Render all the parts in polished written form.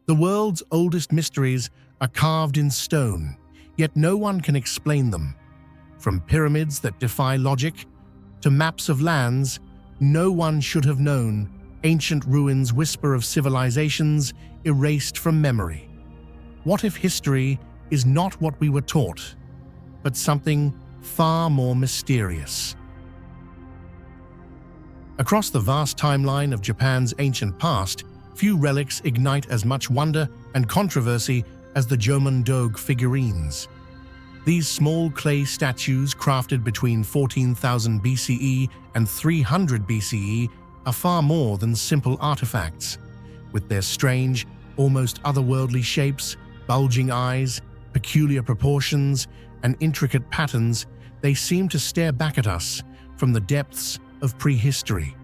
The world's oldest mysteries are carved in stone, yet no one can explain them. From pyramids that defy logic to maps of lands no one should have known, ancient ruins whisper of civilizations erased from memory. What if history is not what we were taught, but something far more mysterious? Across the vast timeline of Japan's ancient past, few relics ignite as much wonder and controversy as the Jomon Doge figurines. These small clay statues crafted between 14,000 BCE and 300 BCE are far more than simple artifacts. With their strange, almost otherworldly shapes, bulging eyes, peculiar proportions, and intricate patterns, they seem to stare back at us from the depths of prehistory.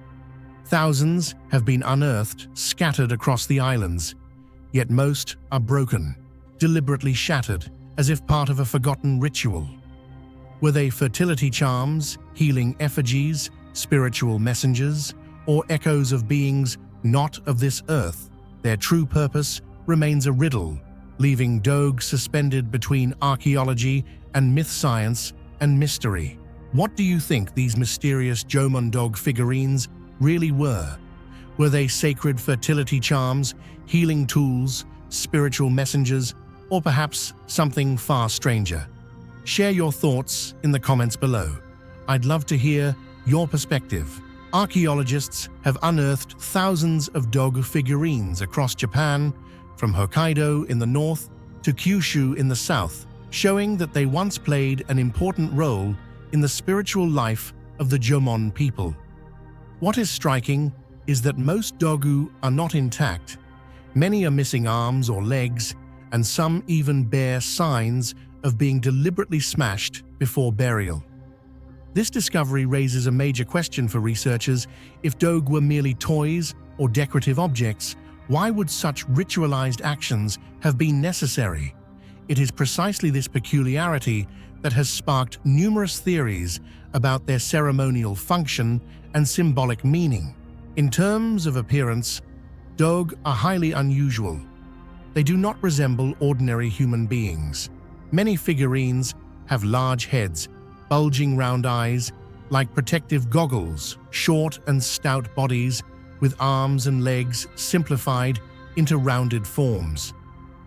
Thousands have been unearthed, scattered across the islands, yet most are broken, deliberately shattered, as if part of a forgotten ritual. Were they fertility charms, healing effigies, spiritual messengers, or echoes of beings not of this earth? Their true purpose remains a riddle, leaving Doge suspended between archaeology and myth science and mystery. What do you think these mysterious Jomon Doge figurines really were? Were they sacred fertility charms, healing tools, spiritual messengers, or perhaps something far stranger? Share your thoughts in the comments below. I'd love to hear your perspective. Archaeologists have unearthed thousands of Doge figurines across Japan, from Hokkaido in the north to Kyushu in the south, showing that they once played an important role in the spiritual life of the Jomon people. What is striking is that most dogu are not intact. Many are missing arms or legs, and some even bear signs of being deliberately smashed before burial. This discovery raises a major question for researchers. If Doge were merely toys or decorative objects, why would such ritualized actions have been necessary? It is precisely this peculiarity that has sparked numerous theories about their ceremonial function and symbolic meaning. In terms of appearance, Doge are highly unusual. They do not resemble ordinary human beings. Many figurines have large heads, bulging round eyes, like protective goggles, short and stout bodies, with arms and legs simplified into rounded forms.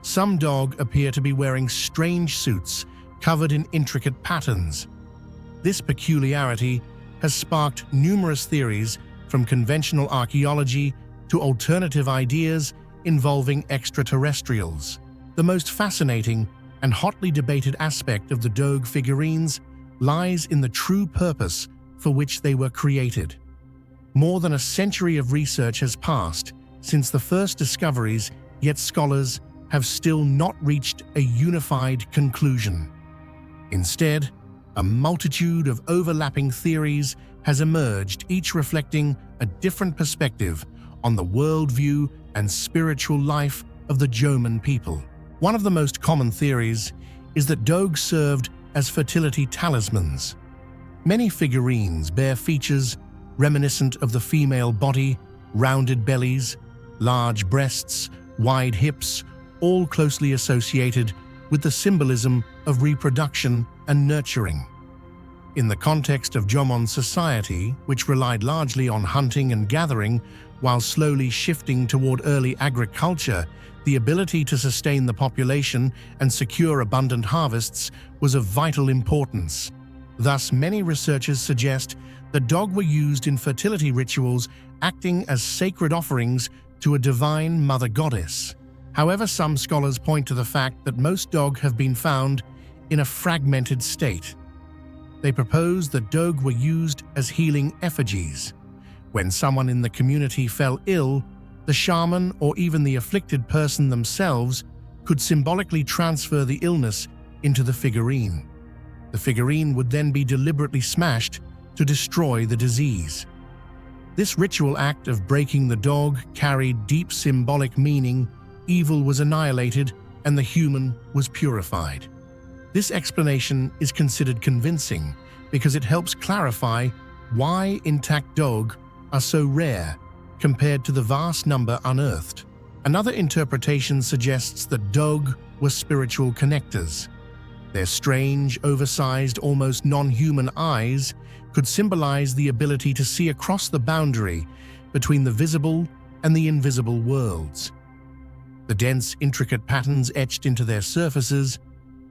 Some Doge appear to be wearing strange suits covered in intricate patterns. This peculiarity has sparked numerous theories, from conventional archaeology to alternative ideas involving extraterrestrials. The most fascinating and hotly debated aspect of the Doge figurines lies in the true purpose for which they were created. More than a century of research has passed since the first discoveries, yet scholars have still not reached a unified conclusion. Instead, a multitude of overlapping theories has emerged, each reflecting a different perspective on the worldview and spiritual life of the Jomon people. One of the most common theories is that Doge served as fertility talismans. Many figurines bear features reminiscent of the female body, rounded bellies, large breasts, wide hips, all closely associated with the symbolism of reproduction and nurturing. In the context of Jomon society, which relied largely on hunting and gathering while slowly shifting toward early agriculture, the ability to sustain the population and secure abundant harvests was of vital importance. Thus, many researchers suggest that Doge were used in fertility rituals, acting as sacred offerings to a divine mother goddess. However, some scholars point to the fact that most Doge have been found in a fragmented state. They propose that Doge were used as healing effigies. When someone in the community fell ill, the shaman or even the afflicted person themselves could symbolically transfer the illness into the figurine. The figurine would then be deliberately smashed to destroy the disease. This ritual act of breaking the Doge carried deep symbolic meaning. Evil was annihilated and the human was purified. This explanation is considered convincing because it helps clarify why intact Doge are so rare compared to the vast number unearthed. Another interpretation suggests that Dog were spiritual connectors. Their strange, oversized, almost non-human eyes could symbolize the ability to see across the boundary between the visible and the invisible worlds. The dense, intricate patterns etched into their surfaces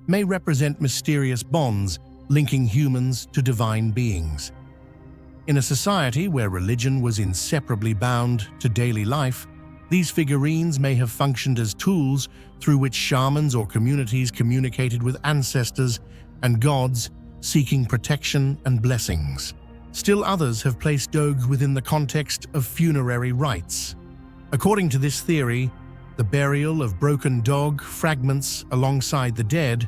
may represent mysterious bonds linking humans to divine beings. In a society where religion was inseparably bound to daily life, these figurines may have functioned as tools through which shamans or communities communicated with ancestors and gods, seeking protection and blessings. Still others have placed Dogs within the context of funerary rites. According to this theory, the burial of broken dog fragments alongside the dead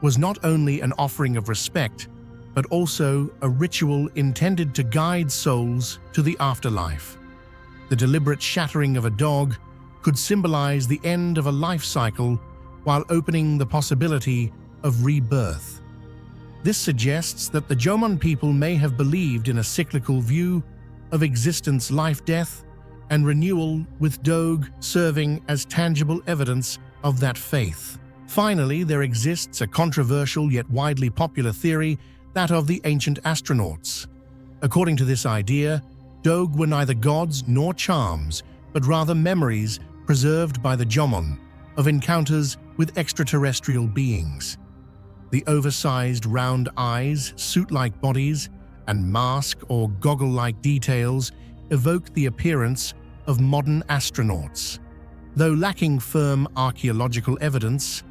was not only an offering of respect, but also a ritual intended to guide souls to the afterlife. The deliberate shattering of a dog could symbolize the end of a life cycle while opening the possibility of rebirth. This suggests that the Jomon people may have believed in a cyclical view of existence, life, death, and renewal, with Dog serving as tangible evidence of that faith. Finally, there exists a controversial yet widely popular theory, that of the ancient astronauts. According to this idea, Dog were neither gods nor charms, but rather memories preserved by the Jomon of encounters with extraterrestrial beings. The oversized round eyes, suit-like bodies, and mask or goggle-like details evoke the appearance of modern astronauts. Though lacking firm archaeological evidence,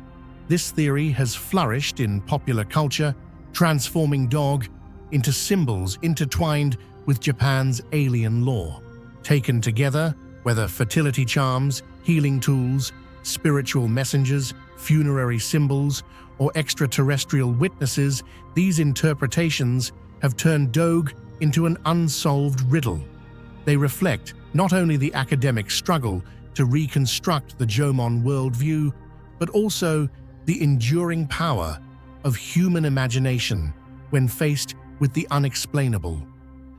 this theory has flourished in popular culture, transforming Dog into symbols intertwined with Japan's alien lore. Taken together, whether fertility charms, healing tools, spiritual messengers, funerary symbols, or extraterrestrial witnesses, these interpretations have turned Dog into an unsolved riddle. They reflect not only the academic struggle to reconstruct the Jomon worldview, but also the enduring power of human imagination when faced with the unexplainable.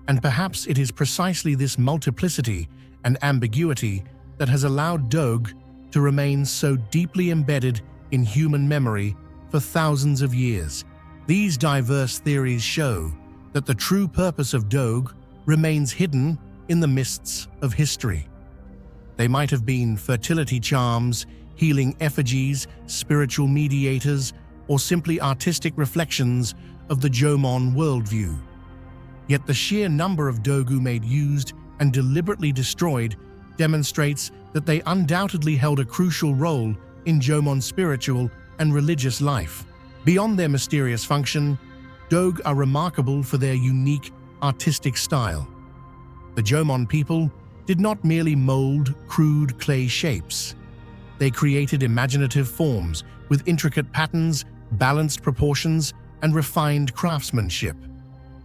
And perhaps it is precisely this multiplicity and ambiguity that has allowed Dog to remain so deeply embedded in human memory for thousands of years. These diverse theories show that the true purpose of Dog remains hidden in the mists of history. They might have been fertility charms, healing effigies, spiritual mediators, or simply artistic reflections of the Jomon worldview. Yet the sheer number of Dogu made, used, and deliberately destroyed demonstrates that they undoubtedly held a crucial role in Jomon spiritual and religious life. Beyond their mysterious function, Dogu are remarkable for their unique artistic style. The Jomon people did not merely mold crude clay shapes. They created imaginative forms with intricate patterns, balanced proportions, and refined craftsmanship.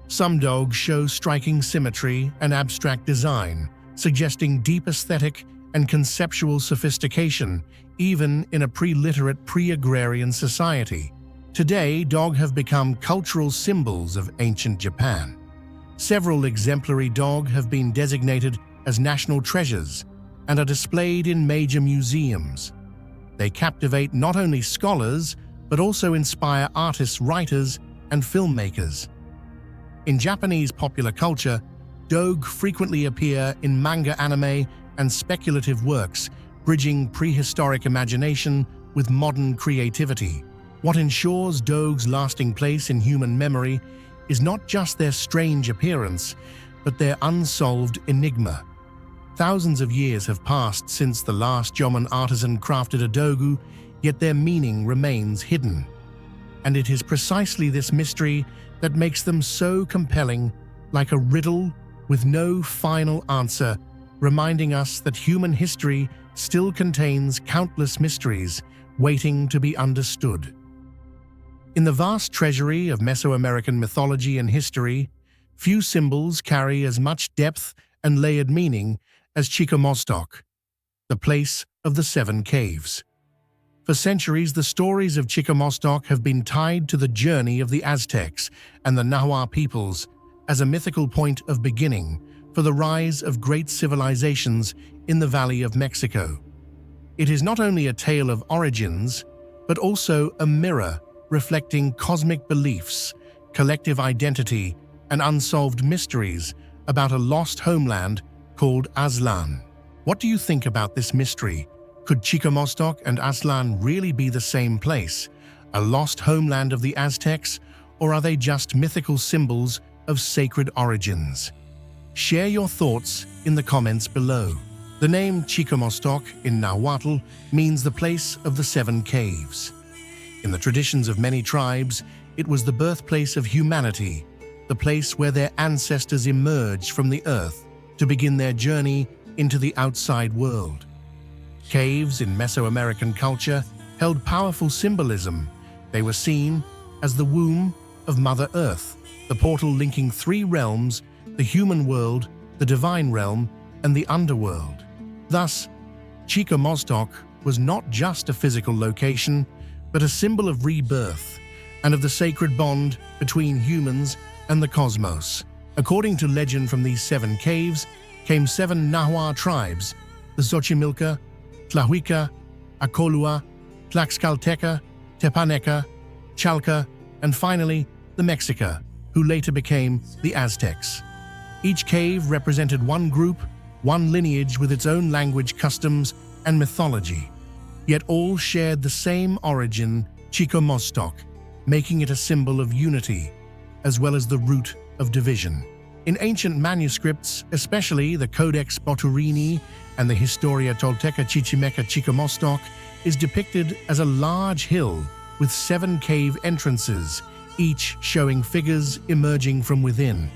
Some Dogu show striking symmetry and abstract design, suggesting deep aesthetic and conceptual sophistication, even in a pre-literate, pre-agrarian society. Today, Dogu have become cultural symbols of ancient Japan. Several exemplary Dogu have been designated as national treasures and are displayed in major museums. They captivate not only scholars, but also inspire artists, writers, and filmmakers. In Japanese popular culture, Dogu frequently appear in manga, anime, and speculative works, bridging prehistoric imagination with modern creativity. What ensures Dogu's lasting place in human memory is not just their strange appearance, but their unsolved enigma. Thousands of years have passed since the last Jomon artisan crafted a Dogu, yet their meaning remains hidden. And it is precisely this mystery that makes them so compelling, like a riddle with no final answer, reminding us that human history still contains countless mysteries waiting to be understood. In the vast treasury of Mesoamerican mythology and history, few symbols carry as much depth and layered meaning as Chicamostoc, the place of the seven caves. For centuries, the stories of Chicamostoc have been tied to the journey of the Aztecs and the Nahua peoples as a mythical point of beginning for the rise of great civilizations in the Valley of Mexico. It is not only a tale of origins, but also a mirror reflecting cosmic beliefs, collective identity, and unsolved mysteries about a lost homeland called Aztlan. What do you think about this mystery? Could Chikamostok and Aztlan really be the same place, a lost homeland of the Aztecs, or are they just mythical symbols of sacred origins? Share your thoughts in the comments below. The name Chikamostok in Nahuatl means the place of the 7 caves. In the traditions of many tribes, it was the birthplace of humanity, the place where their ancestors emerged from the earth to begin their journey into the outside world. Caves in Mesoamerican culture held powerful symbolism. They were seen as the womb of Mother Earth, the portal linking 3 realms: the human world, the divine realm, and the underworld. Thus, Chikamostok was not just a physical location, but a symbol of rebirth and of the sacred bond between humans and the cosmos. According to legend, from these 7 caves came 7 Nahua tribes: the Xochimilca, Tlahuica, Acolua, Tlaxcalteca, Tepaneca, Chalca, and finally the Mexica, who later became the Aztecs. Each cave represented one group, one lineage with its own language, customs, and mythology. Yet all shared the same origin, Chikamostok, making it a symbol of unity, as well as the root of division. In ancient manuscripts, especially the Codex Boturini and the Historia Tolteca Chichimeca, Chikamostok is depicted as a large hill with 7 cave entrances, each showing figures emerging from within.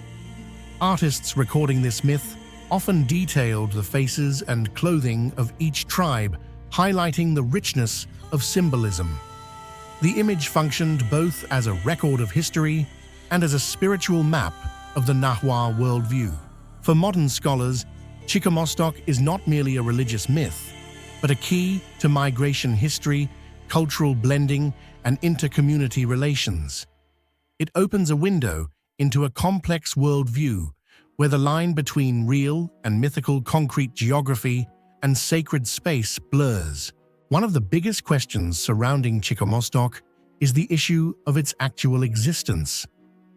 Artists recording this myth often detailed the faces and clothing of each tribe, highlighting the richness of symbolism. The image functioned both as a record of history and as a spiritual map of the Nahua worldview. For modern scholars, Chikamostok is not merely a religious myth, but a key to migration history, cultural blending, and inter-community relations. It opens a window into a complex worldview where the line between real and mythical concrete geography and sacred space blurs. One of the biggest questions surrounding Chikamostok is the issue of its actual existence.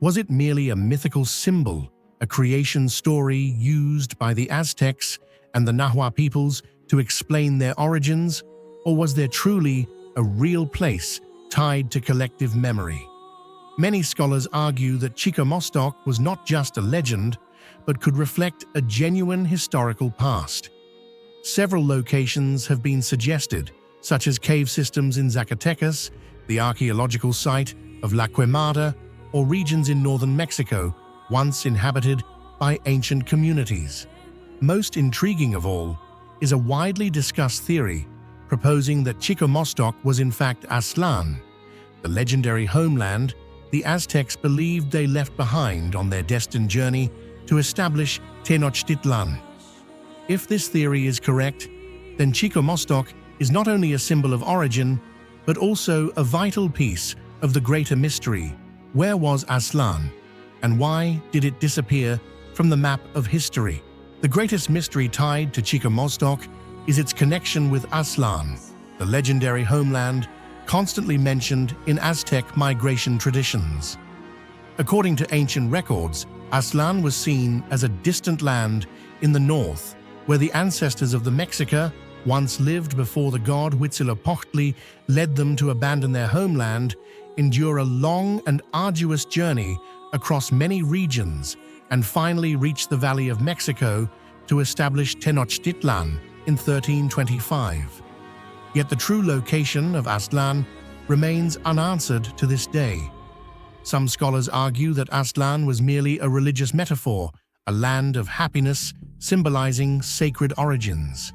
Was it merely a mythical symbol, a creation story used by the Aztecs and the Nahua peoples to explain their origins, or was there truly a real place tied to collective memory? Many scholars argue that Chikamostok was not just a legend, but could reflect a genuine historical past. Several locations have been suggested, such as cave systems in Zacatecas, the archaeological site of La Quemada, or regions in northern Mexico, once inhabited by ancient communities. Most intriguing of all is a widely discussed theory proposing that Chikamostok was in fact Aztlan, the legendary homeland the Aztecs believed they left behind on their destined journey to establish Tenochtitlan. If this theory is correct, then Chikamostok is not only a symbol of origin, but also a vital piece of the greater mystery. Where was Aztlan, and why did it disappear from the map of history? The greatest mystery tied to Chikamostok is its connection with Aztlan, the legendary homeland constantly mentioned in Aztec migration traditions. According to ancient records, Aztlan was seen as a distant land in the north, where the ancestors of the Mexica once lived before the god Huitzilopochtli led them to abandon their homeland, endure a long and arduous journey across many regions, and finally reach the Valley of Mexico to establish Tenochtitlan in 1325. Yet the true location of Aztlan remains unanswered to this day. Some scholars argue that Aztlan was merely a religious metaphor, a land of happiness symbolizing sacred origins.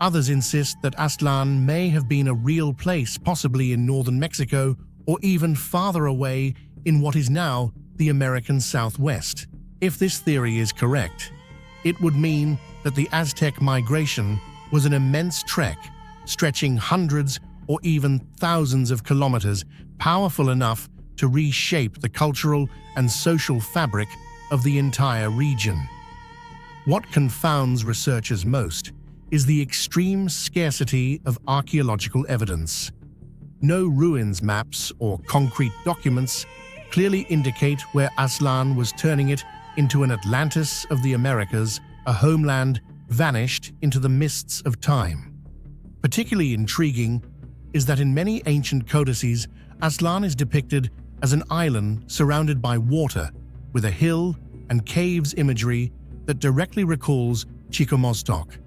Others insist that Aztlan may have been a real place, possibly in northern Mexico or even farther away in what is now the American Southwest. If this theory is correct, it would mean that the Aztec migration was an immense trek, stretching hundreds or even thousands of kilometers, powerful enough to reshape the cultural and social fabric of the entire region. What confounds researchers most is the extreme scarcity of archaeological evidence. No ruins maps or concrete documents clearly indicate where Aslan was turning it into an Atlantis of the Americas, a homeland vanished into the mists of time. Particularly intriguing is that in many ancient codices, Aslan is depicted as an island surrounded by water, with a hill and caves imagery that directly recalls Chikamostok.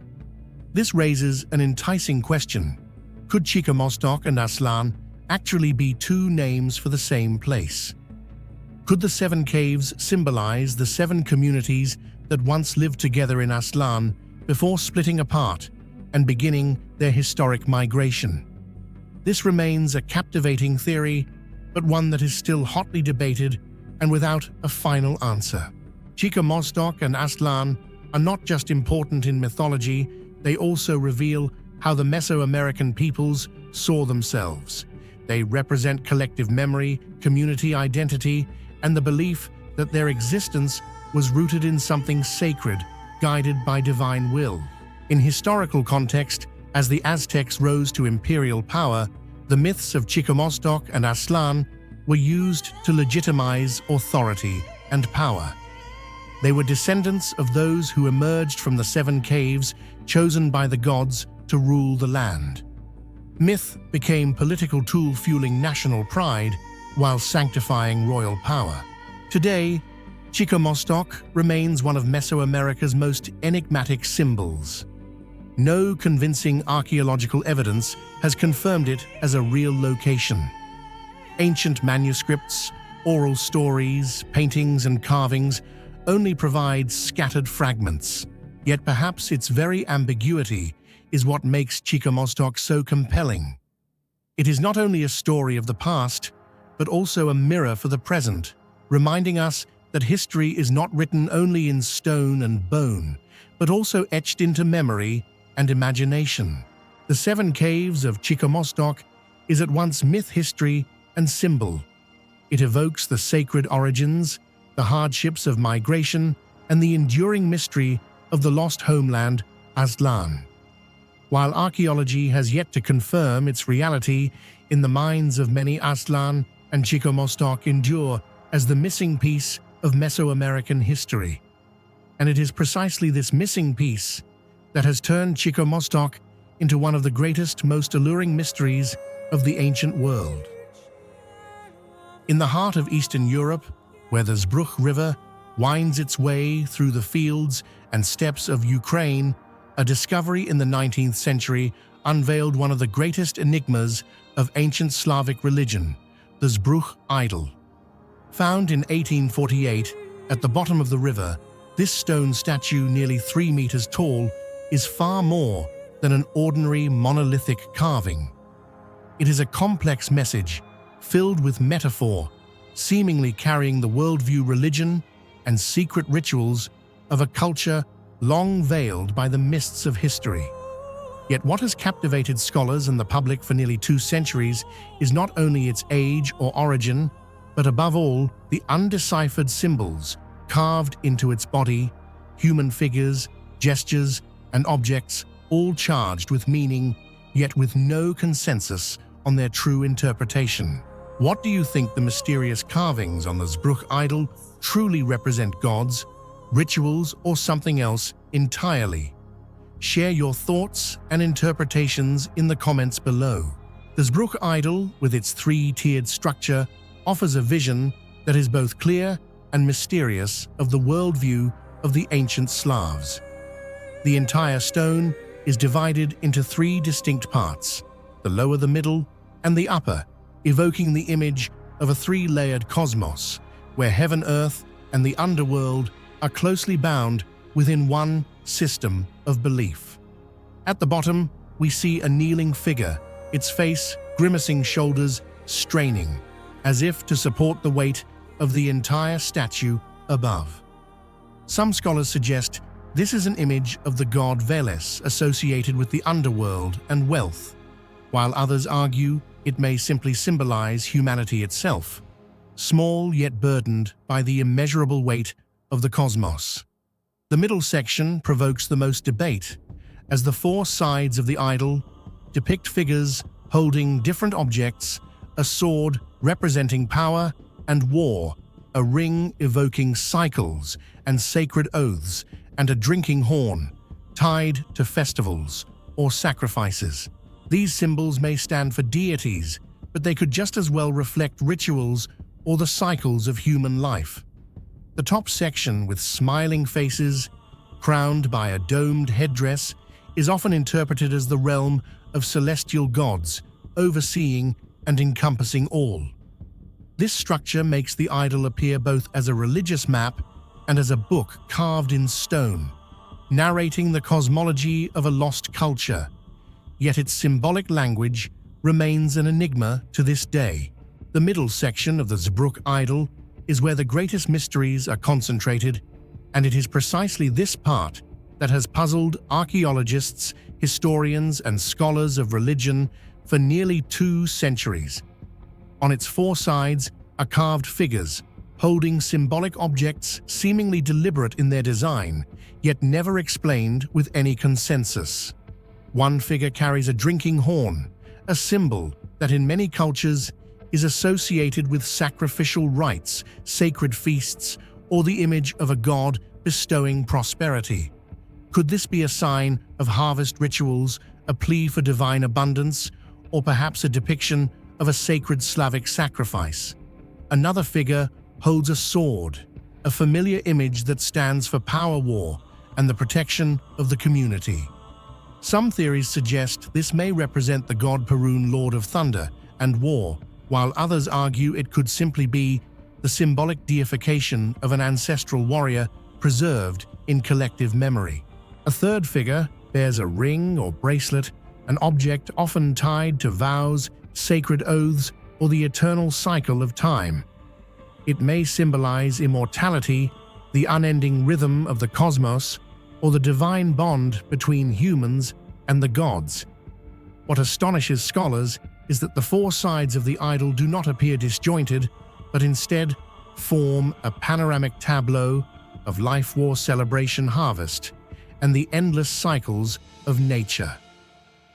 This raises an enticing question. Could Chikamostok and Aslan actually be two names for the same place? Could the 7 caves symbolize the 7 communities that once lived together in Aslan before splitting apart and beginning their historic migration? This remains a captivating theory, but one that is still hotly debated and without a final answer. Chikamostok and Aslan are not just important in mythology, they also reveal how the Mesoamerican peoples saw themselves. They represent collective memory, community identity, and the belief that their existence was rooted in something sacred, guided by divine will. In historical context, as the Aztecs rose to imperial power, the myths of Chikamostok and Aslan were used to legitimize authority and power. They were descendants of those who emerged from the 7 caves chosen by the gods to rule the land. Myth became political tool fueling national pride while sanctifying royal power. Today, Chikamostok remains one of Mesoamerica's most enigmatic symbols. No convincing archaeological evidence has confirmed it as a real location. Ancient manuscripts, oral stories, paintings, and carvings only provide scattered fragments. Yet perhaps its very ambiguity is what makes Chikamostok so compelling. It is not only a story of the past, but also a mirror for the present, reminding us that history is not written only in stone and bone, but also etched into memory and imagination. The 7 caves of Chikamostok is at once myth, history, and symbol. It evokes the sacred origins, the hardships of migration, and the enduring mystery of the lost homeland, Aslan. While archaeology has yet to confirm its reality, in the minds of many, Aslan and Chikamostok endure as the missing piece of Mesoamerican history. And it is precisely this missing piece that has turned Chikamostok into one of the greatest, most alluring mysteries of the ancient world. In the heart of Eastern Europe, where the Zbruch River winds its way through the fields and steppes of Ukraine, a discovery in the 19th century unveiled one of the greatest enigmas of ancient Slavic religion, the Zbruch idol. Found in 1848 at the bottom of the river, this stone statue, nearly 3 meters tall, is far more than an ordinary monolithic carving. It is a complex message filled with metaphor, seemingly carrying the worldview, religion, and secret rituals of a culture long veiled by the mists of history. Yet what has captivated scholars and the public for nearly 2 centuries is not only its age or origin, but above all, the undeciphered symbols carved into its body, human figures, gestures, and objects, all charged with meaning, yet with no consensus on their true interpretation. What do you think the mysterious carvings on the Zbruch idol truly represent? Gods, rituals, or something else entirely? Share your thoughts and interpretations in the comments below. The Zbruch idol, with its 3-tiered structure, offers a vision that is both clear and mysterious of the worldview of the ancient Slavs. The entire stone is divided into 3 distinct parts, the lower, the middle, and the upper, evoking the image of a 3-layered cosmos, where heaven, earth, and the underworld are closely bound within one system of belief. At the bottom, we see a kneeling figure, its face, grimacing shoulders, straining, as if to support the weight of the entire statue above. Some scholars suggest this is an image of the god Veles associated with the underworld and wealth, while others argue it may simply symbolize humanity itself, small yet burdened by the immeasurable weight of the cosmos. The middle section provokes the most debate, as the four sides of the idol depict figures holding different objects: a sword representing power and war, a ring evoking cycles and sacred oaths, and a drinking horn tied to festivals or sacrifices. These symbols may stand for deities, but they could just as well reflect rituals or the cycles of human life. The top section, with smiling faces, crowned by a domed headdress, is often interpreted as the realm of celestial gods, overseeing and encompassing all. This structure makes the idol appear both as a religious map and as a book carved in stone, narrating the cosmology of a lost culture. Yet its symbolic language remains an enigma to this day. The middle section of the Zbruk idol is where the greatest mysteries are concentrated, and it is precisely this part that has puzzled archaeologists, historians, and scholars of religion for nearly 2 centuries. On its 4 sides are carved figures holding symbolic objects seemingly deliberate in their design, yet never explained with any consensus. One figure carries a drinking horn, a symbol that in many cultures is associated with sacrificial rites, sacred feasts, or the image of a god bestowing prosperity. Could this be a sign of harvest rituals, a plea for divine abundance, or perhaps a depiction of a sacred Slavic sacrifice? Another figure holds a sword, a familiar image that stands for power, war, and the protection of the community. Some theories suggest this may represent the god Perun, Lord of Thunder and War, while others argue it could simply be the symbolic deification of an ancestral warrior preserved in collective memory. A third figure bears a ring or bracelet, an object often tied to vows, sacred oaths, or the eternal cycle of time. It may symbolize immortality, the unending rhythm of the cosmos, or the divine bond between humans and the gods. What astonishes scholars is that the 4 sides of the idol do not appear disjointed, but instead form a panoramic tableau of life, war, celebration, harvest, and the endless cycles of nature.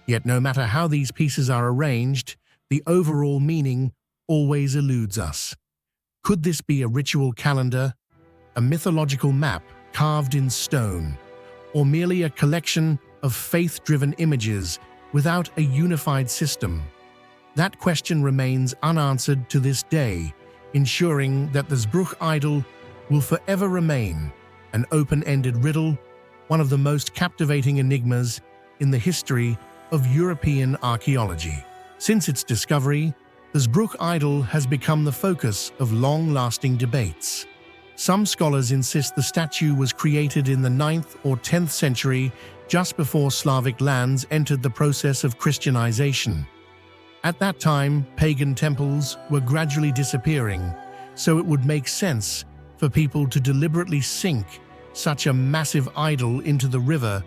Yet no matter how these pieces are arranged, the overall meaning always eludes us. Could this be a ritual calendar, a mythological map carved in stone, or merely a collection of faith-driven images without a unified system? That question remains unanswered to this day, ensuring that the Zbruk idol will forever remain an open-ended riddle, one of the most captivating enigmas in the history of European archaeology. Since its discovery, the Zbruk idol has become the focus of long-lasting debates. Some scholars insist the statue was created in the 9th or 10th century, just before Slavic lands entered the process of Christianization. At that time, pagan temples were gradually disappearing, so it would make sense for people to deliberately sink such a massive idol into the river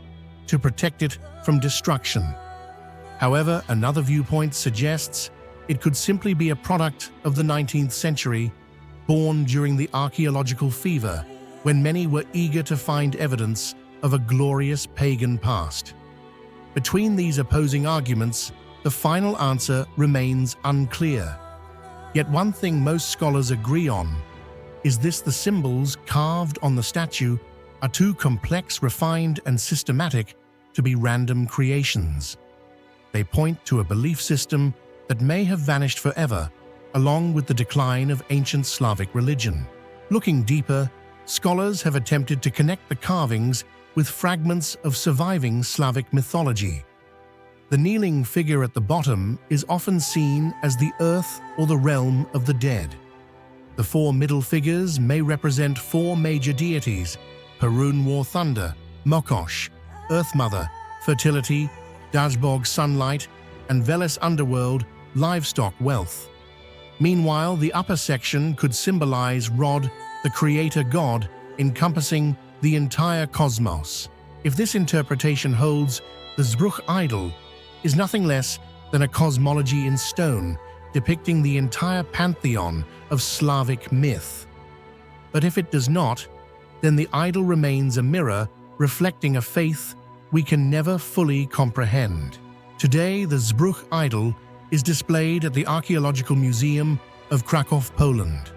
to protect it from destruction. However, another viewpoint suggests it could simply be a product of the 19th century, born during the archaeological fever, when many were eager to find evidence of a glorious pagan past. Between these opposing arguments, the final answer remains unclear. Yet one thing most scholars agree on is this: the symbols carved on the statue are too complex, refined, and systematic to be random creations. They point to a belief system that may have vanished forever, along with the decline of ancient Slavic religion. Looking deeper, scholars have attempted to connect the carvings with fragments of surviving Slavic mythology. The kneeling figure at the bottom is often seen as the earth or the realm of the dead. The 4 middle figures may represent 4 major deities: Perun, War, Thunder; Mokosh, Earth Mother, fertility; Dazbog, sunlight; and Veles, underworld, livestock, wealth. Meanwhile, the upper section could symbolize Rod, the creator god, encompassing the entire cosmos. If this interpretation holds, the Zbruk idol is nothing less than a cosmology in stone, depicting the entire pantheon of Slavic myth. But if it does not, then the idol remains a mirror reflecting a faith we can never fully comprehend. Today, the Zbruch idol is displayed at the Archaeological Museum of Krakow, Poland.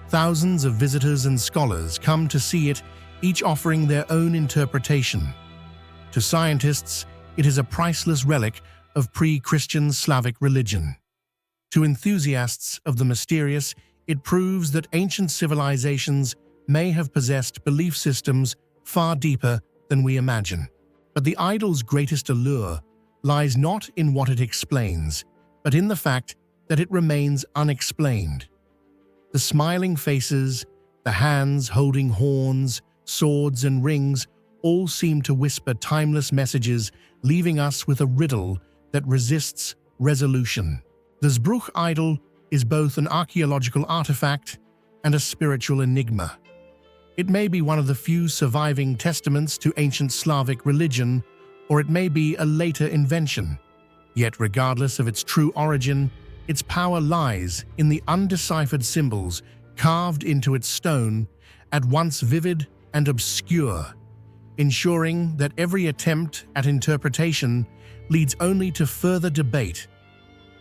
Thousands of visitors and scholars come to see it, each offering their own interpretation. To scientists, it is a priceless relic of pre-Christian Slavic religion. To enthusiasts of the mysterious, it proves that ancient civilizations may have possessed belief systems far deeper than we imagine. But the idol's greatest allure lies not in what it explains, but in the fact that it remains unexplained. The smiling faces, the hands holding horns, swords and rings all seem to whisper timeless messages, leaving us with a riddle that resists resolution. The Zbruch idol is both an archaeological artifact and a spiritual enigma. It may be one of the few surviving testaments to ancient Slavic religion, or it may be a later invention. Yet regardless of its true origin, its power lies in the undeciphered symbols carved into its stone, at once vivid and obscure, ensuring that every attempt at interpretation leads only to further debate.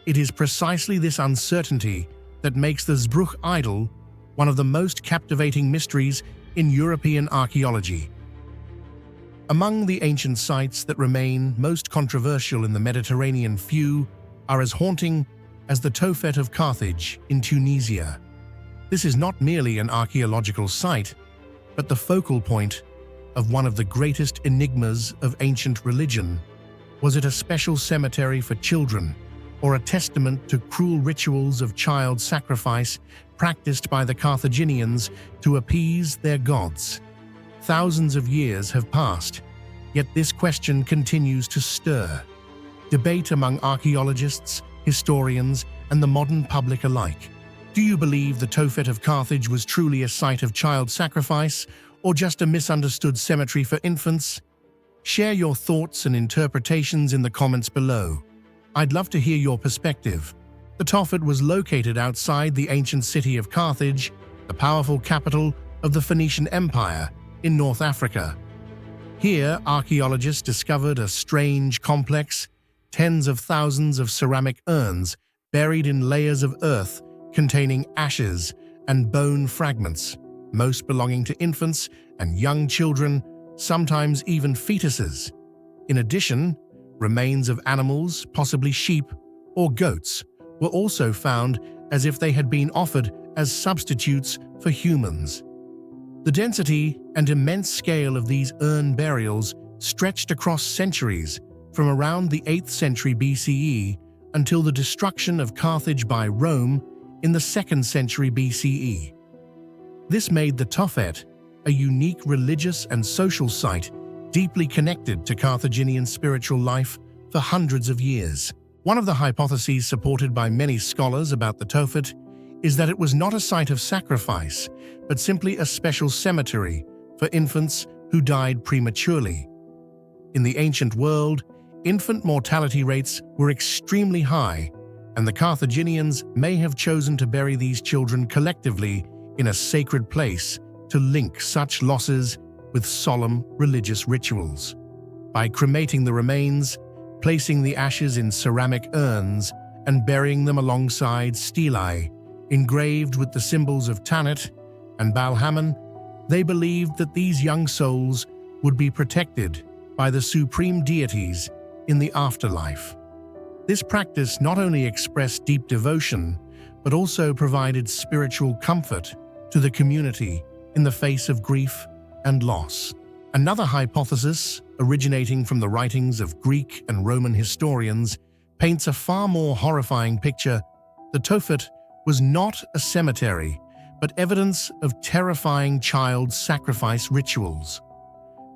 It is precisely this uncertainty that makes the Zbruch idol one of the most captivating mysteries in European archaeology. Among the ancient sites that remain most controversial in the Mediterranean, few are as haunting as the Tophet of Carthage in Tunisia. This is not merely an archaeological site, but the focal point of one of the greatest enigmas of ancient religion. Was it a special cemetery for children, or a testament to cruel rituals of child sacrifice practiced by the Carthaginians to appease their gods? Thousands of years have passed, yet this question continues to stir debate among archaeologists, historians, and the modern public alike. Do you believe the Tophet of Carthage was truly a site of child sacrifice, or just a misunderstood cemetery for infants? Share your thoughts and interpretations in the comments below. I'd love to hear your perspective. The Tophet was located outside the ancient city of Carthage, the powerful capital of the Phoenician Empire in North Africa. Here, archaeologists discovered a strange complex, tens of thousands of ceramic urns buried in layers of earth containing ashes and bone fragments, most belonging to infants and young children, sometimes even fetuses. In addition, remains of animals, possibly sheep or goats, were also found as if they had been offered as substitutes for humans. The density and immense scale of these urn burials stretched across centuries, from around the 8th century BCE until the destruction of Carthage by Rome in the 2nd century BCE. This made the Tophet a unique religious and social site deeply connected to Carthaginian spiritual life for hundreds of years. One of the hypotheses supported by many scholars about the Tophet is that it was not a site of sacrifice, but simply a special cemetery for infants who died prematurely. In the ancient world, infant mortality rates were extremely high, and the Carthaginians may have chosen to bury these children collectively in a sacred place to link such losses with solemn religious rituals. By cremating the remains, placing the ashes in ceramic urns, and burying them alongside stelae engraved with the symbols of Tanit and Baal-Hamon, they believed that these young souls would be protected by the supreme deities in the afterlife. This practice not only expressed deep devotion, but also provided spiritual comfort to the community in the face of grief and loss. Another hypothesis, originating from the writings of Greek and Roman historians, paints a far more horrifying picture. The Tophet was not a cemetery, but evidence of terrifying child sacrifice rituals.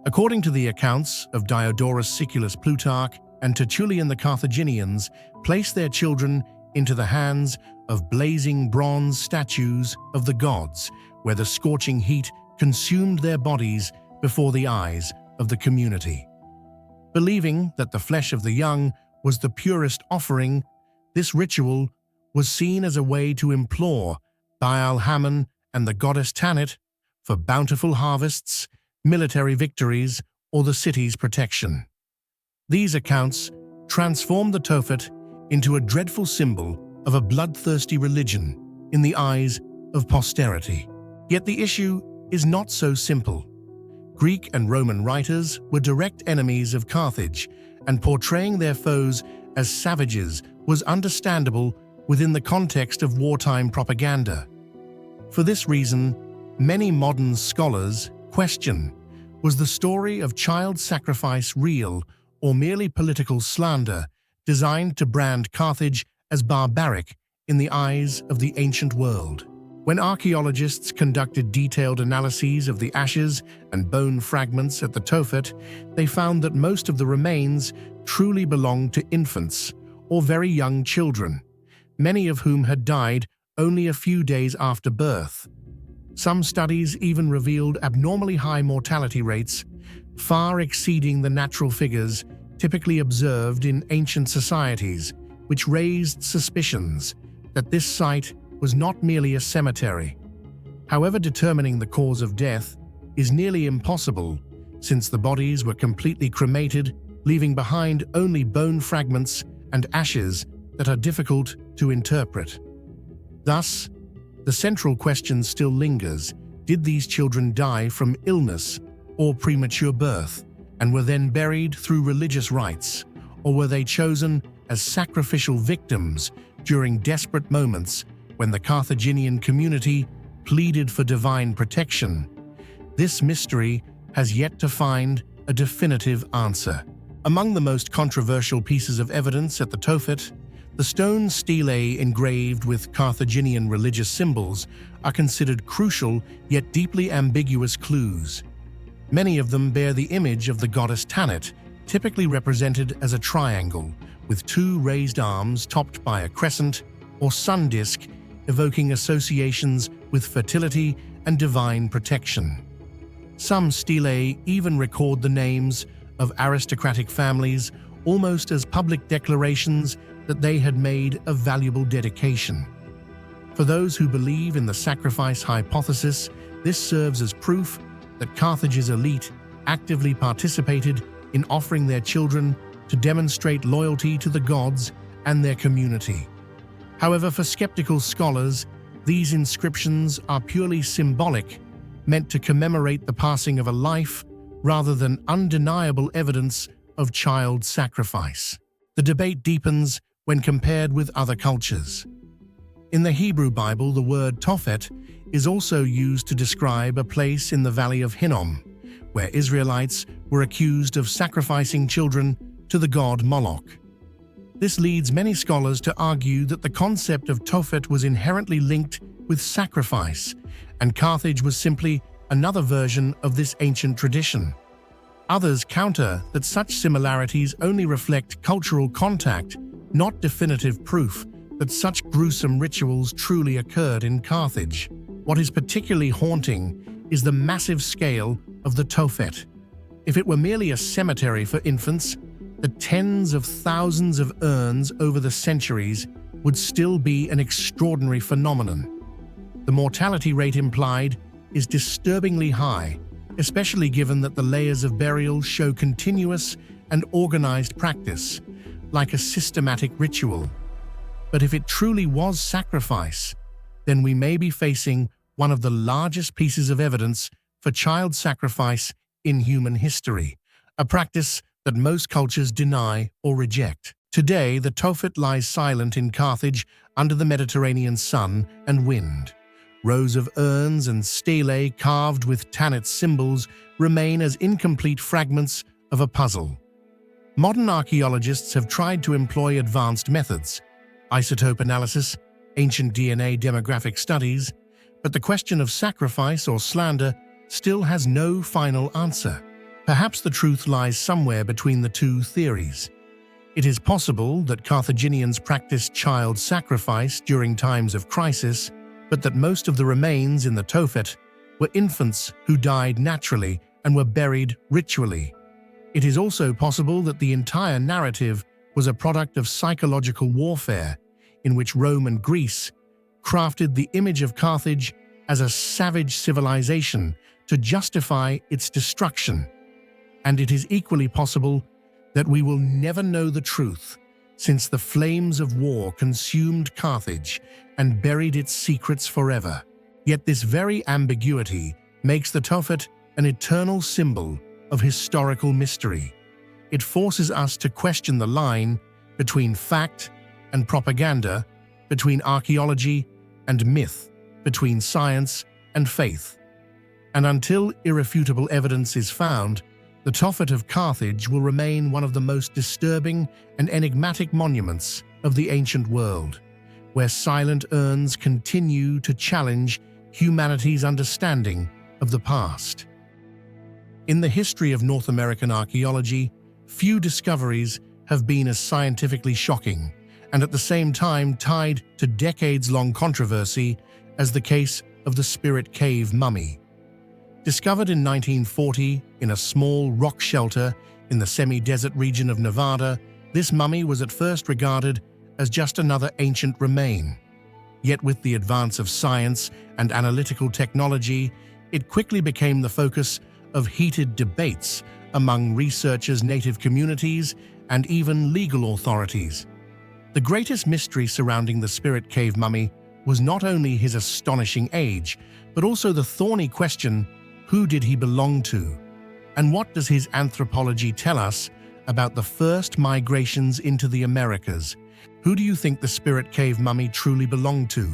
According to the accounts of Diodorus Siculus Plutarch and Tertullian, the Carthaginians placed their children into the hands of blazing bronze statues of the gods, where the scorching heat consumed their bodies before the eyes of the community. Believing that the flesh of the young was the purest offering, this ritual was seen as a way to implore Baal-Hamon and the goddess Tanit for bountiful harvests, military victories, or the city's protection. These accounts transform the Tophet into a dreadful symbol of a bloodthirsty religion in the eyes of posterity. Yet the issue is not so simple. Greek and Roman writers were direct enemies of Carthage, and portraying their foes as savages was understandable within the context of wartime propaganda. For this reason, many modern scholars question, was the story of child sacrifice real or merely political slander designed to brand Carthage as barbaric in the eyes of the ancient world? When archaeologists conducted detailed analyses of the ashes and bone fragments at the Tophet, they found that most of the remains truly belonged to infants or very young children, many of whom had died only a few days after birth. Some studies even revealed abnormally high mortality rates, far exceeding the natural figures typically observed in ancient societies, which raised suspicions that this site was not merely a cemetery. However, determining the cause of death is nearly impossible, since the bodies were completely cremated, leaving behind only bone fragments and ashes that are difficult to interpret. Thus, the central question still lingers: did these children die from illness or premature birth, and were then buried through religious rites, or were they chosen as sacrificial victims during desperate moments when the Carthaginian community pleaded for divine protection? This mystery has yet to find a definitive answer. Among the most controversial pieces of evidence at the Tophet, the stone stelae engraved with Carthaginian religious symbols are considered crucial yet deeply ambiguous clues. Many of them bear the image of the goddess Tanit, typically represented as a triangle, with two raised arms topped by a crescent or sun disk, evoking associations with fertility and divine protection. Some stelae even record the names of aristocratic families, almost as public declarations that they had made a valuable dedication. For those who believe in the sacrifice hypothesis, this serves as proof that Carthage's elite actively participated in offering their children to demonstrate loyalty to the gods and their community. However, for skeptical scholars, these inscriptions are purely symbolic, meant to commemorate the passing of a life rather than undeniable evidence of child sacrifice. The debate deepens when compared with other cultures. In the Hebrew Bible, the word Tophet is also used to describe a place in the Valley of Hinnom, where Israelites were accused of sacrificing children to the god Moloch. This leads many scholars to argue that the concept of Tophet was inherently linked with sacrifice, and Carthage was simply another version of this ancient tradition. Others counter that such similarities only reflect cultural contact, not definitive proof that such gruesome rituals truly occurred in Carthage. What is particularly haunting is the massive scale of the Tophet. If it were merely a cemetery for infants, the tens of thousands of urns over the centuries would still be an extraordinary phenomenon. The mortality rate implied is disturbingly high, especially given that the layers of burial show continuous and organized practice, like a systematic ritual. But if it truly was sacrifice, then we may be facing one of the largest pieces of evidence for child sacrifice in human history, a practice that most cultures deny or reject. Today, the Tophet lies silent in Carthage under the Mediterranean sun and wind. Rows of urns and stelae carved with Tanit symbols remain as incomplete fragments of a puzzle. Modern archaeologists have tried to employ advanced methods, isotope analysis, ancient DNA demographic studies, but the question of sacrifice or slander still has no final answer. Perhaps the truth lies somewhere between the two theories. It is possible that Carthaginians practiced child sacrifice during times of crisis, but that most of the remains in the Tophet were infants who died naturally and were buried ritually. It is also possible that the entire narrative was a product of psychological warfare, in which Rome and Greece crafted the image of Carthage as a savage civilization to justify its destruction. And it is equally possible that we will never know the truth, since the flames of war consumed Carthage and buried its secrets forever. Yet this very ambiguity makes the Tophet an eternal symbol of historical mystery. It forces us to question the line between fact and propaganda, between archaeology and myth, between science and faith. And until irrefutable evidence is found, the Tophet of Carthage will remain one of the most disturbing and enigmatic monuments of the ancient world, where silent urns continue to challenge humanity's understanding of the past. In the history of North American archaeology, few discoveries have been as scientifically shocking and at the same time tied to decades-long controversy as the case of the Spirit Cave mummy. Discovered in 1940 in a small rock shelter in the semi-desert region of Nevada, this mummy was at first regarded as just another ancient remain. Yet with the advance of science and analytical technology, it quickly became the focus of heated debates among researchers, native communities, and even legal authorities. The greatest mystery surrounding the Spirit Cave mummy was not only his astonishing age, but also the thorny question: who did he belong to? And what does his anthropology tell us about the first migrations into the Americas? Who do you think the Spirit Cave mummy truly belonged to?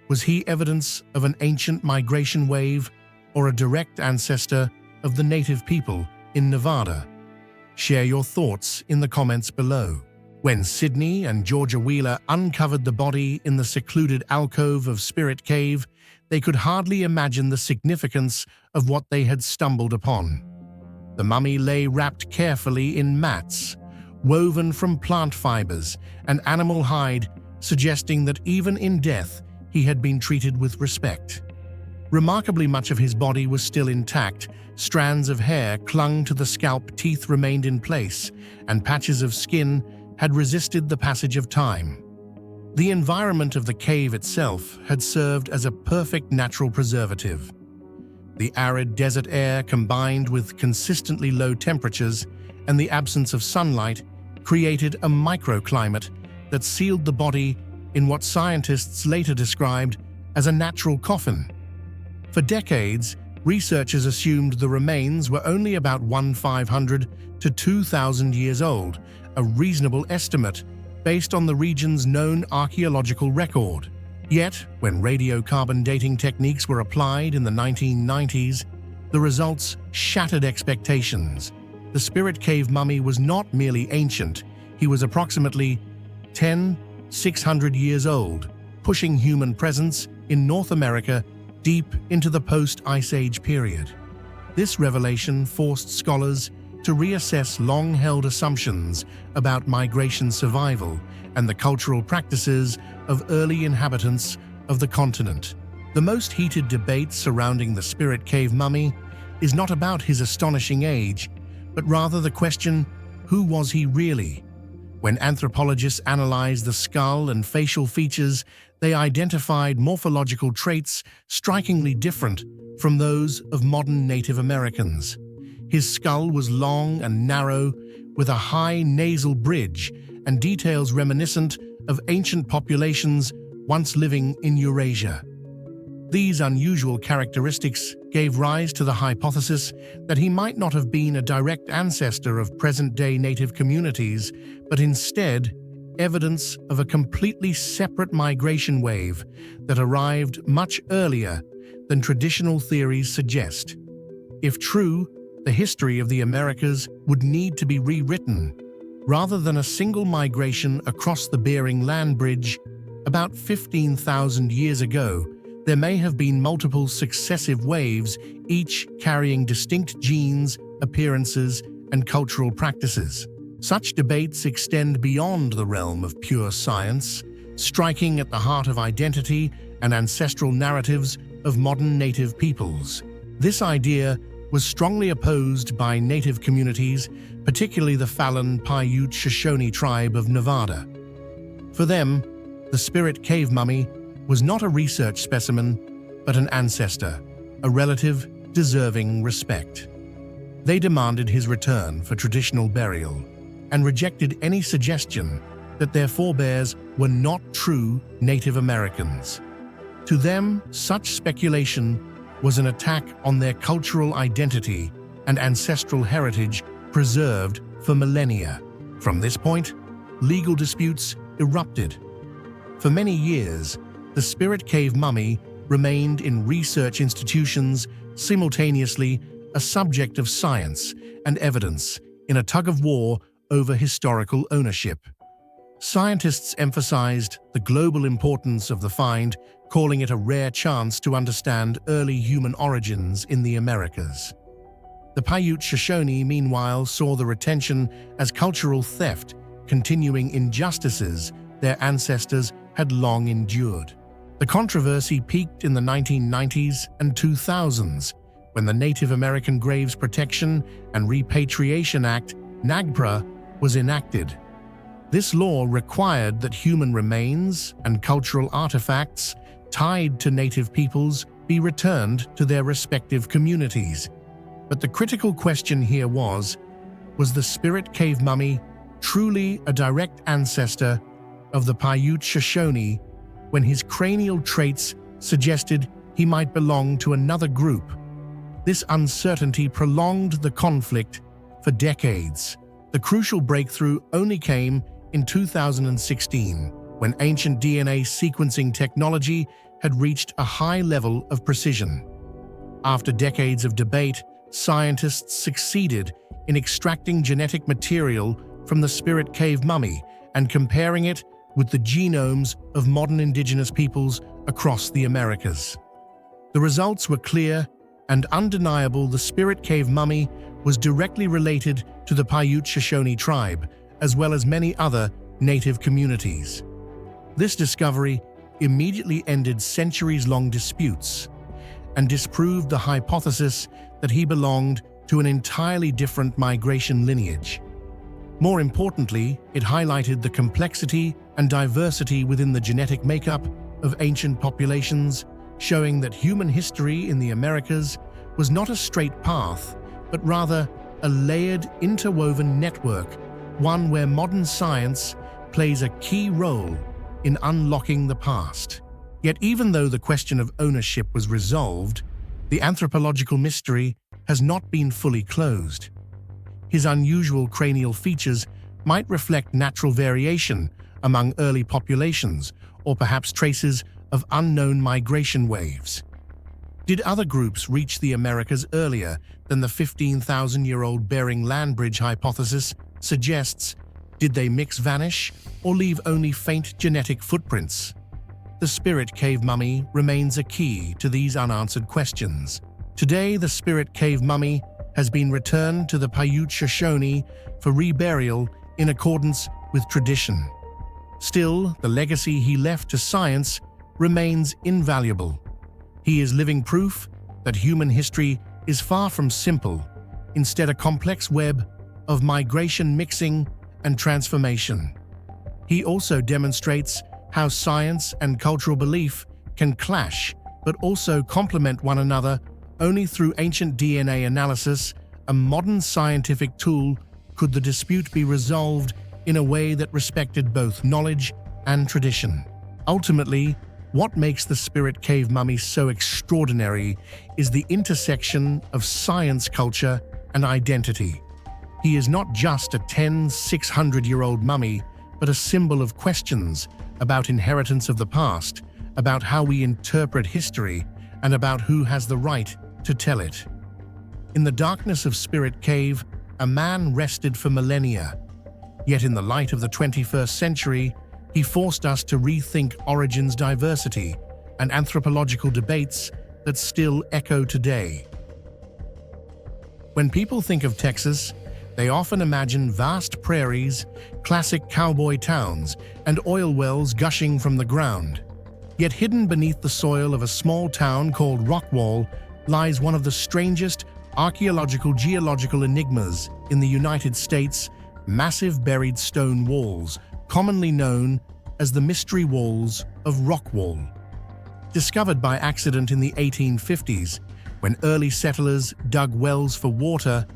Was he evidence of an ancient migration wave or a direct ancestor of the native people in Nevada? Share your thoughts in the comments below. When Sydney and Georgia Wheeler uncovered the body in the secluded alcove of Spirit Cave, they could hardly imagine the significance of what they had stumbled upon. The mummy lay wrapped carefully in mats, woven from plant fibers and animal hide, suggesting that even in death he had been treated with respect. Remarkably, much of his body was still intact. Strands of hair clung to the scalp, teeth remained in place, and patches of skin had resisted the passage of time. The environment of the cave itself had served as a perfect natural preservative. The arid desert air, combined with consistently low temperatures and the absence of sunlight, created a microclimate that sealed the body in what scientists later described as a natural coffin. For decades, researchers assumed the remains were only about 1,500 to 2,000 years old, a reasonable estimate based on the region's known archaeological record. Yet, when radiocarbon dating techniques were applied in the 1990s, the results shattered expectations. The Spirit Cave mummy was not merely ancient, he was approximately 600 years old, pushing human presence in North America deep into the post-Ice Age period. This revelation forced scholars to reassess long-held assumptions about migration survival and the cultural practices of early inhabitants of the continent. The most heated debate surrounding the Spirit Cave mummy is not about his astonishing age, but rather the question, who was he really? When anthropologists analyzed the skull and facial features, they identified morphological traits strikingly different from those of modern Native Americans. His skull was long and narrow, with a high nasal bridge and details reminiscent of ancient populations once living in Eurasia. These unusual characteristics gave rise to the hypothesis that he might not have been a direct ancestor of present-day native communities, but instead evidence of a completely separate migration wave that arrived much earlier than traditional theories suggest. If true, the history of the Americas would need to be rewritten. Rather than a single migration across the Bering Land Bridge about 15,000 years ago, there may have been multiple successive waves, each carrying distinct genes, appearances, and cultural practices. Such debates extend beyond the realm of pure science, striking at the heart of identity and ancestral narratives of modern native peoples. This idea was strongly opposed by native communities, particularly the Fallon Paiute Shoshone tribe of Nevada. For them, the Spirit Cave mummy was not a research specimen, but an ancestor, a relative deserving respect. They demanded his return for traditional burial, and rejected any suggestion that their forebears were not true Native Americans. To them, such speculation was an attack on their cultural identity and ancestral heritage preserved for millennia. From this point, legal disputes erupted. For many years, the Spirit Cave mummy remained in research institutions, simultaneously a subject of science and evidence in a tug-of-war over historical ownership. Scientists emphasized the global importance of the find, calling it a rare chance to understand early human origins in the Americas. The Paiute Shoshone, meanwhile, saw the retention as cultural theft, continuing injustices their ancestors had long endured. The controversy peaked in the 1990s and 2000s, when the Native American Graves Protection and Repatriation Act, NAGPRA, was enacted. This law required that human remains and cultural artifacts tied to Native peoples be returned to their respective communities. But the critical question here was the Spirit Cave mummy truly a direct ancestor of the Paiute Shoshone when his cranial traits suggested he might belong to another group? This uncertainty prolonged the conflict for decades. The crucial breakthrough only came in 2016, when ancient DNA sequencing technology had reached a high level of precision. After decades of debate, scientists succeeded in extracting genetic material from the Spirit Cave mummy and comparing it with the genomes of modern indigenous peoples across the Americas. The results were clear and undeniable. The Spirit Cave mummy was directly related to the Paiute Shoshone tribe, as well as many other native communities. This discovery immediately ended centuries-long disputes and disproved the hypothesis that he belonged to an entirely different migration lineage. More importantly, it highlighted the complexity and diversity within the genetic makeup of ancient populations, showing that human history in the Americas was not a straight path, but rather a layered, interwoven network, one where modern science plays a key role in unlocking the past. Yet even though the question of ownership was resolved, the anthropological mystery has not been fully closed. His unusual cranial features might reflect natural variation among early populations, or perhaps traces of unknown migration waves. Did other groups reach the Americas earlier than the 15,000-year-old Bering Land Bridge hypothesis suggests? Did they mix, vanish, or leave only faint genetic footprints? The Spirit Cave mummy remains a key to these unanswered questions. Today, the Spirit Cave mummy has been returned to the Paiute Shoshone for reburial in accordance with tradition. Still, the legacy he left to science remains invaluable. He is living proof that human history is far from simple, instead a complex web of migration, mixing, and transformation. He also demonstrates how science and cultural belief can clash, but also complement one another. Only through ancient DNA analysis, a modern scientific tool, could the dispute be resolved in a way that respected both knowledge and tradition. Ultimately, what makes the Spirit Cave mummy so extraordinary is the intersection of science, culture, and identity. He is not just a 600-year-old mummy, but a symbol of questions about inheritance of the past, about how we interpret history, and about who has the right to tell it. In the darkness of Spirit Cave, a man rested for millennia. Yet in the light of the 21st century, he forced us to rethink origins, diversity, and anthropological debates that still echo today. When people think of Texas, they often imagine vast prairies, classic cowboy towns, and oil wells gushing from the ground. Yet hidden beneath the soil of a small town called Rockwall lies one of the strangest archaeological geological enigmas in the United States: massive buried stone walls, commonly known as the Mystery Walls of Rockwall. Discovered by accident in the 1850s, when early settlers dug wells for water,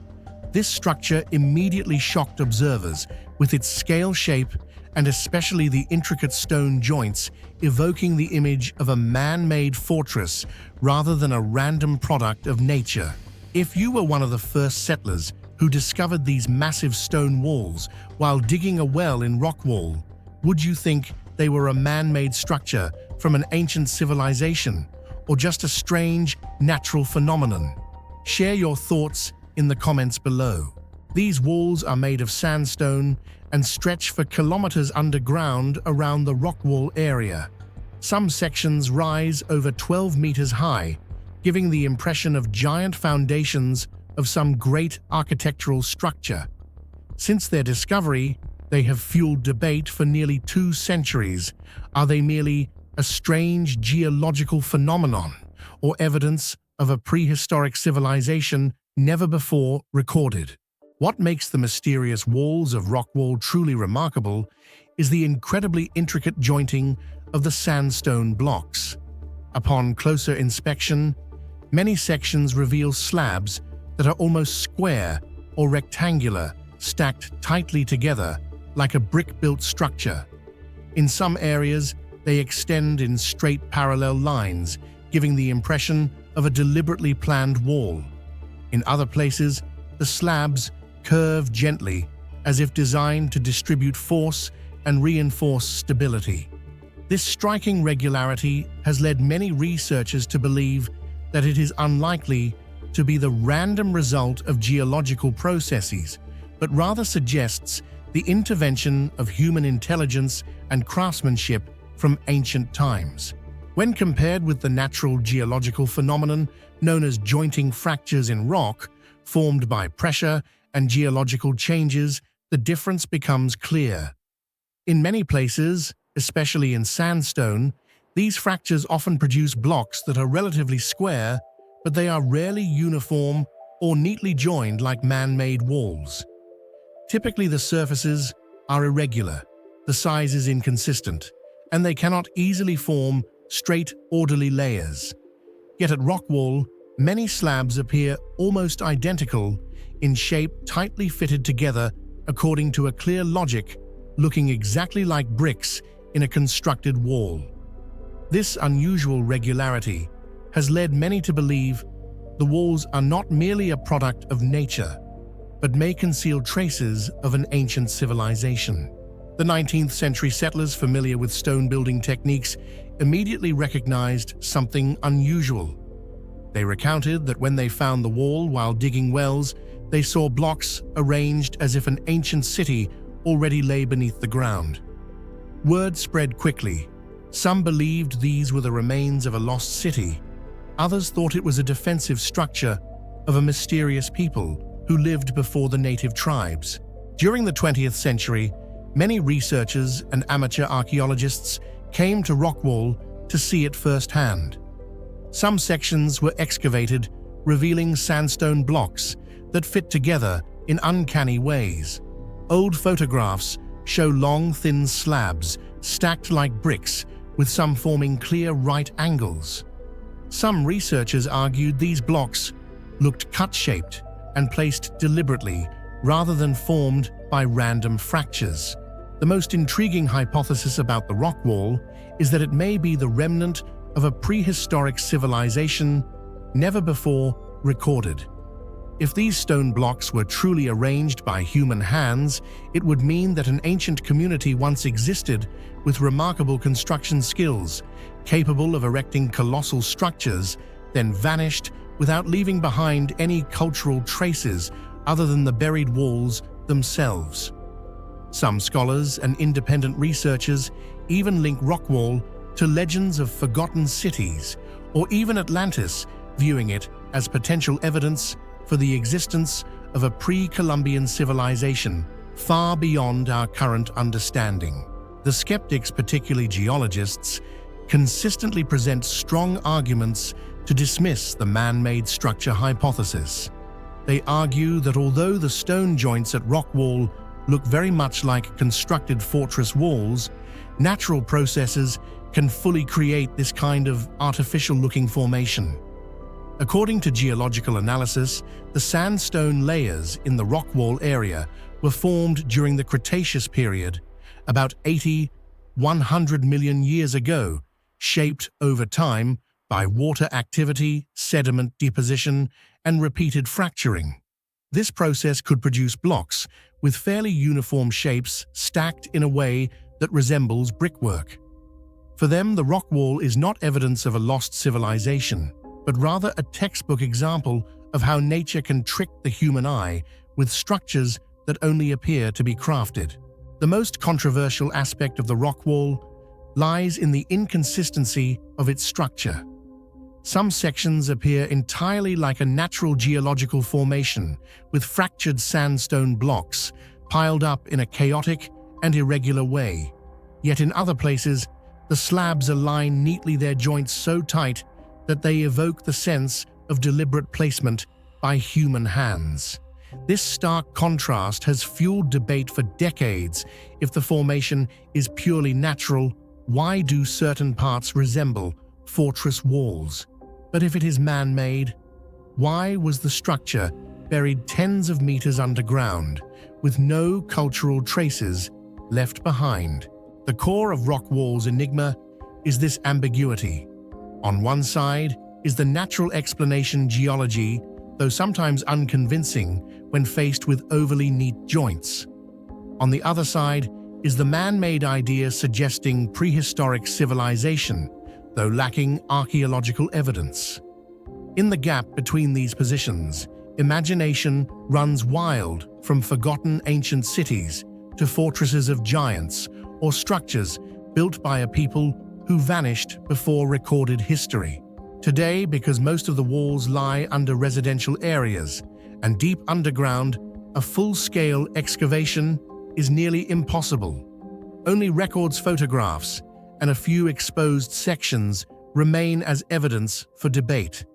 this structure immediately shocked observers, with its scale shape and especially the intricate stone joints evoking the image of a man-made fortress rather than a random product of nature. If you were one of the first settlers who discovered these massive stone walls while digging a well in Rockwall, would you think they were a man-made structure from an ancient civilization or just a strange natural phenomenon? Share your thoughts in the comments below. These walls are made of sandstone and stretch for kilometers underground around the Rockwall area. Some sections rise over 12 meters high, giving the impression of giant foundations of some great architectural structure. Since their discovery, they have fueled debate for nearly 2 centuries. Are they merely a strange geological phenomenon or evidence of a prehistoric civilization never before recorded? What makes the mysterious walls of Rockwall truly remarkable is the incredibly intricate jointing of the sandstone blocks. Upon closer inspection, many sections reveal slabs that are almost square or rectangular, stacked tightly together like a brick-built structure. In some areas, they extend in straight parallel lines, giving the impression of a deliberately planned wall. In other places, the slabs curve gently, as if designed to distribute force and reinforce stability. This striking regularity has led many researchers to believe that it is unlikely to be the random result of geological processes, but rather suggests the intervention of human intelligence and craftsmanship from ancient times. When compared with the natural geological phenomenon known as jointing fractures in rock, formed by pressure and geological changes, the difference becomes clear. In many places, especially in sandstone, these fractures often produce blocks that are relatively square, but they are rarely uniform or neatly joined like man-made walls. Typically, the surfaces are irregular, the size is inconsistent, and they cannot easily form straight, orderly layers. Yet at Rockwall, many slabs appear almost identical in shape, tightly fitted together according to a clear logic, looking exactly like bricks in a constructed wall. This unusual regularity has led many to believe the walls are not merely a product of nature, but may conceal traces of an ancient civilization. The 19th century settlers familiar with stone building techniques immediately recognized something unusual. They recounted that when they found the wall while digging wells, they saw blocks arranged as if an ancient city already lay beneath the ground. Word spread quickly. Some believed these were the remains of a lost city. Others thought it was a defensive structure of a mysterious people who lived before the native tribes. During the 20th century, many researchers and amateur archaeologists came to Rockwall to see it firsthand. Some sections were excavated, revealing sandstone blocks that fit together in uncanny ways. Old photographs show long, thin slabs stacked like bricks, with some forming clear right angles. Some researchers argued these blocks looked cut-shaped and placed deliberately rather than formed by random fractures. The most intriguing hypothesis about the Rockwall is that it may be the remnant of a prehistoric civilization never before recorded. If these stone blocks were truly arranged by human hands, it would mean that an ancient community once existed with remarkable construction skills, capable of erecting colossal structures, then vanished without leaving behind any cultural traces other than the buried walls themselves. Some scholars and independent researchers even link Rockwall to legends of forgotten cities, or even Atlantis, viewing it as potential evidence for the existence of a pre-Columbian civilization far beyond our current understanding. The skeptics, particularly geologists, consistently present strong arguments to dismiss the man-made structure hypothesis. They argue that although the stone joints at Rockwall look very much like constructed fortress walls, natural processes can fully create this kind of artificial-looking formation. According to geological analysis, the sandstone layers in the Rockwall area were formed during the Cretaceous period, about 100 million years ago, shaped over time by water activity, sediment deposition, and repeated fracturing. This process could produce blocks with fairly uniform shapes stacked in a way that resembles brickwork. For them, the rock wall is not evidence of a lost civilization, but rather a textbook example of how nature can trick the human eye with structures that only appear to be crafted. The most controversial aspect of the rock wall lies in the inconsistency of its structure. Some sections appear entirely like a natural geological formation, with fractured sandstone blocks piled up in a chaotic and irregular way. Yet in other places, the slabs align neatly, their joints so tight that they evoke the sense of deliberate placement by human hands. This stark contrast has fueled debate for decades. If the formation is purely natural, why do certain parts resemble fortress walls? But if it is man-made, why was the structure buried tens of meters underground, with no cultural traces left behind? The core of rock wall's enigma is this ambiguity. On one side is the natural explanation, geology, though sometimes unconvincing when faced with overly neat joints. On the other side is the man-made idea suggesting prehistoric civilization, though lacking archaeological evidence. In the gap between these positions, imagination runs wild, from forgotten ancient cities to fortresses of giants or structures built by a people who vanished before recorded history. Today, because most of the walls lie under residential areas and deep underground, a full-scale excavation is nearly impossible. Only records, photographs, and a few exposed sections remain as evidence for debate.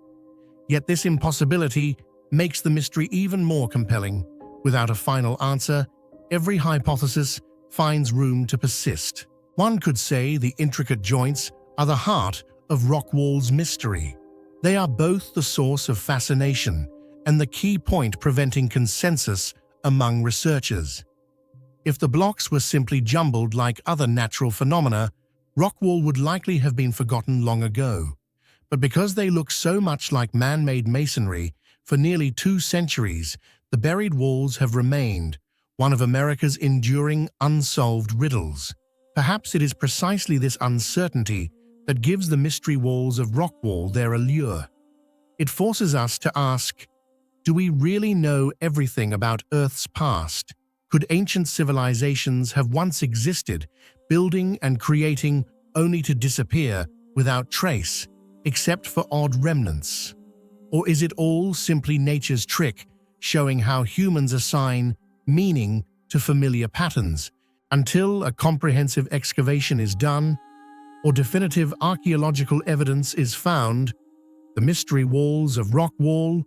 Yet this impossibility makes the mystery even more compelling. Without a final answer, every hypothesis finds room to persist. One could say the intricate joints are the heart of rock wall's mystery. They are both the source of fascination and the key point preventing consensus among researchers. If the blocks were simply jumbled like other natural phenomena, rock wall would likely have been forgotten long ago. But because they look so much like man-made masonry, for nearly 2 centuries, the buried walls have remained one of America's enduring unsolved riddles. Perhaps it is precisely this uncertainty that gives the mystery walls of rock wall their allure. It forces us to ask, do we really know everything about Earth's past? Could ancient civilizations have once existed, building and creating only to disappear without trace, except for odd remnants? Or is it all simply nature's trick, showing how humans assign meaning to familiar patterns? Until a comprehensive excavation is done, or definitive archaeological evidence is found, the mystery walls of rock wall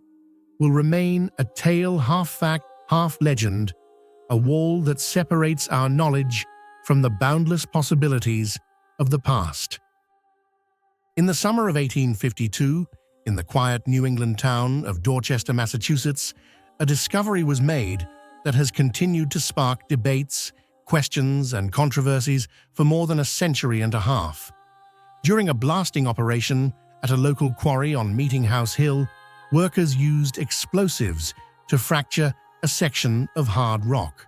will remain a tale half fact, half legend, a wall that separates our knowledge from the boundless possibilities of the past. In the summer of 1852, in the quiet New England town of Dorchester, Massachusetts, a discovery was made that has continued to spark debates, questions, and controversies for more than a century and a half. During a blasting operation at a local quarry on Meeting House Hill, workers used explosives to fracture a section of hard rock.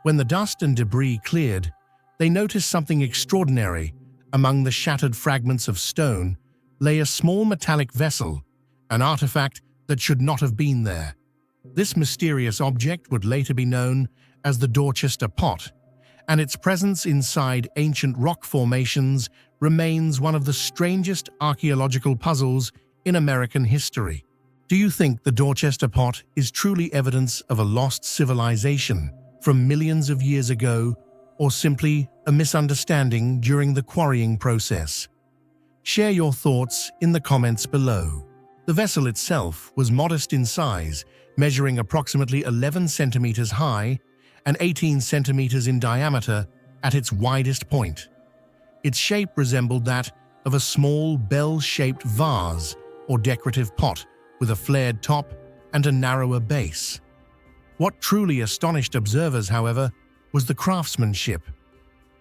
When the dust and debris cleared, they noticed something extraordinary. Among the shattered fragments of stone lay a small metallic vessel, an artifact that should not have been there. This mysterious object would later be known as the Dorchester pot, and its presence inside ancient rock formations remains one of the strangest archaeological puzzles in American history. Do you think the Dorchester pot is truly evidence of a lost civilization from millions of years ago, or simply a misunderstanding during the quarrying process? Share your thoughts in the comments below. The vessel itself was modest in size, measuring approximately 11 centimeters high and 18 centimeters in diameter at its widest point. Its shape resembled that of a small bell-shaped vase or decorative pot with a flared top and a narrower base. What truly astonished observers, however, was the craftsmanship.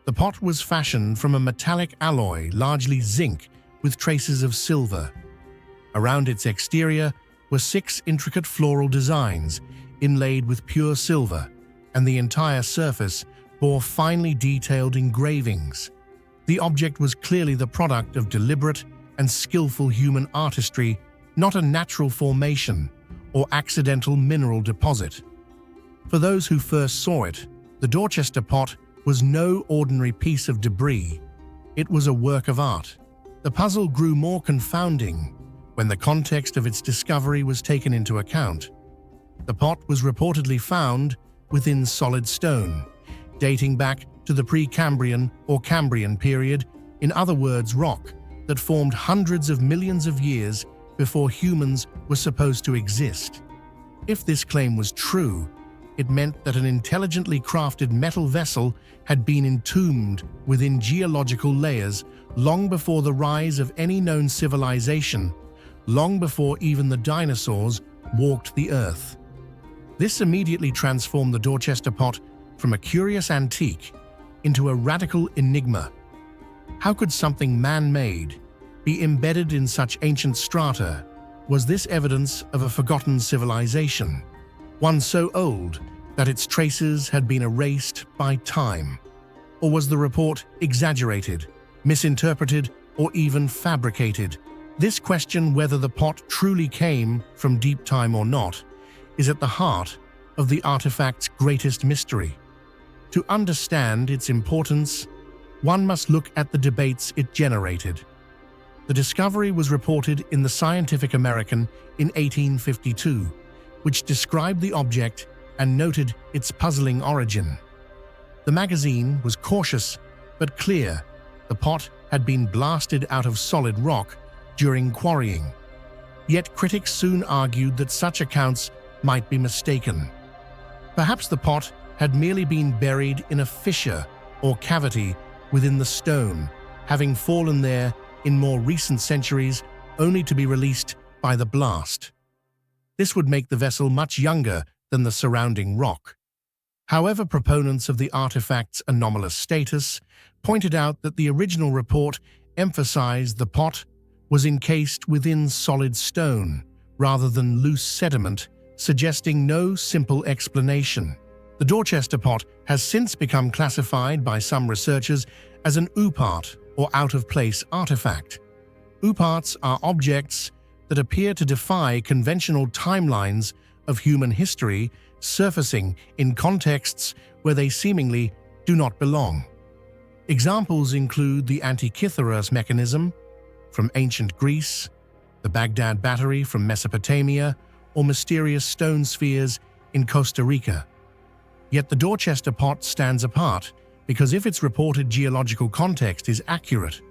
The pot was fashioned from a metallic alloy, largely zinc, with traces of silver. Around its exterior were 6 intricate floral designs, inlaid with pure silver, and the entire surface bore finely detailed engravings. The object was clearly the product of deliberate and skillful human artistry, not a natural formation or accidental mineral deposit. For those who first saw it, the Dorchester pot was no ordinary piece of debris. It was a work of art. The puzzle grew more confounding when the context of its discovery was taken into account. The pot was reportedly found within solid stone, dating back to the Precambrian or Cambrian period, in other words, rock that formed hundreds of millions of years before humans were supposed to exist. If this claim was true, it meant that an intelligently crafted metal vessel had been entombed within geological layers long before the rise of any known civilization, long before even the dinosaurs walked the earth. This immediately transformed the Dorchester pot from a curious antique into a radical enigma. How could something man-made be embedded in such ancient strata? Was this evidence of a forgotten civilization, one so old that its traces had been erased by time? Or was the report exaggerated, misinterpreted, or even fabricated? This question, whether the pot truly came from deep time or not, is at the heart of the artifact's greatest mystery. To understand its importance, one must look at the debates it generated. The discovery was reported in the Scientific American in 1852, which described the object and noted its puzzling origin. The magazine was cautious but clear. The pot had been blasted out of solid rock during quarrying. Yet critics soon argued that such accounts might be mistaken. Perhaps the pot had merely been buried in a fissure or cavity within the stone, having fallen there in more recent centuries only to be released by the blast. This would make the vessel much younger than the surrounding rock. However, proponents of the artifact's anomalous status pointed out that the original report emphasized the pot was encased within solid stone rather than loose sediment, suggesting no simple explanation. The Dorchester pot has since become classified by some researchers as an oopart or out-of-place artifact. Ooparts are objects that appear to defy conventional timelines of human history, surfacing in contexts where they seemingly do not belong. Examples include the Antikythera mechanism from ancient Greece, the Baghdad battery from Mesopotamia, or mysterious stone spheres in Costa Rica. Yet the Dorchester pot stands apart because if its reported geological context is accurate,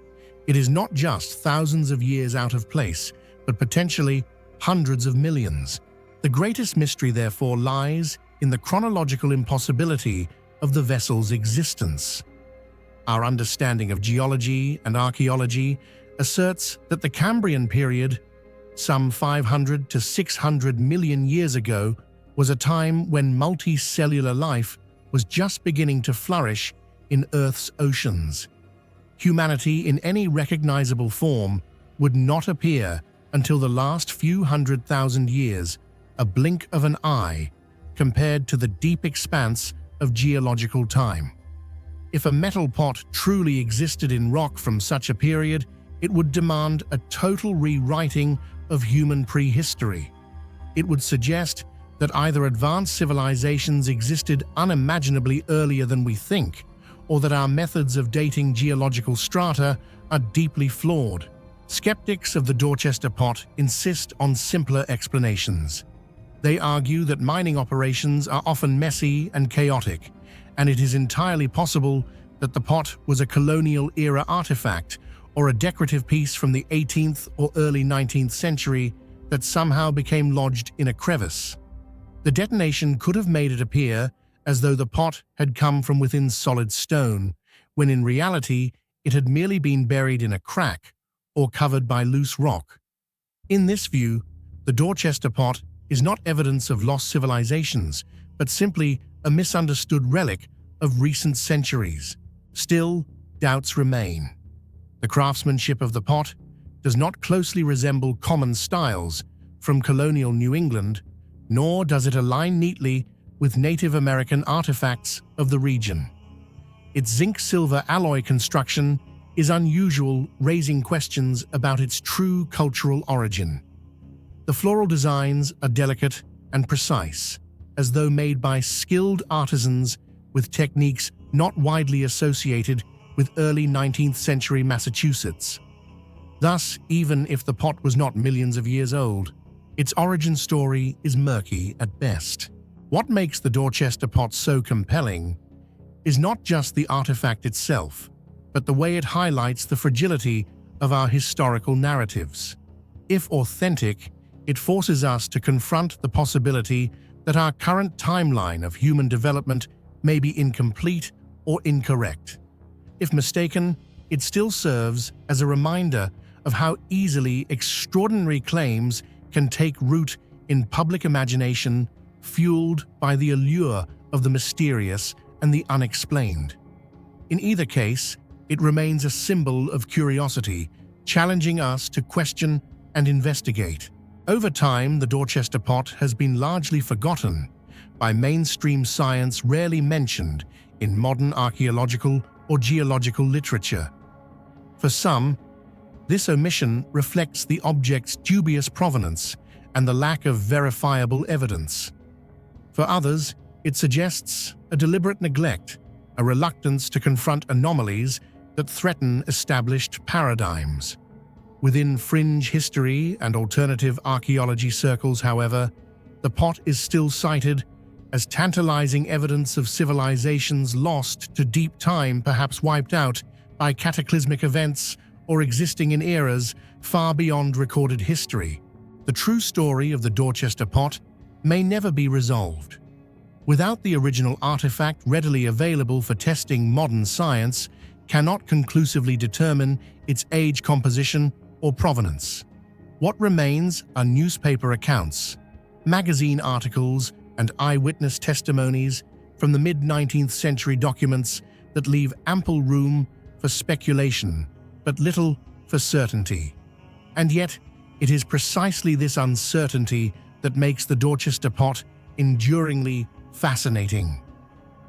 it is not just thousands of years out of place, but potentially hundreds of millions. The greatest mystery, therefore, lies in the chronological impossibility of the vessel's existence. Our understanding of geology and archaeology asserts that the Cambrian period, some 500 to 600 million years ago, was a time when multicellular life was just beginning to flourish in Earth's oceans. Humanity in any recognizable form would not appear until the last few 100,000 years, a blink of an eye, compared to the deep expanse of geological time. If a metal pot truly existed in rock from such a period, it would demand a total rewriting of human prehistory. It would suggest that either advanced civilizations existed unimaginably earlier than we think, or that our methods of dating geological strata are deeply flawed. Skeptics of the Dorchester pot insist on simpler explanations. They argue that mining operations are often messy and chaotic, and it is entirely possible that the pot was a colonial-era artifact or a decorative piece from the 18th or early 19th century that somehow became lodged in a crevice. The detonation could have made it appear as though the pot had come from within solid stone, when in reality it had merely been buried in a crack or covered by loose rock. In this view, the Dorchester pot is not evidence of lost civilizations, but simply a misunderstood relic of recent centuries. Still, doubts remain. The craftsmanship of the pot does not closely resemble common styles from colonial New England, nor does it align neatly with Native American artifacts of the region. Its zinc-silver alloy construction is unusual, raising questions about its true cultural origin. The floral designs are delicate and precise, as though made by skilled artisans with techniques not widely associated with early 19th century Massachusetts. Thus, even if the pot was not millions of years old, its origin story is murky at best. What makes the Dorchester pot so compelling is not just the artifact itself, but the way it highlights the fragility of our historical narratives. If authentic, it forces us to confront the possibility that our current timeline of human development may be incomplete or incorrect. If mistaken, it still serves as a reminder of how easily extraordinary claims can take root in public imagination, fueled by the allure of the mysterious and the unexplained. In either case, it remains a symbol of curiosity, challenging us to question and investigate. Over time, the Dorchester pot has been largely forgotten, by mainstream science rarely mentioned in modern archaeological or geological literature. For some, this omission reflects the object's dubious provenance and the lack of verifiable evidence. For others, it suggests a deliberate neglect, a reluctance to confront anomalies that threaten established paradigms. Within fringe history and alternative archaeology circles, however, the pot is still cited as tantalizing evidence of civilizations lost to deep time, perhaps wiped out by cataclysmic events or existing in eras far beyond recorded history. The true story of the Dorchester pot may never be resolved. Without the original artifact readily available for testing, modern science cannot conclusively determine its age, composition, or provenance. What remains are newspaper accounts, magazine articles, and eyewitness testimonies from the mid-19th century documents that leave ample room for speculation, but little for certainty. And yet, it is precisely this uncertainty that makes the Dorchester pot enduringly fascinating.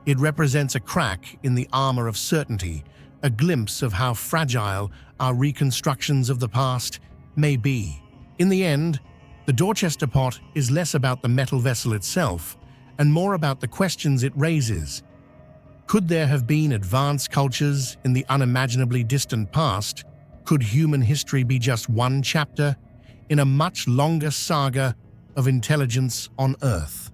It represents a crack in the armor of certainty, a glimpse of how fragile our reconstructions of the past may be. In the end, the Dorchester pot is less about the metal vessel itself and more about the questions it raises. Could there have been advanced cultures in the unimaginably distant past? Could human history be just one chapter in a much longer saga of intelligence on Earth?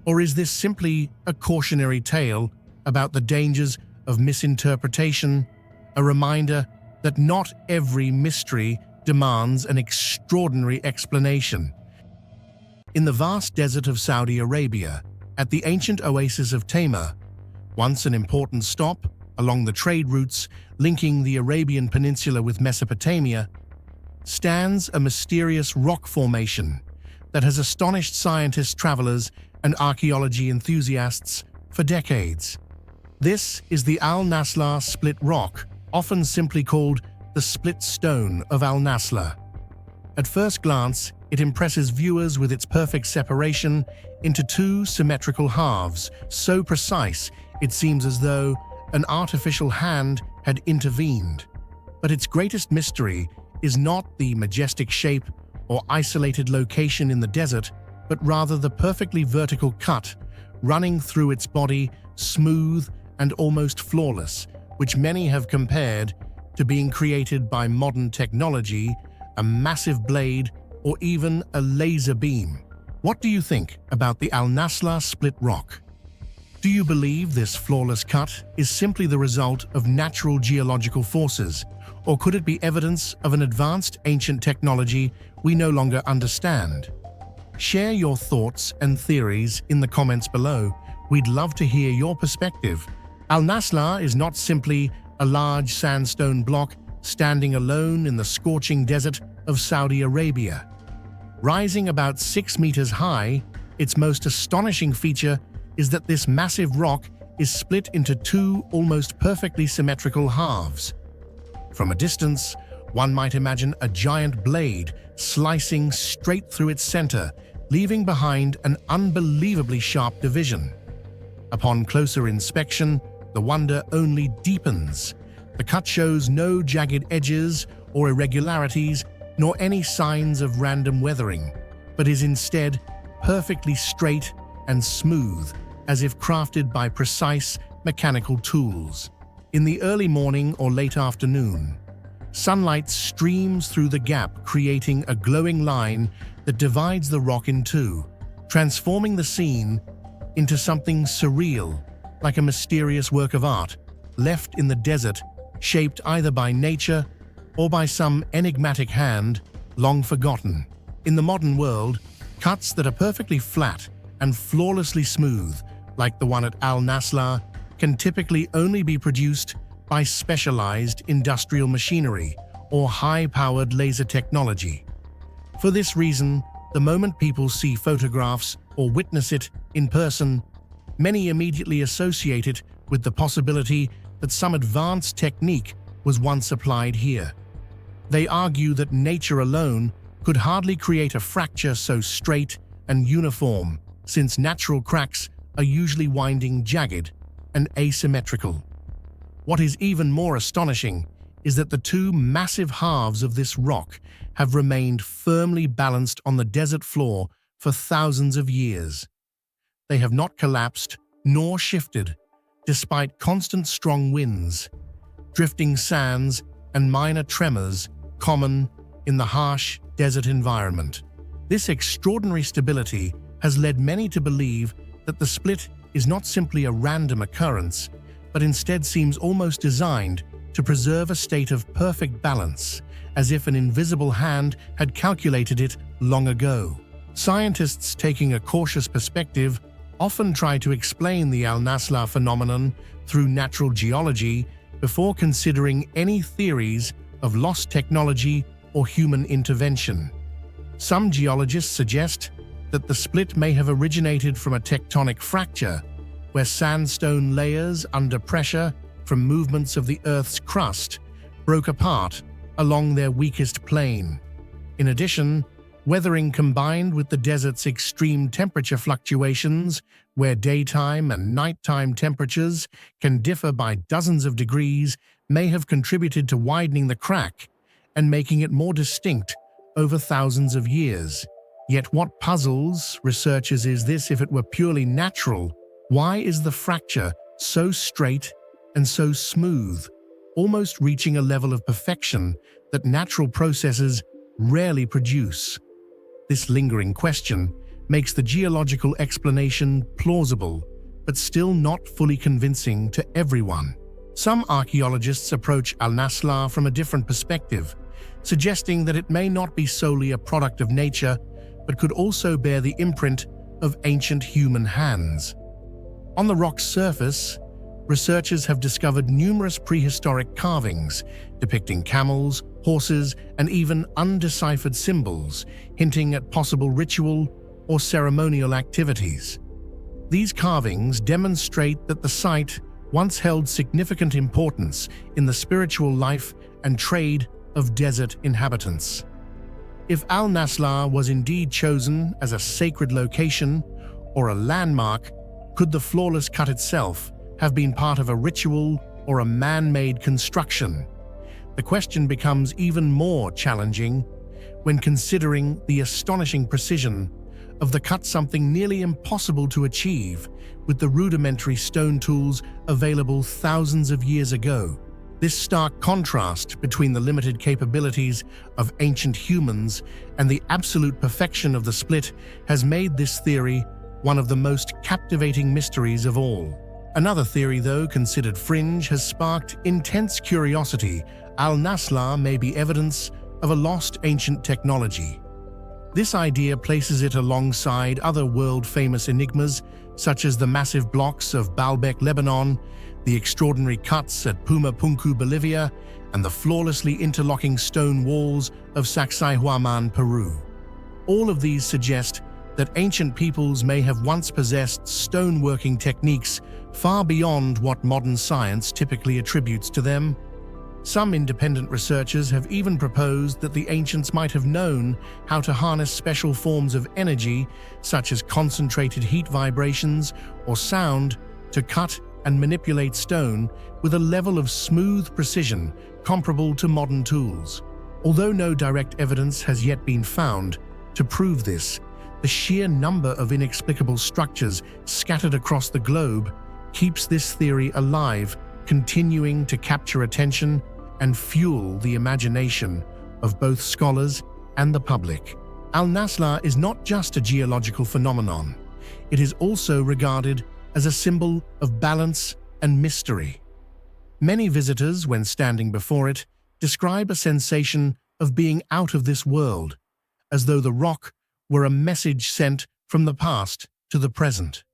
Or is this simply a cautionary tale about the dangers of misinterpretation, a reminder that not every mystery demands an extraordinary explanation? In the vast desert of Saudi Arabia, at the ancient oasis of Tamar, once an important stop along the trade routes linking the Arabian Peninsula with Mesopotamia, stands a mysterious rock formation that has astonished scientists, travelers, and archaeology enthusiasts for decades. This is the Al-Nasla Split Rock, often simply called the Split Stone of Al-Nasla. At first glance, it impresses viewers with its perfect separation into two symmetrical halves, so precise it seems as though an artificial hand had intervened. But its greatest mystery is not the majestic shape or isolated location in the desert, but rather the perfectly vertical cut running through its body, smooth and almost flawless, which many have compared to being created by modern technology, a massive blade, or even a laser beam. What do you think about the Al-Nasla Split Rock? Do you believe this flawless cut is simply the result of natural geological forces, or could it be evidence of an advanced ancient technology we no longer understand? Share your thoughts and theories in the comments below. We'd love to hear your perspective. Al-Nasla is not simply a large sandstone block standing alone in the scorching desert of Saudi Arabia. Rising about 6 meters high, its most astonishing feature is that this massive rock is split into two almost perfectly symmetrical halves. From a distance, one might imagine a giant blade slicing straight through its center, leaving behind an unbelievably sharp division. Upon closer inspection, the wonder only deepens. The cut shows no jagged edges or irregularities, nor any signs of random weathering, but is instead perfectly straight and smooth, as if crafted by precise mechanical tools. In the early morning or late afternoon, sunlight streams through the gap, creating a glowing line that divides the rock in two, transforming the scene into something surreal, like a mysterious work of art left in the desert, shaped either by nature or by some enigmatic hand long forgotten. In the modern world, cuts that are perfectly flat and flawlessly smooth, like the one at Al-Nasla, can typically only be produced by specialized industrial machinery or high-powered laser technology. For this reason, the moment people see photographs or witness it in person, many immediately associate it with the possibility that some advanced technique was once applied here. They argue that nature alone could hardly create a fracture so straight and uniform, since natural cracks are usually winding, jagged, and asymmetrical. What is even more astonishing is that the two massive halves of this rock have remained firmly balanced on the desert floor for thousands of years. They have not collapsed nor shifted, despite constant strong winds, drifting sands, and minor tremors common in the harsh desert environment. This extraordinary stability has led many to believe that the split is not simply a random occurrence, but instead seems almost designed to preserve a state of perfect balance, as if an invisible hand had calculated it long ago. Scientists taking a cautious perspective often try to explain the Al-Nasla phenomenon through natural geology before considering any theories of lost technology or human intervention. Some geologists suggest that the split may have originated from a tectonic fracture, where sandstone layers under pressure from movements of the Earth's crust broke apart along their weakest plane. In addition, weathering combined with the desert's extreme temperature fluctuations, where daytime and nighttime temperatures can differ by dozens of degrees, may have contributed to widening the crack and making it more distinct over thousands of years. Yet what puzzles researchers is this: if it were purely natural, why is the fracture so straight and so smooth, almost reaching a level of perfection that natural processes rarely produce? This lingering question makes the geological explanation plausible, but still not fully convincing to everyone. Some archaeologists approach Al-Nasla from a different perspective, suggesting that it may not be solely a product of nature, but could also bear the imprint of ancient human hands. On the rock's surface, researchers have discovered numerous prehistoric carvings depicting camels, horses, and even undeciphered symbols, hinting at possible ritual or ceremonial activities. These carvings demonstrate that the site once held significant importance in the spiritual life and trade of desert inhabitants. If Al-Nasla was indeed chosen as a sacred location or a landmark, could the flawless cut itself have been part of a ritual or a man-made construction? The question becomes even more challenging when considering the astonishing precision of the cut, something nearly impossible to achieve with the rudimentary stone tools available thousands of years ago. This stark contrast between the limited capabilities of ancient humans and the absolute perfection of the split has made this theory one of the most captivating mysteries of all. Another theory, though considered fringe, has sparked intense curiosity. Al-Nasla may be evidence of a lost ancient technology. This idea places it alongside other world-famous enigmas, such as the massive blocks of Baalbek, Lebanon, the extraordinary cuts at Pumapunku, Bolivia, and the flawlessly interlocking stone walls of Sacsayhuaman, Peru. All of these suggest that ancient peoples may have once possessed stoneworking techniques far beyond what modern science typically attributes to them. Some independent researchers have even proposed that the ancients might have known how to harness special forms of energy, such as concentrated heat vibrations or sound, to cut and manipulate stone with a level of smooth precision comparable to modern tools. Although no direct evidence has yet been found to prove this, the sheer number of inexplicable structures scattered across the globe keeps this theory alive, continuing to capture attention and fuel the imagination of both scholars and the public. Al-Nasla is not just a geological phenomenon. It is also regarded as a symbol of balance and mystery. Many visitors, when standing before it, describe a sensation of being out of this world, as though the rock were a message sent from the past to the present.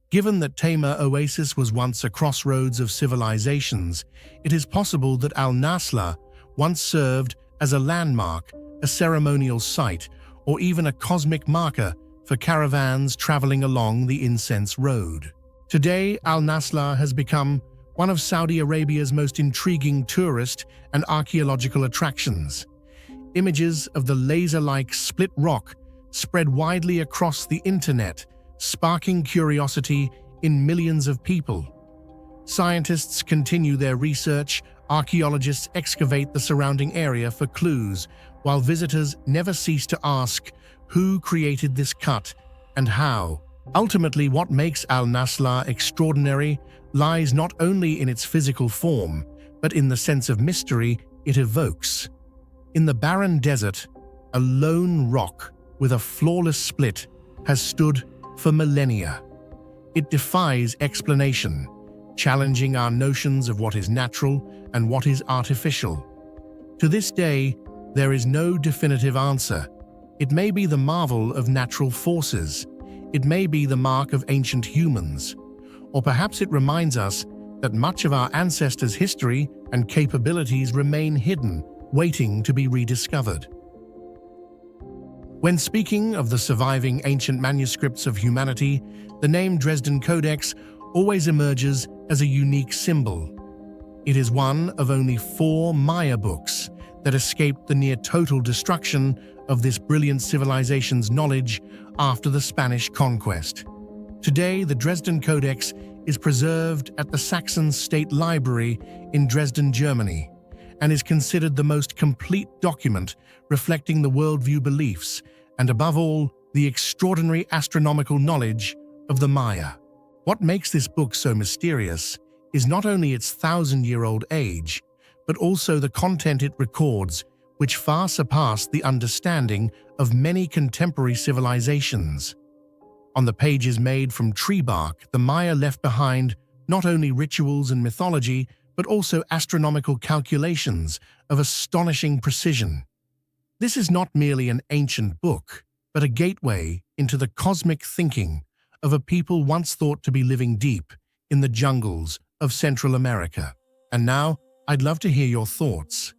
Given that Tema Oasis was once a crossroads of civilizations, it is possible that Al-Nasla once served as a landmark, a ceremonial site, or even a cosmic marker for caravans traveling along the incense road. Today, Al-Nasla has become one of Saudi Arabia's most intriguing tourist and archaeological attractions. Images of the laser-like split rock spread widely across the internet, sparking curiosity in millions of people. Scientists continue their research, archaeologists excavate the surrounding area for clues, while visitors never cease to ask who created this cut and how. Ultimately, what makes Al-Nasla extraordinary lies not only in its physical form, but in the sense of mystery it evokes. In the barren desert, a lone rock with a flawless split has stood for millennia. It defies explanation, challenging our notions of what is natural and what is artificial. To this day, there is no definitive answer. It may be the marvel of natural forces. It may be the mark of ancient humans. Or perhaps it reminds us that much of our ancestors' history and capabilities remain hidden, waiting to be rediscovered. When speaking of the surviving ancient manuscripts of humanity, the name Dresden Codex always emerges as a unique symbol. It is one of only 4 Maya books that escaped the near-total destruction of this brilliant civilization's knowledge after the Spanish conquest. Today, the Dresden Codex is preserved at the Saxon State Library in Dresden, Germany, and is considered the most complete document reflecting the worldview beliefs and, above all, the extraordinary astronomical knowledge of the Maya. What makes this book so mysterious is not only its 1,000-year-old age, but also the content it records, which far surpass the understanding of many contemporary civilizations. On the pages made from tree bark, the Maya left behind not only rituals and mythology, but also astronomical calculations of astonishing precision. This is not merely an ancient book, but a gateway into the cosmic thinking of a people once thought to be living deep in the jungles of Central America. And now, I'd love to hear your thoughts.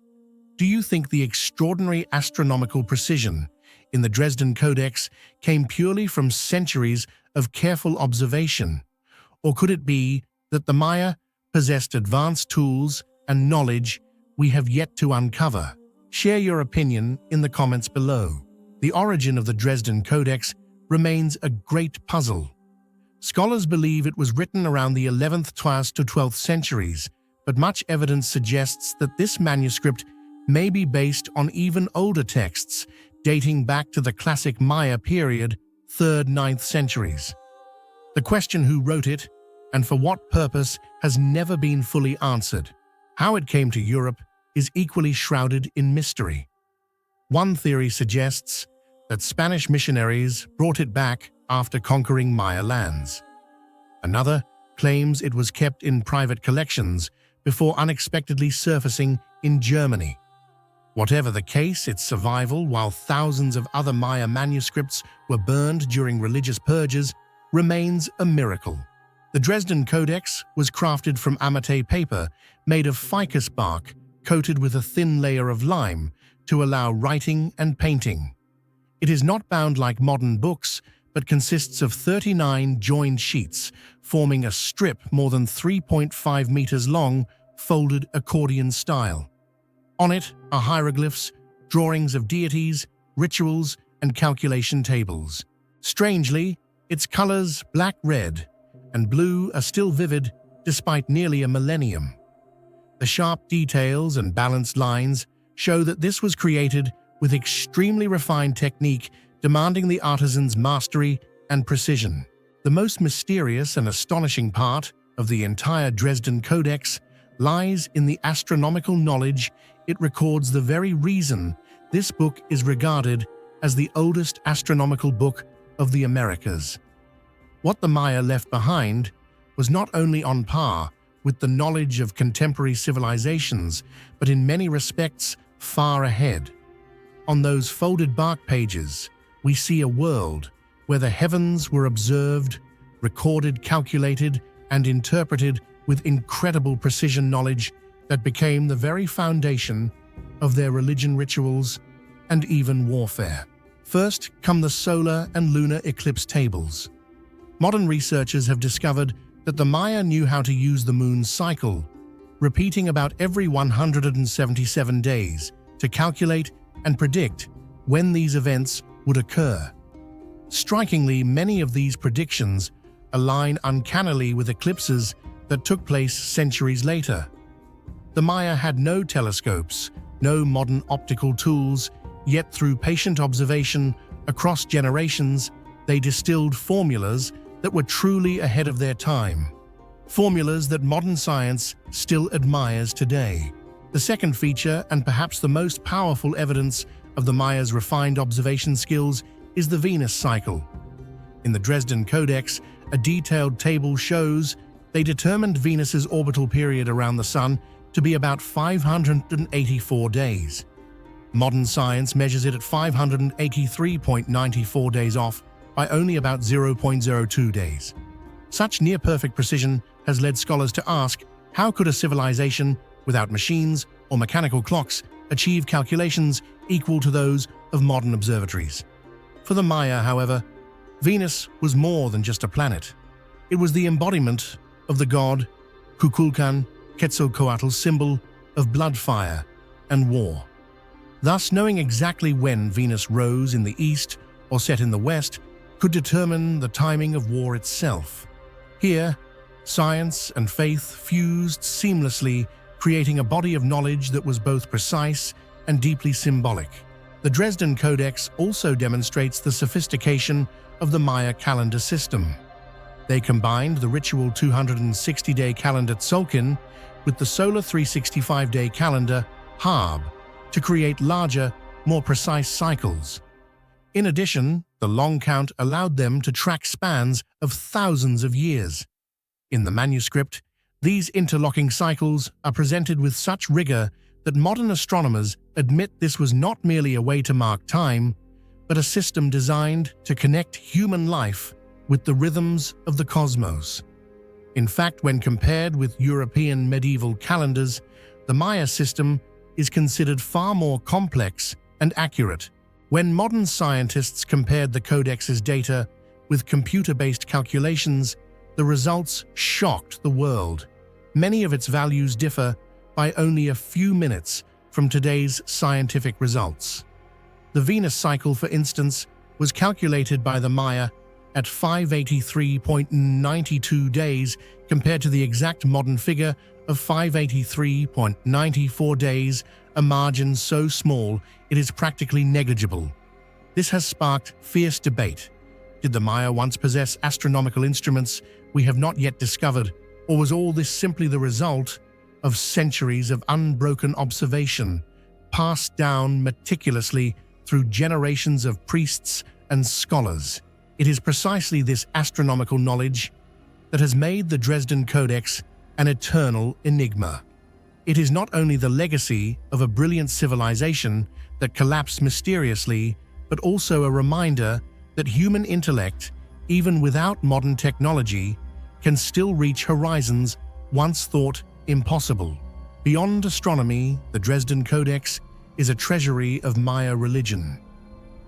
Do you think the extraordinary astronomical precision in the Dresden Codex came purely from centuries of careful observation? Or could it be that the Maya possessed advanced tools and knowledge we have yet to uncover? Share your opinion in the comments below. The origin of the Dresden Codex remains a great puzzle. Scholars believe it was written around the 11th to 12th centuries, but much evidence suggests that this manuscript may be based on even older texts dating back to the classic Maya period, 3rd–9th centuries. The question who wrote it and for what purpose has never been fully answered. How it came to Europe is equally shrouded in mystery. One theory suggests that Spanish missionaries brought it back after conquering Maya lands. Another claims it was kept in private collections before unexpectedly surfacing in Germany. Whatever the case, its survival, while thousands of other Maya manuscripts were burned during religious purges, remains a miracle. The Dresden Codex was crafted from amate paper made of ficus bark coated with a thin layer of lime to allow writing and painting. It is not bound like modern books, but consists of 39 joined sheets, forming a strip more than 3.5 meters long, folded accordion style. On it are hieroglyphs, drawings of deities, rituals, and calculation tables. Strangely, its colors, black, red, and blue, are still vivid despite nearly a millennium. The sharp details and balanced lines show that this was created with extremely refined technique, demanding the artisan's mastery and precision. The most mysterious and astonishing part of the entire Dresden Codex lies in the astronomical knowledge it records, the very reason this book is regarded as the oldest astronomical book of the Americas. What the Maya left behind was not only on par with the knowledge of contemporary civilizations, but in many respects far ahead. On those folded bark pages, we see a world where the heavens were observed, recorded, calculated, and interpreted with incredible precision, knowledge that became the very foundation of their religion, rituals, and even warfare. First come the solar and lunar eclipse tables. Modern researchers have discovered that the Maya knew how to use the moon's cycle, repeating about every 177 days, to calculate and predict when these events would occur. Strikingly, many of these predictions align uncannily with eclipses that took place centuries later. The Maya had no telescopes, no modern optical tools, yet through patient observation across generations, they distilled formulas that were truly ahead of their time. Formulas that modern science still admires today. The second feature, and perhaps the most powerful evidence of the Maya's refined observation skills, is the Venus cycle. In the Dresden Codex, a detailed table shows they determined Venus's orbital period around the Sun to be about 584 days. Modern science measures it at 583.94 days off by only about 0.02 days. Such near-perfect precision has led scholars to ask, how could a civilization without machines or mechanical clocks achieve calculations equal to those of modern observatories? For the Maya, however, Venus was more than just a planet. It was the embodiment of the god Kukulkan, Quetzalcoatl's symbol of blood, fire, and war. Thus, knowing exactly when Venus rose in the east or set in the west could determine the timing of war itself. Here, science and faith fused seamlessly, creating a body of knowledge that was both precise and deeply symbolic. The Dresden Codex also demonstrates the sophistication of the Maya calendar system. They combined the ritual 260-day calendar Tzolk'in with the solar 365-day calendar Harb to create larger, more precise cycles. In addition, the long count allowed them to track spans of thousands of years. In the manuscript, these interlocking cycles are presented with such rigor that modern astronomers admit this was not merely a way to mark time, but a system designed to connect human life with the rhythms of the cosmos. In fact, when compared with European medieval calendars, the Maya system is considered far more complex and accurate. When modern scientists compared the Codex's data with computer-based calculations, the results shocked the world. Many of its values differ by only a few minutes from today's scientific results. The Venus cycle, for instance, was calculated by the Maya at 583.92 days compared to the exact modern figure of 583.94 days, a margin so small it is practically negligible. This has sparked fierce debate. Did the Maya once possess astronomical instruments we have not yet discovered, or was all this simply the result of centuries of unbroken observation, passed down meticulously through generations of priests and scholars? It is precisely this astronomical knowledge that has made the Dresden Codex an eternal enigma. It is not only the legacy of a brilliant civilization that collapsed mysteriously, but also a reminder that human intellect, even without modern technology, can still reach horizons once thought impossible. Beyond astronomy, the Dresden Codex is a treasury of Maya religion.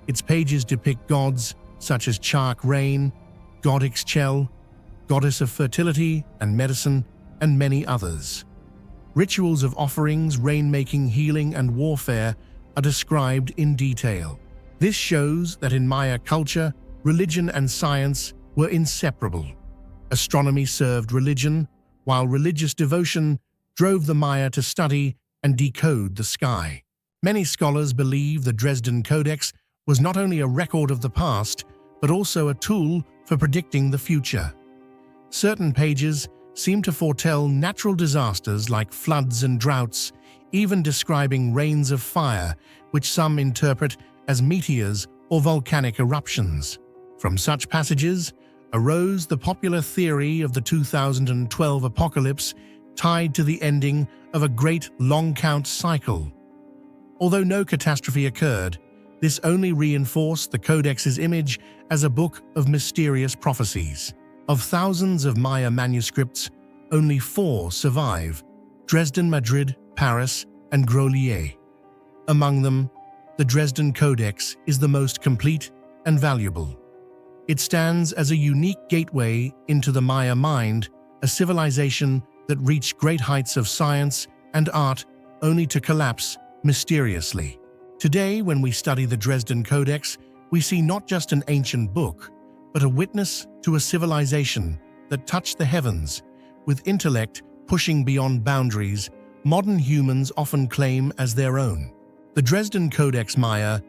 Its pages depict gods such as Chark Rain, God Ixchel, goddess of fertility and medicine, and many others. Rituals of offerings, rainmaking, healing, and warfare are described in detail. This shows that in Maya culture, religion and science were inseparable. Astronomy served religion, while religious devotion drove the Maya to study and decode the sky. Many scholars believe the Dresden Codex was not only a record of the past, but also a tool for predicting the future. Certain pages seem to foretell natural disasters like floods and droughts, even describing rains of fire, which some interpret as meteors or volcanic eruptions. From such passages arose the popular theory of the 2012 apocalypse tied to the ending of a great long-count cycle. Although no catastrophe occurred, this only reinforced the Codex's image as a book of mysterious prophecies. Of thousands of Maya manuscripts, only 4 survive: Dresden, Madrid, Paris, and Grolier. Among them, the Dresden Codex is the most complete and valuable. It stands as a unique gateway into the Maya mind, a civilization that reached great heights of science and art only to collapse mysteriously. Today, when we study the Dresden Codex, we see not just an ancient book, but a witness to a civilization that touched the heavens. With intellect pushing beyond boundaries modern humans often claim as their own. The Dresden Codex Maya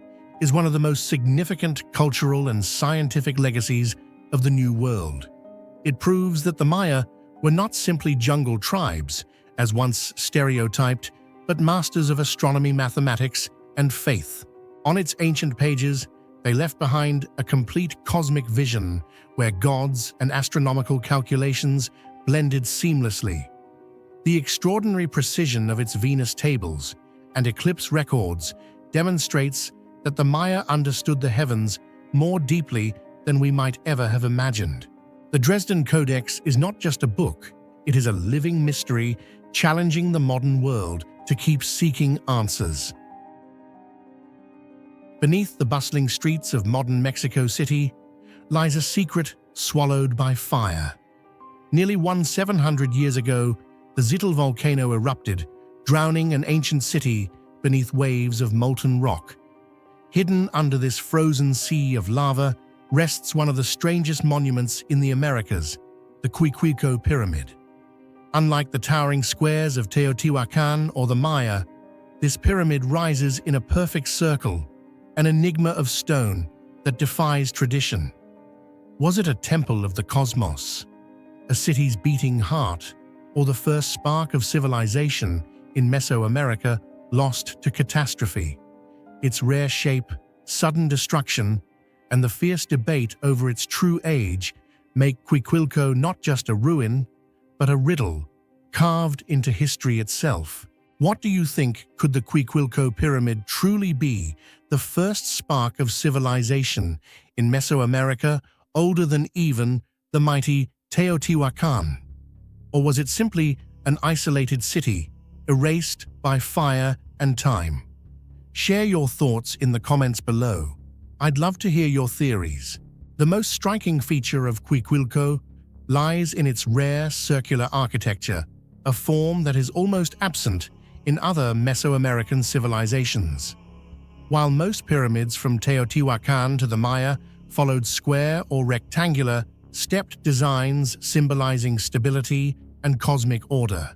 is one of the most significant cultural and scientific legacies of the New World. It proves that the Maya were not simply jungle tribes, as once stereotyped, but masters of astronomy, mathematics, and faith. On its ancient pages, they left behind a complete cosmic vision where gods and astronomical calculations blended seamlessly. The extraordinary precision of its Venus tables and eclipse records demonstrates that the Maya understood the heavens more deeply than we might ever have imagined. The Dresden Codex is not just a book, it is a living mystery challenging the modern world to keep seeking answers. Beneath the bustling streets of modern Mexico City lies a secret swallowed by fire. Nearly 700 years ago, the Zittel volcano erupted, drowning an ancient city beneath waves of molten rock. Hidden under this frozen sea of lava rests one of the strangest monuments in the Americas, the Cuicuilco Pyramid. Unlike the towering squares of Teotihuacan or the Maya, this pyramid rises in a perfect circle, an enigma of stone that defies tradition. Was it a temple of the cosmos, a city's beating heart, or the first spark of civilization in Mesoamerica lost to catastrophe? Its rare shape, sudden destruction, and the fierce debate over its true age make Cuicuilco not just a ruin, but a riddle carved into history itself. What do you think? Could the Cuicuilco Pyramid truly be the first spark of civilization in Mesoamerica, older than even the mighty Teotihuacan? Or was it simply an isolated city, erased by fire and time? Share your thoughts in the comments below. I'd love to hear your theories. The most striking feature of Cuicuilco lies in its rare circular architecture, a form that is almost absent in other Mesoamerican civilizations. While most pyramids from Teotihuacan to the Maya followed square or rectangular, stepped designs symbolizing stability and cosmic order,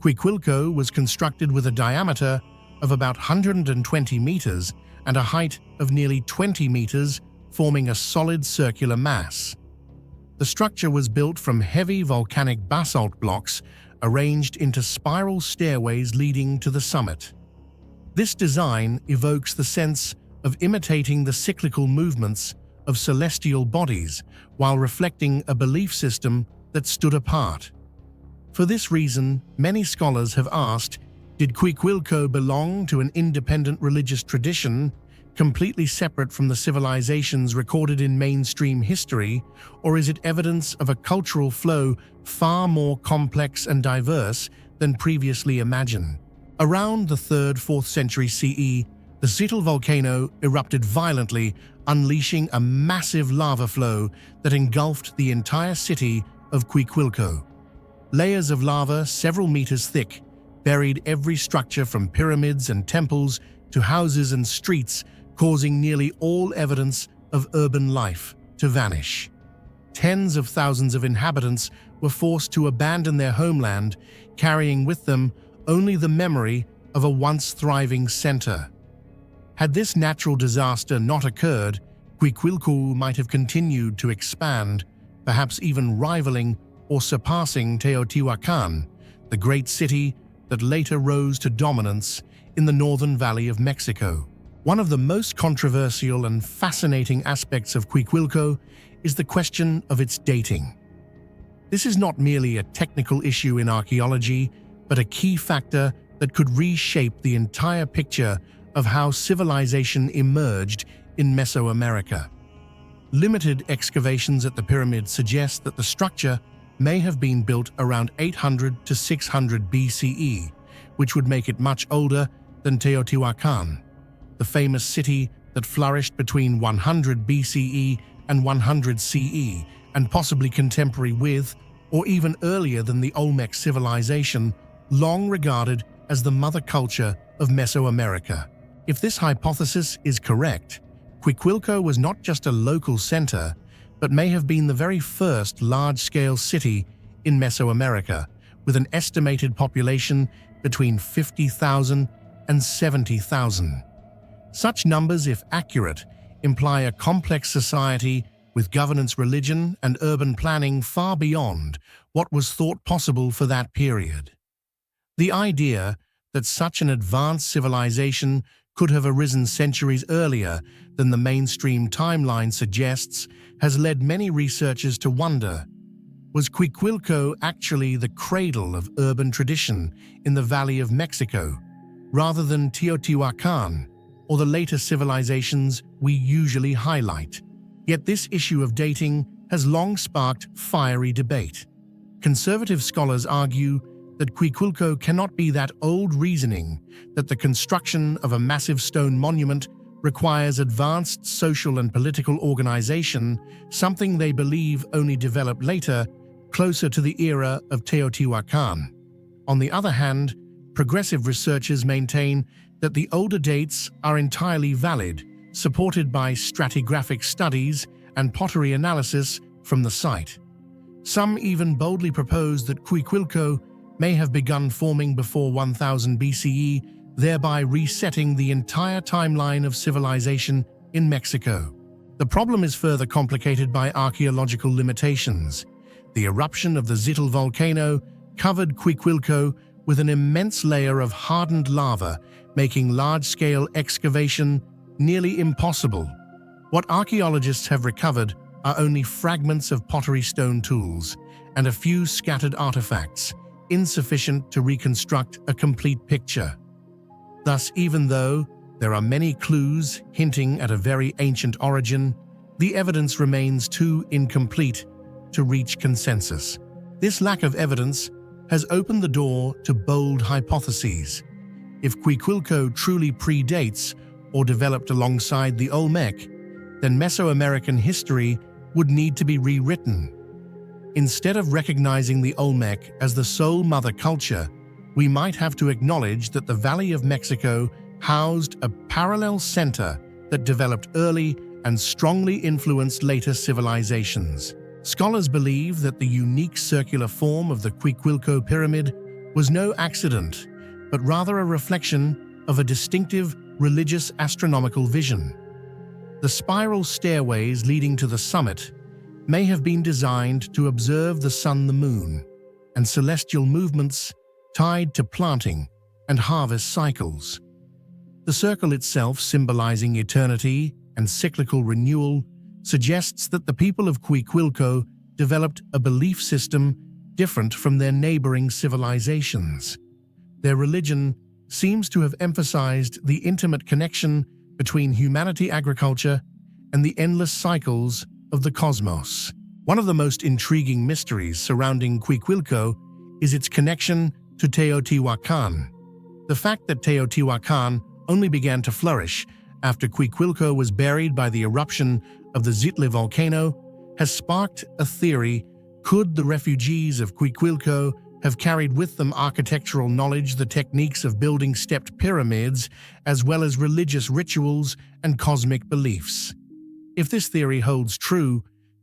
Cuicuilco was constructed with a diameter of about 120 meters and a height of nearly 20 meters, forming a solid circular mass. The structure was built from heavy volcanic basalt blocks arranged into spiral stairways leading to the summit. This design evokes the sense of imitating the cyclical movements of celestial bodies while reflecting a belief system that stood apart. For this reason, many scholars have asked, did Cuicuilco belong to an independent religious tradition, completely separate from the civilizations recorded in mainstream history, or is it evidence of a cultural flow far more complex and diverse than previously imagined? Around the 3rd–4th century CE, The Zittel volcano erupted violently, unleashing a massive lava flow that engulfed the entire city of Quiquilco. Layers of lava several meters thick buried every structure from pyramids and temples to houses and streets, causing nearly all evidence of urban life to vanish. Tens of thousands of inhabitants were forced to abandon their homeland, carrying with them only the memory of a once thriving center. Had this natural disaster not occurred, Quiquilco might have continued to expand, perhaps even rivaling or surpassing Teotihuacan, the great city that later rose to dominance in the northern valley of Mexico. One of the most controversial and fascinating aspects of Quiquilco is the question of its dating. This is not merely a technical issue in archaeology, but a key factor that could reshape the entire picture of how civilization emerged in Mesoamerica. Limited excavations at the pyramid suggest that the structure may have been built around 800 to 600 BCE, which would make it much older than Teotihuacan, the famous city that flourished between 100 BCE and 100 CE, and possibly contemporary with, or even earlier than the Olmec civilization, long regarded as the mother culture of Mesoamerica. If this hypothesis is correct, Quiquilco was not just a local center, but may have been the very first large-scale city in Mesoamerica, with an estimated population between 50,000 and 70,000. Such numbers, if accurate, imply a complex society with governance, religion, and urban planning far beyond what was thought possible for that period. The idea that such an advanced civilization could have arisen centuries earlier than the mainstream timeline suggests has led many researchers to wonder, was Quiquilco actually the cradle of urban tradition in the Valley of Mexico, rather than Teotihuacan or the later civilizations we usually highlight? Yet this issue of dating has long sparked fiery debate. Conservative scholars argue that Quiquilco cannot be that old, reasoning that the construction of a massive stone monument requires advanced social and political organization, something they believe only developed later, closer to the era of Teotihuacan. On the other hand, progressive researchers maintain that the older dates are entirely valid, supported by stratigraphic studies and pottery analysis from the site. Some even boldly propose that Quiquilco may have begun forming before 1000 BCE, thereby resetting the entire timeline of civilization in Mexico. The problem is further complicated by archaeological limitations. The eruption of the Zittel volcano covered Quiquilco with an immense layer of hardened lava, making large-scale excavation nearly impossible. What archaeologists have recovered are only fragments of pottery stone tools and a few scattered artifacts, insufficient to reconstruct a complete picture. Thus, even though there are many clues hinting at a very ancient origin, the evidence remains too incomplete to reach consensus. This lack of evidence has opened the door to bold hypotheses. If Quiquilco truly predates or developed alongside the Olmec, then Mesoamerican history would need to be rewritten. Instead of recognizing the Olmec as the sole mother culture, we might have to acknowledge that the Valley of Mexico housed a parallel center that developed early and strongly influenced later civilizations. Scholars believe that the unique circular form of the Quiquilco pyramid was no accident, but rather a reflection of a distinctive religious astronomical vision. The spiral stairways leading to the summit may have been designed to observe the sun, the moon, and celestial movements tied to planting and harvest cycles. The circle itself, symbolizing eternity and cyclical renewal, suggests that the people of Quiquilco developed a belief system different from their neighboring civilizations. Their religion seems to have emphasized the intimate connection between humanity, agriculture, and the endless cycles of the cosmos. One of the most intriguing mysteries surrounding Quiquilco is its connection to Teotihuacan. The fact that Teotihuacan only began to flourish after Quiquilco was buried by the eruption of the Zitla volcano, has sparked a theory: could the refugees of Quiquilco have carried with them architectural knowledge, the techniques of building stepped pyramids, as well as religious rituals and cosmic beliefs? If this theory holds true,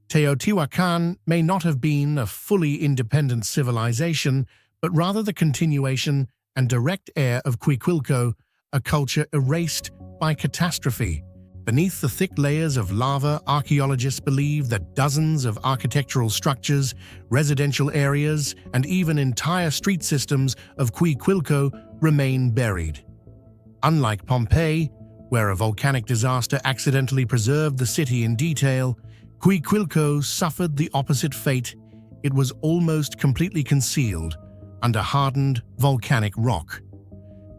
Teotihuacan may not have been a fully independent civilization, but rather the continuation and direct heir of Quiquilco, a culture erased by catastrophe. Beneath the thick layers of lava, archaeologists believe that dozens of architectural structures, residential areas, and even entire street systems of Quiquilco remain buried. Unlike Pompeii, where a volcanic disaster accidentally preserved the city in detail, Quiquilco suffered the opposite fate. It was almost completely concealed under hardened volcanic rock.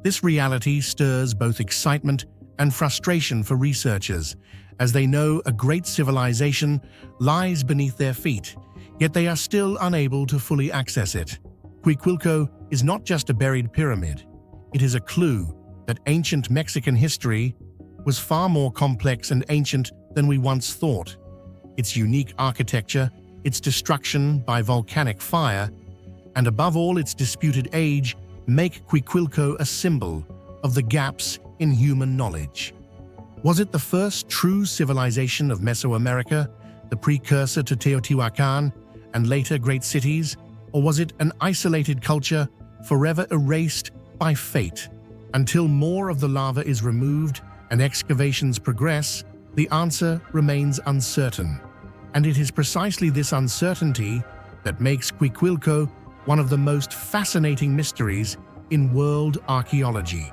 This reality stirs both excitement and frustration for researchers, as they know a great civilization lies beneath their feet, yet they are still unable to fully access it. Quiquilco is not just a buried pyramid. It is a clue that ancient Mexican history was far more complex and ancient than we once thought. Its unique architecture, its destruction by volcanic fire, and above all its disputed age make Quiquilco a symbol of the gaps in human knowledge. Was it the first true civilization of Mesoamerica, the precursor to Teotihuacan and later great cities, or was it an isolated culture forever erased by fate? Until more of the lava is removed and excavations progress, the answer remains uncertain. And it is precisely this uncertainty that makes Quiquilco one of the most fascinating mysteries in world archaeology.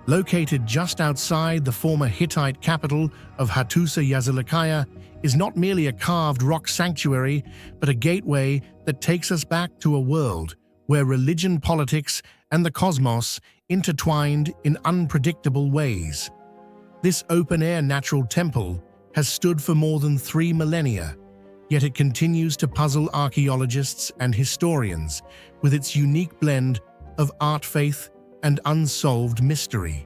Located just outside the former Hittite capital of Hattusa-Yazilikaya, is not merely a carved rock sanctuary, but a gateway that takes us back to a world where religion, politics, and the cosmos intertwined in unpredictable ways. This open-air natural temple has stood for more than 3 millennia, yet it continues to puzzle archaeologists and historians with its unique blend of art, faith, and unsolved mystery.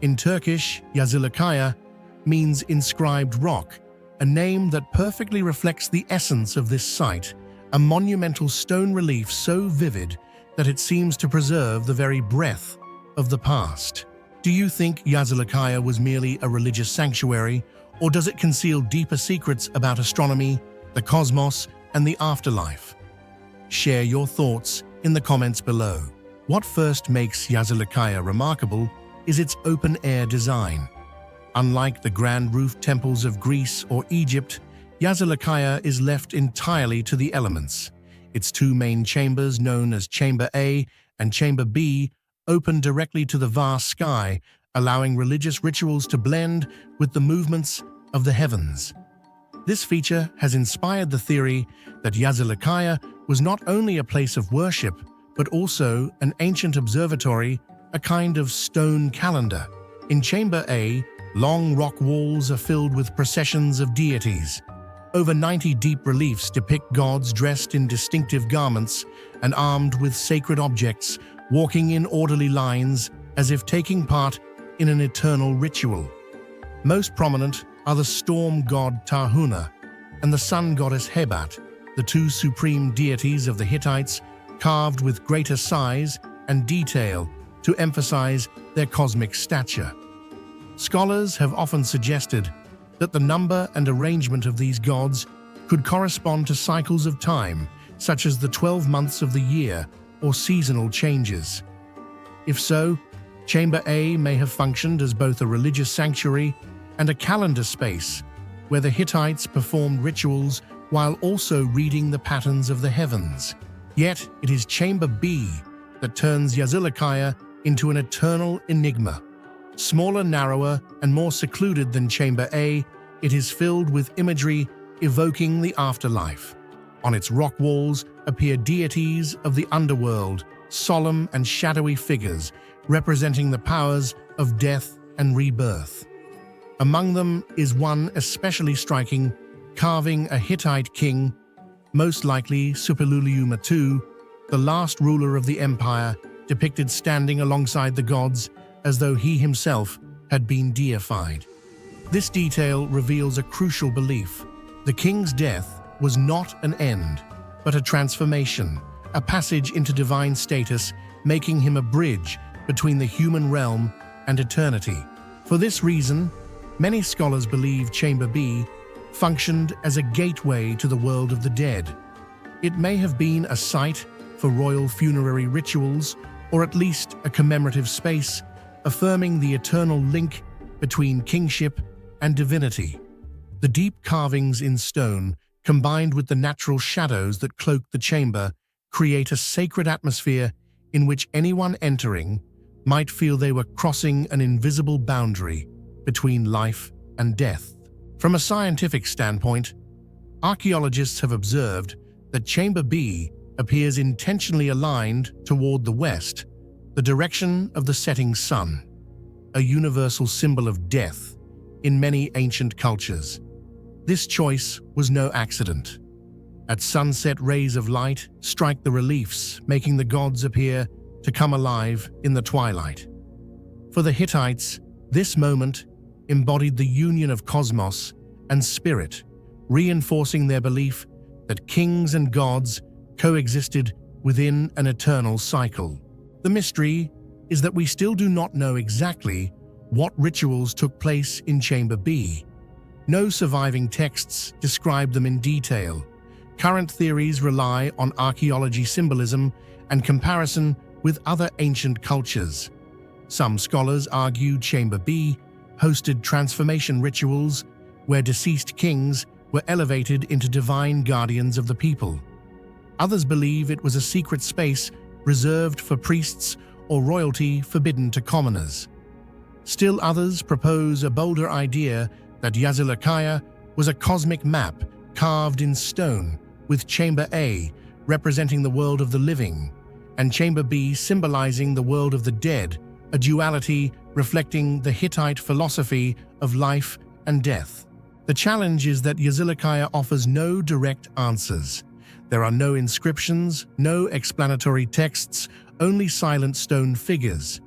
In Turkish, Yazilikaya means inscribed rock, a name that perfectly reflects the essence of this site, a monumental stone relief so vivid that it seems to preserve the very breath of the past. Do you think Yazilikaya was merely a religious sanctuary, or does it conceal deeper secrets about astronomy, the cosmos, and the afterlife? Share your thoughts in the comments below. What first makes Yazilikaya remarkable is its open-air design. Unlike the grand roof temples of Greece or Egypt, Yazilikaya is left entirely to the elements. Its 2 main chambers, known as Chamber A and Chamber B, open directly to the vast sky, allowing religious rituals to blend with the movements of the heavens. This feature has inspired the theory that Yazilikaya was not only a place of worship, but also an ancient observatory, a kind of stone calendar. In Chamber A, long rock walls are filled with processions of deities. Over 90 deep reliefs depict gods dressed in distinctive garments and armed with sacred objects, walking in orderly lines as if taking part in an eternal ritual. Most prominent are the storm god Tahuna and the sun goddess Hebat, the 2 supreme deities of the Hittites, carved with greater size and detail to emphasize their cosmic stature. Scholars have often suggested that the number and arrangement of these gods could correspond to cycles of time, such as the 12 months of the year or seasonal changes. If so, Chamber A may have functioned as both a religious sanctuary and a calendar space, where the Hittites performed rituals while also reading the patterns of the heavens. Yet it is Chamber B that turns Yazilikaya into an eternal enigma. Smaller, narrower, and more secluded than Chamber A, it is filled with imagery evoking the afterlife. On its rock walls appear deities of the underworld, solemn and shadowy figures representing the powers of death and rebirth. Among them is one especially striking, carving a Hittite king, most likely Suppiluliuma II, the last ruler of the empire, depicted standing alongside the gods as though he himself had been deified. This detail reveals a crucial belief. The king's death was not an end, but a transformation, a passage into divine status, making him a bridge between the human realm and eternity. For this reason, many scholars believe Chamber B functioned as a gateway to the world of the dead. It may have been a site for royal funerary rituals, or at least a commemorative space, affirming the eternal link between kingship and divinity. The deep carvings in stone, combined with the natural shadows that cloak the chamber, create a sacred atmosphere in which anyone entering might feel they were crossing an invisible boundary between life and death. From a scientific standpoint, archaeologists have observed that Chamber B appears intentionally aligned toward the west, the direction of the setting sun, a universal symbol of death in many ancient cultures. This choice was no accident. At sunset, rays of light strike the reliefs, making the gods appear to come alive in the twilight. For the Hittites, this moment embodied the union of cosmos and spirit, reinforcing their belief that kings and gods coexisted within an eternal cycle. The mystery is that we still do not know exactly what rituals took place in Chamber B. No surviving texts describe them in detail. Current theories rely on archaeology symbolism and comparison with other ancient cultures. Some scholars argue Chamber B hosted transformation rituals where deceased kings were elevated into divine guardians of the people. Others believe it was a secret space reserved for priests or royalty forbidden to commoners. Still others propose a bolder idea that Yazilikaya was a cosmic map carved in stone, with Chamber A representing the world of the living and Chamber B symbolizing the world of the dead, a duality reflecting the Hittite philosophy of life and death. The challenge is that Yazilikaya offers no direct answers. There are no inscriptions, no explanatory texts, only silent stone figures.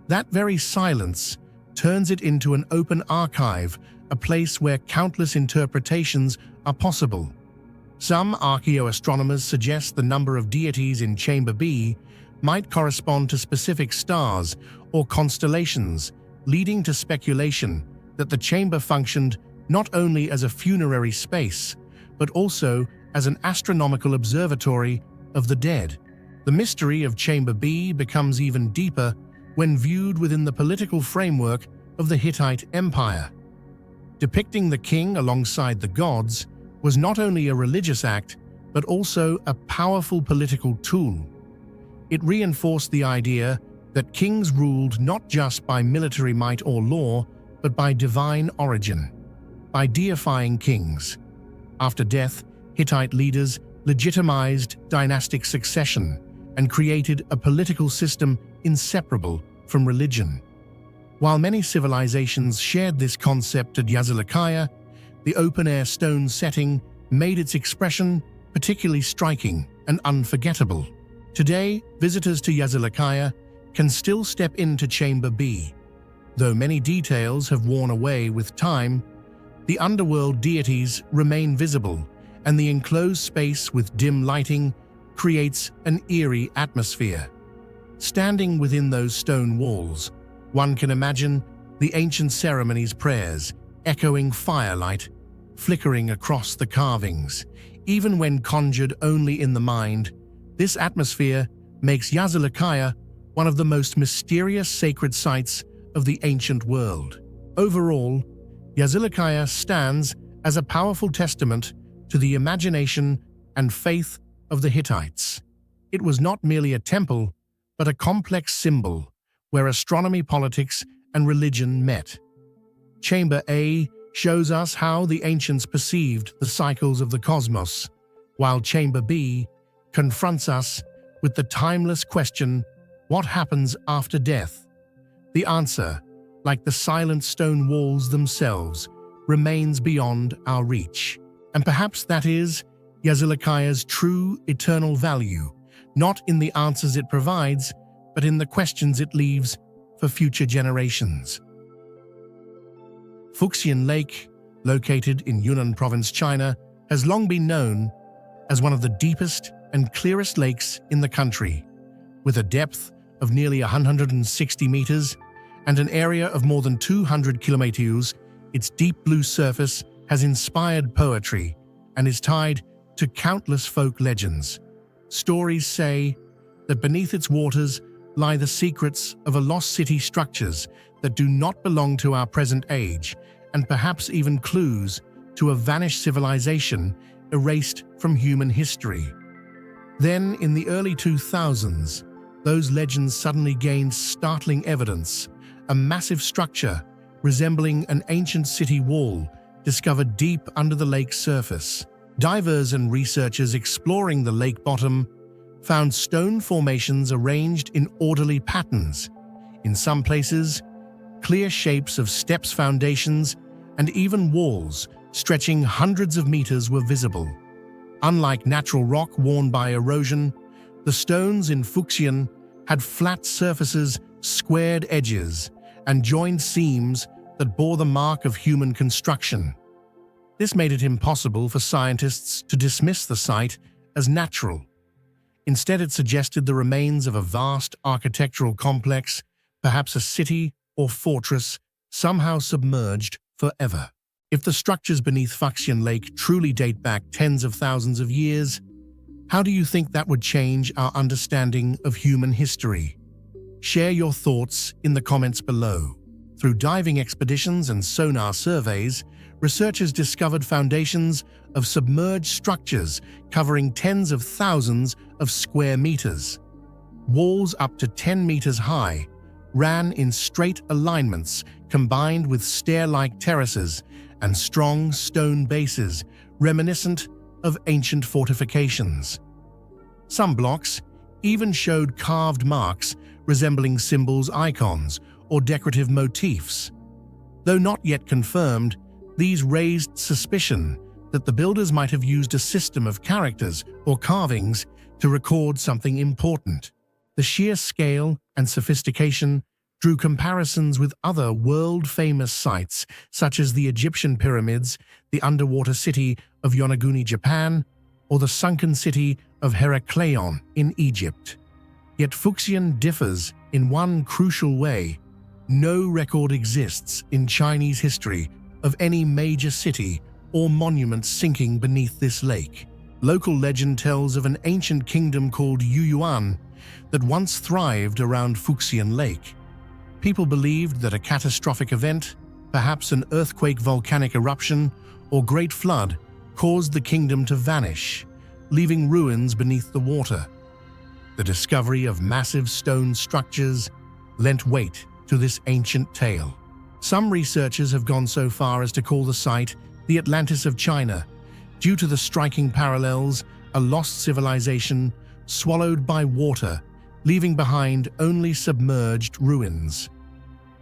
That very silence turns it into an open archive, a place where countless interpretations are possible. Some archaeoastronomers suggest the number of deities in Chamber B might correspond to specific stars or constellations, leading to speculation that the chamber functioned not only as a funerary space, but also as an astronomical observatory of the dead. The mystery of Chamber B becomes even deeper when viewed within the political framework of the Hittite Empire. Depicting the king alongside the gods was not only a religious act, but also a powerful political tool. It reinforced the idea that kings ruled not just by military might or law, but by divine origin. By deifying kings after death, Hittite leaders legitimized dynastic succession and created a political system inseparable from religion. While many civilizations shared this concept at Yazilikaya, the open-air stone setting made its expression particularly striking and unforgettable. Today, visitors to Yazilikaya can still step into Chamber B. Though many details have worn away with time, the underworld deities remain visible, and the enclosed space with dim lighting creates an eerie atmosphere. Standing within those stone walls, one can imagine the ancient ceremonies' prayers, echoing firelight, flickering across the carvings. Even when conjured only in the mind, this atmosphere makes Yazilikaya one of the most mysterious sacred sites of the ancient world. Overall, Yazilikaya stands as a powerful testament to the imagination and faith of the Hittites. It was not merely a temple, but a complex symbol where astronomy, politics, and religion met. Chamber A shows us how the ancients perceived the cycles of the cosmos, while Chamber B confronts us with the timeless question, what happens after death? The answer, like the silent stone walls themselves, remains beyond our reach. And perhaps that is Yazilikaya's true eternal value, not in the answers it provides, but in the questions it leaves for future generations. Fuxian Lake, located in Yunnan Province, China, has long been known as one of the deepest and clearest lakes in the country, with a depth of nearly 160 meters and an area of more than 200 kilometers. Its deep blue surface has inspired poetry and is tied to countless folk legends. Stories say that beneath its waters lie the secrets of a lost city, structures that do not belong to our present age, and perhaps even clues to a vanished civilization erased from human history. Then, in the early 2000s, those legends suddenly gained startling evidence: a massive structure resembling an ancient city wall discovered deep under the lake's surface. Divers and researchers exploring the lake bottom found stone formations arranged in orderly patterns. In some places, clear shapes of steps, foundations, and even walls stretching hundreds of meters were visible. Unlike natural rock worn by erosion, the stones in Fuxian had flat surfaces, squared edges, and joined seams that bore the mark of human construction. This made it impossible for scientists to dismiss the site as natural. Instead, it suggested the remains of a vast architectural complex, perhaps a city or fortress, somehow submerged forever. If the structures beneath Fuxian Lake truly date back tens of thousands of years, how do you think that would change our understanding of human history? Share your thoughts in the comments below. Through diving expeditions and sonar surveys, researchers discovered foundations of submerged structures covering tens of thousands of square meters. Walls up to 10 meters high ran in straight alignments, combined with stair-like terraces and strong stone bases reminiscent of ancient fortifications. Some blocks even showed carved marks resembling symbols, icons, or decorative motifs. Though not yet confirmed, these raised suspicion that the builders might have used a system of characters or carvings to record something important. The sheer scale and sophistication drew comparisons with other world-famous sites, such as the Egyptian pyramids, the underwater city of Yonaguni, Japan, or the sunken city of Heracleion in Egypt. Yet Fuxian differs in one crucial way. No record exists in Chinese history of any major city or monument sinking beneath this lake. Local legend tells of an ancient kingdom called Yuyuan that once thrived around Fuxian Lake. People believed that a catastrophic event, perhaps an earthquake, volcanic eruption, or great flood, caused the kingdom to vanish, leaving ruins beneath the water. The discovery of massive stone structures lent weight to this ancient tale. Some researchers have gone so far as to call the site the Atlantis of China, due to the striking parallels: a lost civilization swallowed by water, leaving behind only submerged ruins.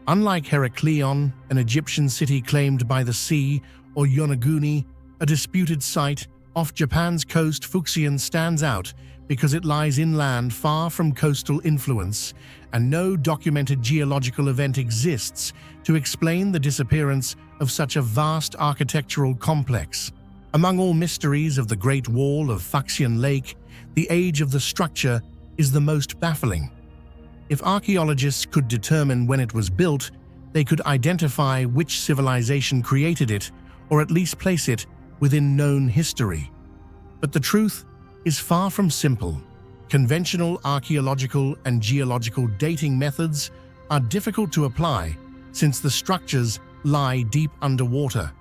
Unlike Heracleion, an Egyptian city claimed by the sea, or Yonaguni, a disputed site off Japan's coast, Fuxian stands out because it lies inland, far from coastal influence, and no documented geological event exists to explain the disappearance of such a vast architectural complex. Among all mysteries of the Great Wall of Fuxian Lake, the age of the structure is the most baffling. If archaeologists could determine when it was built, they could identify which civilization created it, or at least place it within known history. But the truth is far from simple. Conventional archaeological and geological dating methods are difficult to apply since the structures lie deep underwater.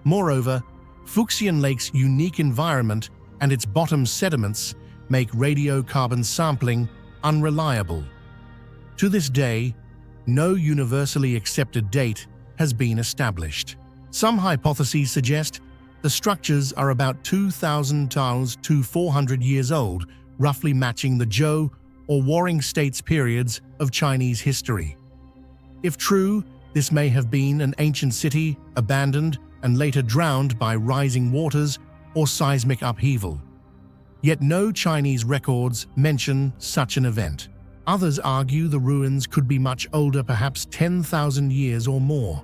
Moreover, Fuxian Lake's unique environment and its bottom sediments make radiocarbon sampling unreliable. To this day, no universally accepted date has been established. Some hypotheses suggest the structures are about 2,000 to 400 years old, roughly matching the Zhou or Warring States periods of Chinese history. If true, this may have been an ancient city, abandoned and later drowned by rising waters or seismic upheaval. Yet no Chinese records mention such an event. Others argue the ruins could be much older, perhaps 10,000 years or more.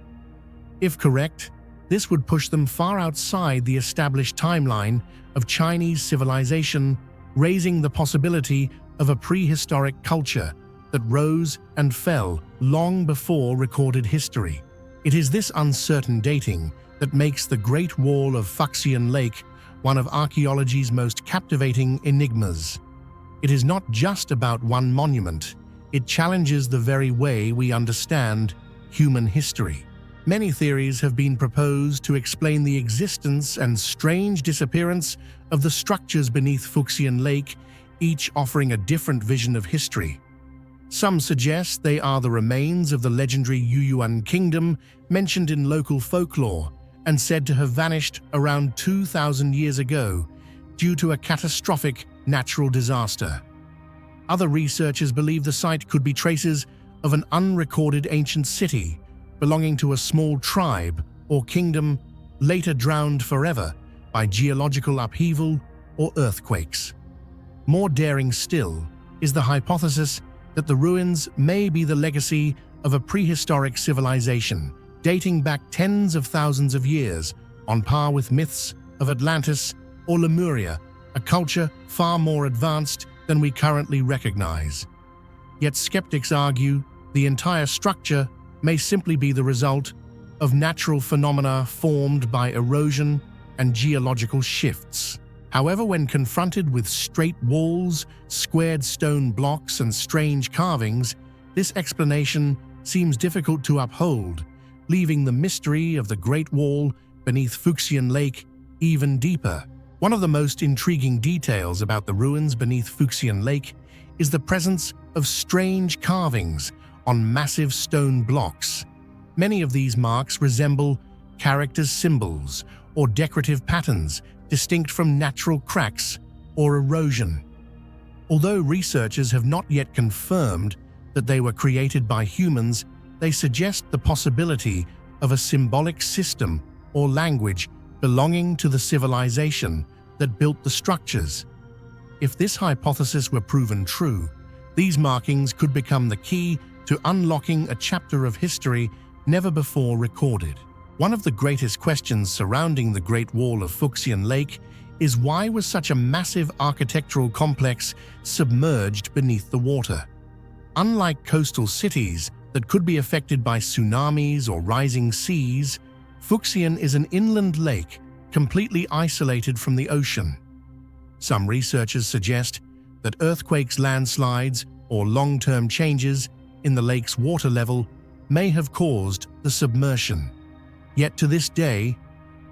If correct, this would push them far outside the established timeline of Chinese civilization, raising the possibility of a prehistoric culture that rose and fell long before recorded history. It is this uncertain dating that makes the Great Wall of Fuxian Lake one of archaeology's most captivating enigmas. It is not just about one monument, it challenges the very way we understand human history. Many theories have been proposed to explain the existence and strange disappearance of the structures beneath Fuxian Lake, each offering a different vision of history. Some suggest they are the remains of the legendary Yuyuan kingdom mentioned in local folklore and said to have vanished around 2,000 years ago due to a catastrophic natural disaster. Other researchers believe the site could be traces of an unrecorded ancient city belonging to a small tribe or kingdom later drowned forever by geological upheaval or earthquakes. More daring still is the hypothesis that the ruins may be the legacy of a prehistoric civilization dating back tens of thousands of years, on par with myths of Atlantis or Lemuria, a culture far more advanced than we currently recognize. Yet skeptics argue the entire structure may simply be the result of natural phenomena formed by erosion and geological shifts. However, when confronted with straight walls, squared stone blocks, and strange carvings, this explanation seems difficult to uphold, leaving the mystery of the Great Wall beneath Fuxian Lake even deeper. One of the most intriguing details about the ruins beneath Fuxian Lake is the presence of strange carvings on massive stone blocks. Many of these marks resemble characters' symbols or decorative patterns distinct from natural cracks or erosion. Although researchers have not yet confirmed that they were created by humans, they suggest the possibility of a symbolic system or language belonging to the civilization that built the structures. If this hypothesis were proven true, these markings could become the key to unlocking a chapter of history never before recorded. One of the greatest questions surrounding the Great Wall of Fuxian Lake is why was such a massive architectural complex submerged beneath the water? Unlike coastal cities that could be affected by tsunamis or rising seas, Fuxian is an inland lake completely isolated from the ocean. Some researchers suggest that earthquakes, landslides, or long-term changes in the lake's water level may have caused the submersion. Yet to this day,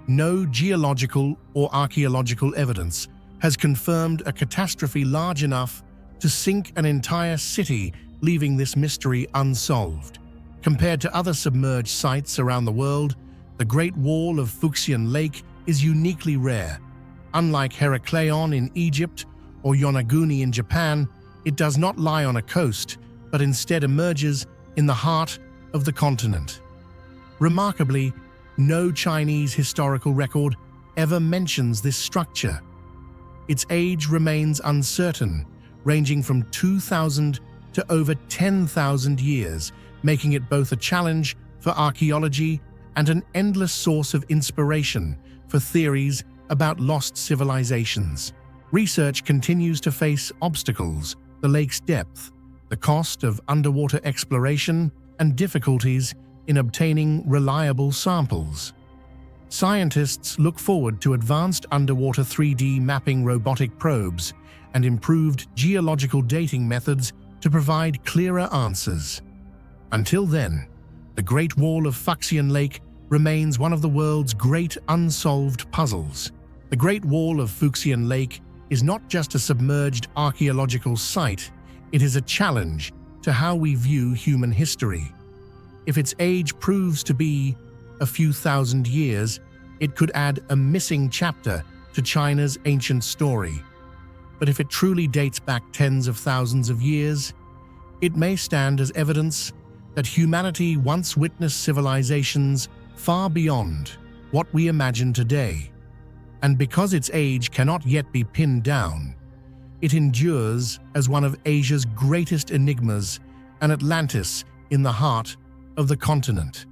no geological or archaeological evidence has confirmed a catastrophe large enough to sink an entire city, leaving this mystery unsolved. Compared to other submerged sites around the world, the Great Wall of Fuxian Lake is uniquely rare. Unlike Herakleion in Egypt or Yonaguni in Japan, it does not lie on a coast, but instead emerges in the heart of the continent. Remarkably, no Chinese historical record ever mentions this structure. Its age remains uncertain, ranging from 2,000 to over 10,000 years, making it both a challenge for archaeology and an endless source of inspiration for theories about lost civilizations. Research continues to face obstacles: the lake's depth, the cost of underwater exploration, and difficulties in obtaining reliable samples. Scientists look forward to advanced underwater 3D mapping, robotic probes, and improved geological dating methods to provide clearer answers. Until then, the Great Wall of Fuxian Lake remains one of the world's great unsolved puzzles. The Great Wall of Fuxian Lake is not just a submerged archaeological site, it is a challenge to how we view human history. If its age proves to be a few thousand years, it could add a missing chapter to China's ancient story. But if it truly dates back tens of thousands of years, it may stand as evidence that humanity once witnessed civilizations far beyond what we imagine today. And because its age cannot yet be pinned down, it endures as one of Asia's greatest enigmas, and Atlantis in the heart of the continent.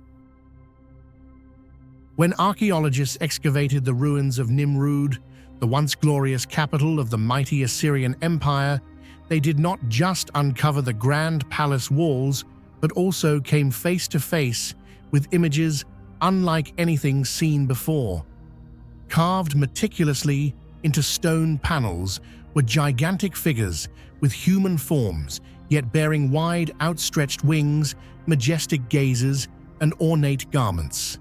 When archaeologists excavated the ruins of Nimrud, the once glorious capital of the mighty Assyrian Empire, they did not just uncover the grand palace walls, but also came face to face with images unlike anything seen before. Carved meticulously into stone panels were gigantic figures with human forms, yet bearing wide outstretched wings, majestic gazes, and ornate garments.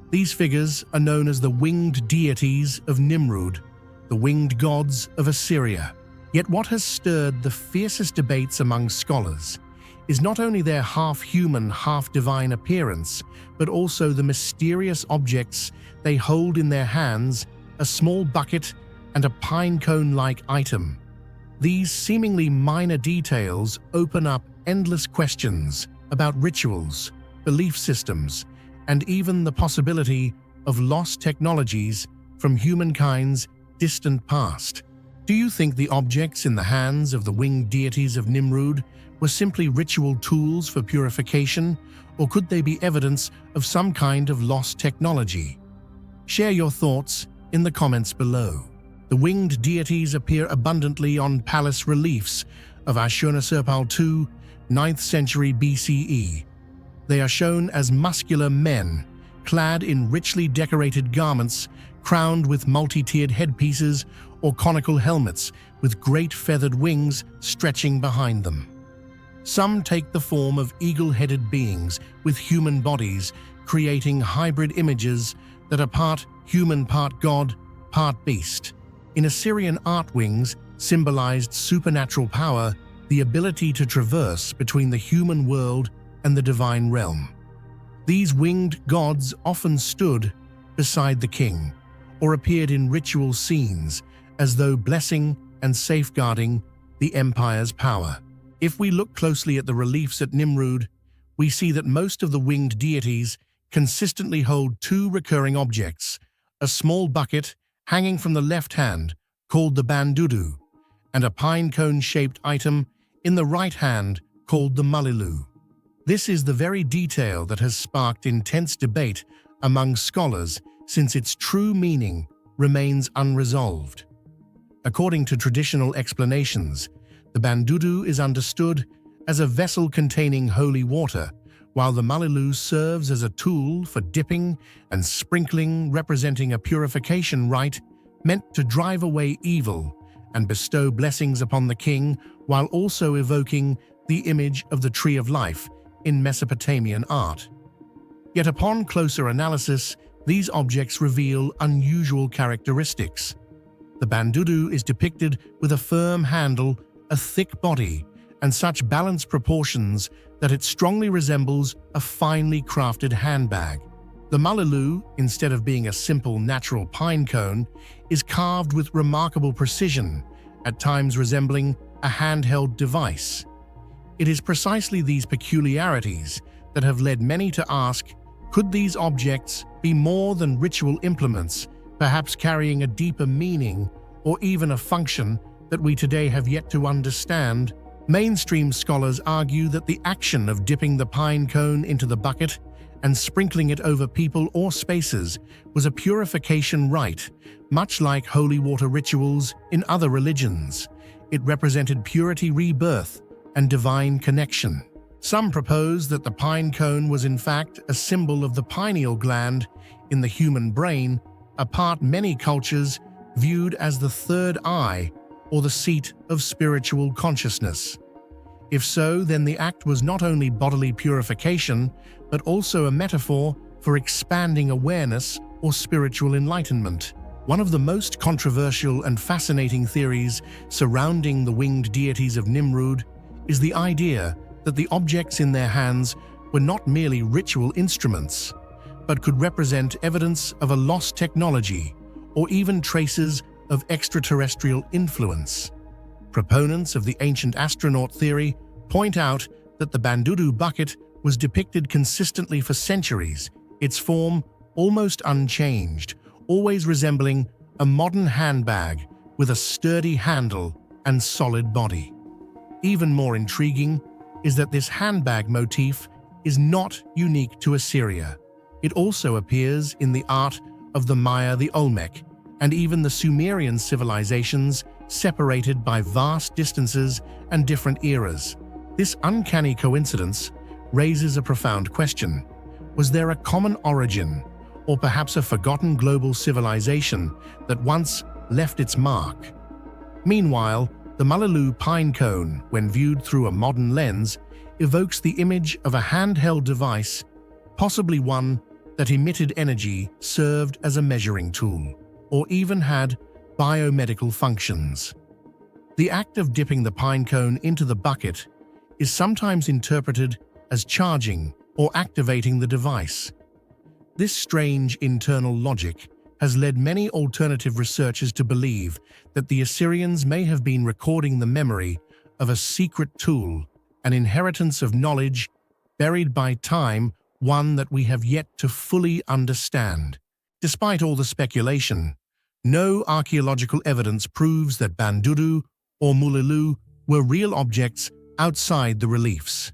These figures are known as the winged deities of Nimrud, the winged gods of Assyria. Yet what has stirred the fiercest debates among scholars is not only their half-human, half-divine appearance, but also the mysterious objects they hold in their hands, a small bucket and a pine cone-like item. These seemingly minor details open up endless questions about rituals, belief systems, and even the possibility of lost technologies from humankind's distant past. Do you think the objects in the hands of the winged deities of Nimrud were simply ritual tools for purification, or could they be evidence of some kind of lost technology? Share your thoughts in the comments below. The winged deities appear abundantly on palace reliefs of Ashurnasirpal II, 9th century BCE. They are shown as muscular men, clad in richly decorated garments, crowned with multi-tiered headpieces or conical helmets with great feathered wings stretching behind them. Some take the form of eagle-headed beings with human bodies, creating hybrid images that are part human, part god, part beast. In Assyrian art, wings symbolized supernatural power, the ability to traverse between the human world and the divine realm. These winged gods often stood beside the king, or appeared in ritual scenes as though blessing and safeguarding the empire's power. If we look closely at the reliefs at Nimrud, we see that most of the winged deities consistently hold two recurring objects: a small bucket hanging from the left hand, called the bandudu, and a pine cone-shaped item in the right hand, called the mulilu. This is the very detail that has sparked intense debate among scholars, since its true meaning remains unresolved. According to traditional explanations, the bandudu is understood as a vessel containing holy water, while the mulilu serves as a tool for dipping and sprinkling, representing a purification rite meant to drive away evil and bestow blessings upon the king, while also evoking the image of the Tree of Life in Mesopotamian art. Yet upon closer analysis, these objects reveal unusual characteristics. The bandudu is depicted with a firm handle, a thick body, and such balanced proportions that it strongly resembles a finely crafted handbag. The mulilu, instead of being a simple natural pine cone, is carved with remarkable precision, at times resembling a handheld device. It is precisely these peculiarities that have led many to ask, could these objects be more than ritual implements, perhaps carrying a deeper meaning or even a function that we today have yet to understand? Mainstream scholars argue that the action of dipping the pine cone into the bucket and sprinkling it over people or spaces was a purification rite, much like holy water rituals in other religions. It represented purity, rebirth, and divine connection. Some propose that the pine cone was in fact a symbol of the pineal gland in the human brain, a part many cultures viewed as the third eye or the seat of spiritual consciousness. If so, then the act was not only bodily purification, but also a metaphor for expanding awareness or spiritual enlightenment. One of the most controversial and fascinating theories surrounding the winged deities of Nimrud is the idea that the objects in their hands were not merely ritual instruments, but could represent evidence of a lost technology or even traces of extraterrestrial influence. Proponents of the ancient astronaut theory point out that the bandudu bucket was depicted consistently for centuries, its form almost unchanged, always resembling a modern handbag with a sturdy handle and solid body. Even more intriguing is that this handbag motif is not unique to Assyria. It also appears in the art of the Maya, the Olmec, and even the Sumerian civilizations separated by vast distances and different eras. This uncanny coincidence raises a profound question. Was there a common origin, or perhaps a forgotten global civilization that once left its mark? Meanwhile, the Mullaloo pine cone, when viewed through a modern lens, evokes the image of a handheld device, possibly one that emitted energy, served as a measuring tool, or even had biomedical functions. The act of dipping the pine cone into the bucket is sometimes interpreted as charging or activating the device. This strange internal logic has led many alternative researchers to believe that the Assyrians may have been recording the memory of a secret tool, an inheritance of knowledge buried by time, one that we have yet to fully understand. Despite all the speculation, no archaeological evidence proves that Bandudu or Mullaloo were real objects outside the reliefs.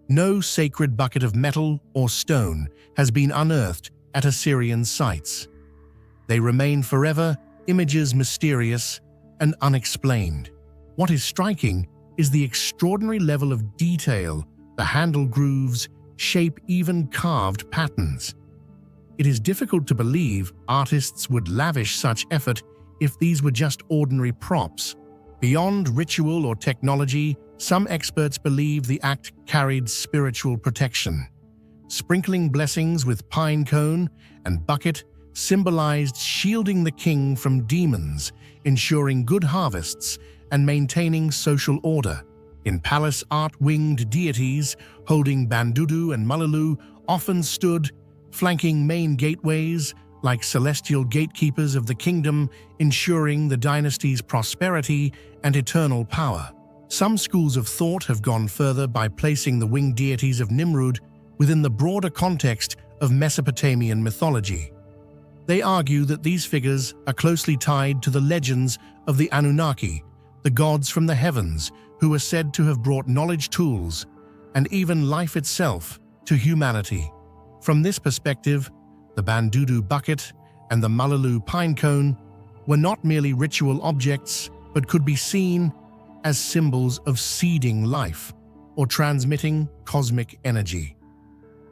No sacred bucket of metal or stone has been unearthed at Assyrian sites. They remain forever images mysterious and unexplained. What is striking is the extraordinary level of detail. The handle grooves shape even carved patterns. It is difficult to believe artists would lavish such effort if these were just ordinary props. Beyond ritual or technology, some experts believe the act carried spiritual protection. Sprinkling blessings with pine cone and bucket symbolized shielding the king from demons, ensuring good harvests, and maintaining social order. In palace art, winged deities holding Bandudu and Mullaloo often stood, flanking main gateways like celestial gatekeepers of the kingdom, ensuring the dynasty's prosperity and eternal power. Some schools of thought have gone further by placing the winged deities of Nimrud within the broader context of Mesopotamian mythology. They argue that these figures are closely tied to the legends of the Anunnaki, the gods from the heavens who are said to have brought knowledge, tools, and even life itself to humanity. From this perspective, the Bandudu bucket and the Mullaloo pine cone were not merely ritual objects, but could be seen as symbols of seeding life or transmitting cosmic energy.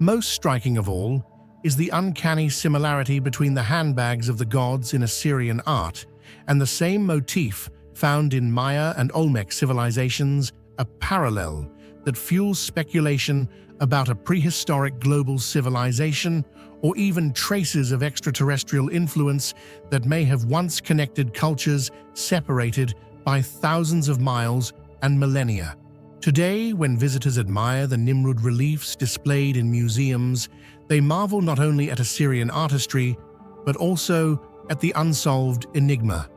Most striking of all is the uncanny similarity between the handbags of the gods in Assyrian art and the same motif found in Maya and Olmec civilizations, a parallel that fuels speculation about a prehistoric global civilization or even traces of extraterrestrial influence that may have once connected cultures separated by thousands of miles and millennia. Today, when visitors admire the Nimrud reliefs displayed in museums, they marvel not only at Assyrian artistry, but also at the unsolved enigma.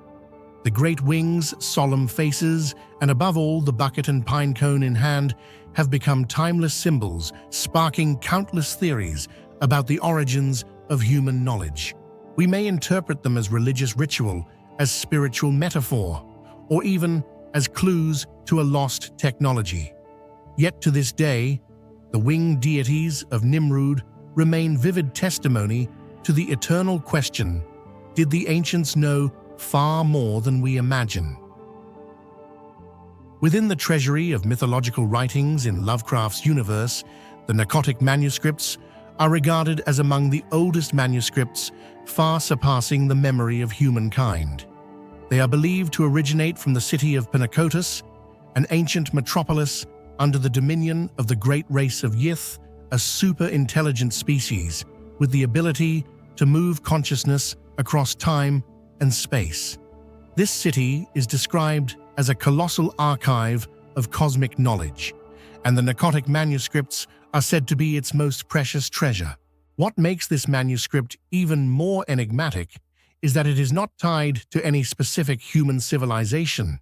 The great wings, solemn faces, and above all the bucket and pine cone in hand have become timeless symbols, sparking countless theories about the origins of human knowledge. We may interpret them as religious ritual, as spiritual metaphor, or even as clues to a lost technology. Yet to this day, the winged deities of Nimrud remain vivid testimony to the eternal question: did the ancients know far more than we imagine? Within the treasury of mythological writings in Lovecraft's universe, the Narcotic manuscripts are regarded as among the oldest manuscripts, far surpassing the memory of humankind. They are believed to originate from the city of Panacotus, an ancient metropolis under the dominion of the great race of Yith, a super-intelligent species with the ability to move consciousness across time and space. This city is described as a colossal archive of cosmic knowledge, and the Narcotic manuscripts are said to be its most precious treasure. What makes this manuscript even more enigmatic is that it is not tied to any specific human civilization.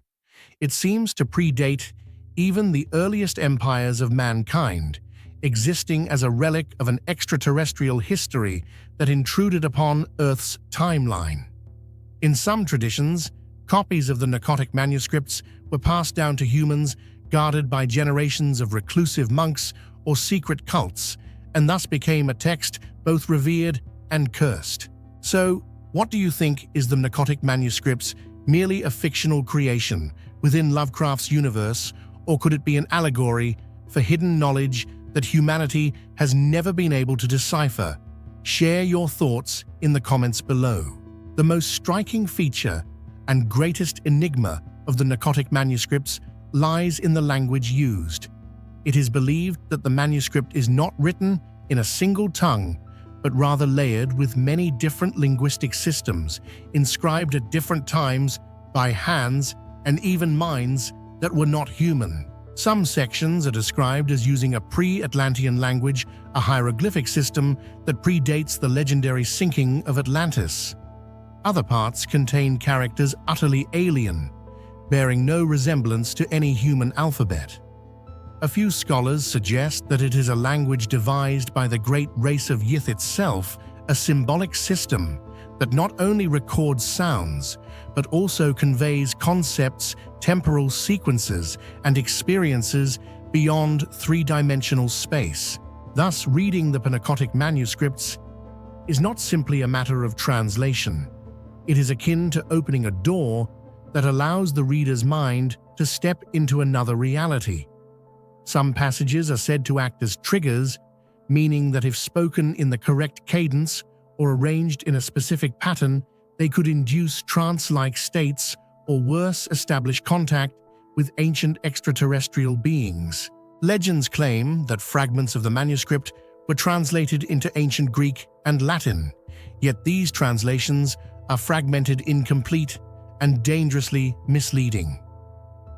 It seems to predate even the earliest empires of mankind, existing as a relic of an extraterrestrial history that intruded upon Earth's timeline. In some traditions, Copies of the Narcotic manuscripts were passed down to humans, guarded by generations of reclusive monks or secret cults, and thus became a text both revered and cursed. So, what do you think? Is the Narcotic manuscripts merely a fictional creation within Lovecraft's universe, or could it be an allegory for hidden knowledge that humanity has never been able to decipher? Share your thoughts in the comments below. The most striking feature and greatest enigma of the Narcotic manuscripts lies in the language used. It is believed that the manuscript is not written in a single tongue, but rather layered with many different linguistic systems, inscribed at different times by hands and even minds that were not human. Some sections are described as using a pre-Atlantean language, a hieroglyphic system that predates the legendary sinking of Atlantis. Other parts contain characters utterly alien, bearing no resemblance to any human alphabet. A few scholars suggest that it is a language devised by the great race of Yith itself, a symbolic system that not only records sounds, but also conveys concepts, temporal sequences, and experiences beyond three-dimensional space. Thus, reading the Narcotic manuscripts is not simply a matter of translation. It is akin to opening a door that allows the reader's mind to step into another reality. Some passages are said to act as triggers, meaning that if spoken in the correct cadence or arranged in a specific pattern, they could induce trance-like states or worse, establish contact with ancient extraterrestrial beings. Legends claim that fragments of the manuscript were translated into ancient Greek and Latin, yet these translations are fragmented, incomplete, and dangerously misleading.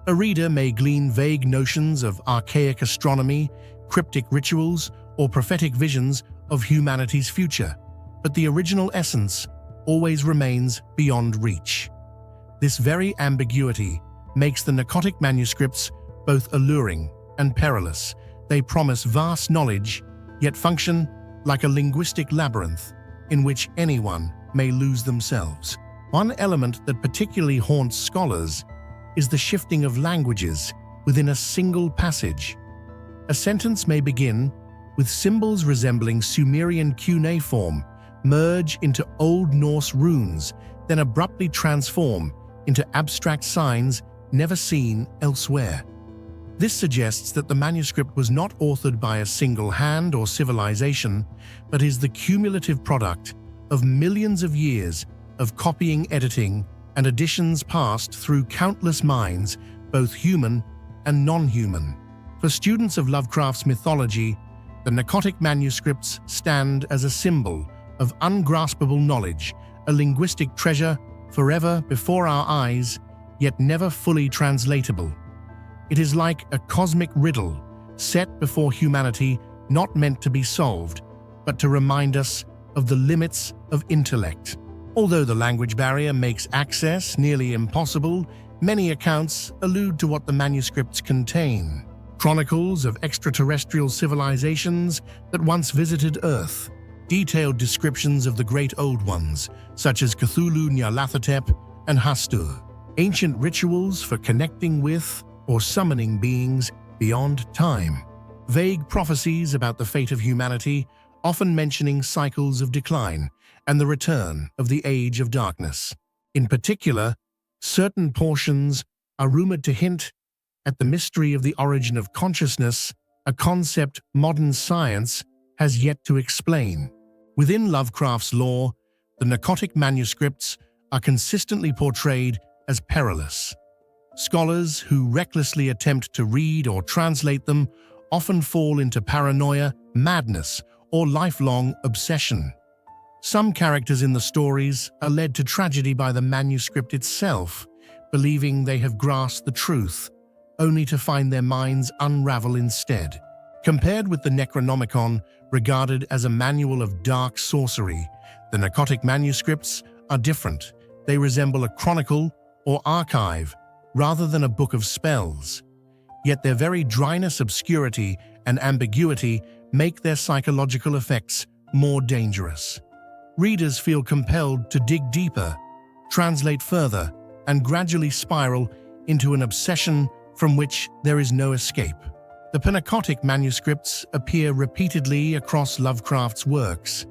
A reader may glean vague notions of archaic astronomy, cryptic rituals, or prophetic visions of humanity's future, but the original essence always remains beyond reach. This very ambiguity makes the Narcotic manuscripts both alluring and perilous. They promise vast knowledge, yet function like a linguistic labyrinth in which anyone may lose themselves. One element that particularly haunts scholars is the shifting of languages within a single passage. A sentence may begin with symbols resembling Sumerian cuneiform, merge into Old Norse runes, then abruptly transform into abstract signs never seen elsewhere. This suggests that the manuscript was not authored by a single hand or civilization, but is the cumulative product of millions of years of copying, editing, and additions passed through countless minds, both human and non-human. For students of Lovecraft's mythology, the Narcotic manuscripts stand as a symbol of ungraspable knowledge, a linguistic treasure forever before our eyes, yet never fully translatable. It is like a cosmic riddle set before humanity, not meant to be solved, but to remind us of the limits of intellect. Although the language barrier makes access nearly impossible, many accounts allude to what the manuscripts contain. Chronicles of extraterrestrial civilizations that once visited Earth, detailed descriptions of the Great Old Ones, such as Cthulhu, Nyarlathotep, and Hastur, ancient rituals for connecting with or summoning beings beyond time, vague prophecies about the fate of humanity, often mentioning cycles of decline and the return of the Age of Darkness. In particular, certain portions are rumored to hint at the mystery of the origin of consciousness, a concept modern science has yet to explain. Within Lovecraft's lore, the Narcotic manuscripts are consistently portrayed as perilous. Scholars who recklessly attempt to read or translate them often fall into paranoia, madness, or lifelong obsession. Some characters in the stories are led to tragedy by the manuscript itself, believing they have grasped the truth, only to find their minds unravel instead. Compared with the Necronomicon, regarded as a manual of dark sorcery, the Narcotic manuscripts are different. They resemble a chronicle or archive, rather than a book of spells. Yet their very dryness, obscurity, and ambiguity make their psychological effects more dangerous. Readers feel compelled to dig deeper, translate further, and gradually spiral into an obsession from which there is no escape. The Pnakotic manuscripts appear repeatedly across Lovecraft's works.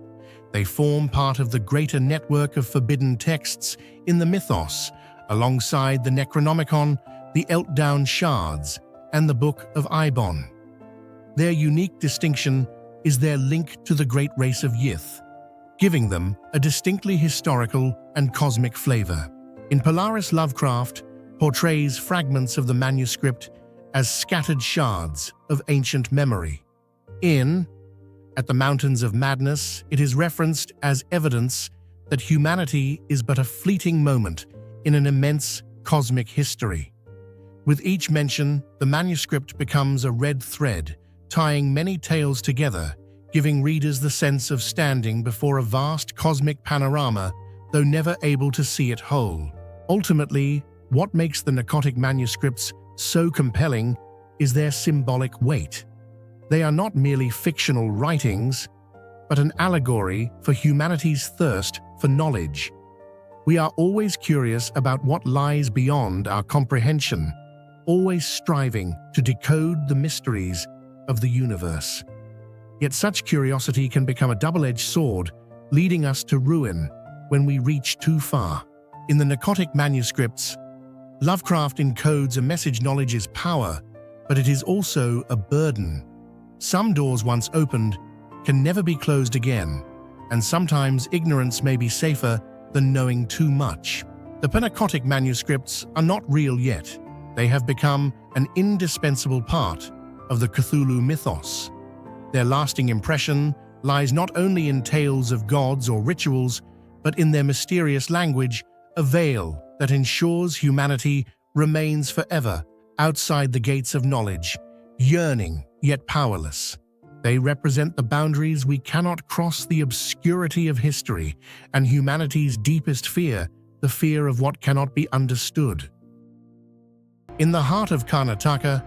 They form part of the greater network of forbidden texts in the mythos, alongside the Necronomicon, the Eltdown Shards, and the Book of Ibon. Their unique distinction is their link to the great race of Yith, giving them a distinctly historical and cosmic flavor. In Polaris, Lovecraft portrays fragments of the manuscript as scattered shards of ancient memory. At the Mountains of Madness, it is referenced as evidence that humanity is but a fleeting moment in an immense cosmic history. With each mention, the manuscript becomes a red thread, tying many tales together, giving readers the sense of standing before a vast cosmic panorama, though never able to see it whole. Ultimately, what makes the Pnakotic manuscripts so compelling is their symbolic weight. They are not merely fictional writings, but an allegory for humanity's thirst for knowledge. We are always curious about what lies beyond our comprehension, always striving to decode the mysteries of the universe. Yet such curiosity can become a double-edged sword, leading us to ruin when we reach too far. In the Pnakotic manuscripts, Lovecraft encodes a message: knowledge is power, but it is also a burden. Some doors once opened can never be closed again, and sometimes ignorance may be safer than knowing too much. The Pnakotic manuscripts are not real yet. They have become an indispensable part of the Cthulhu mythos. Their lasting impression lies not only in tales of gods or rituals, but in their mysterious language, a veil that ensures humanity remains forever outside the gates of knowledge, yearning yet powerless. They represent the boundaries we cannot cross, the obscurity of history, and humanity's deepest fear, the fear of what cannot be understood. In the heart of Karnataka,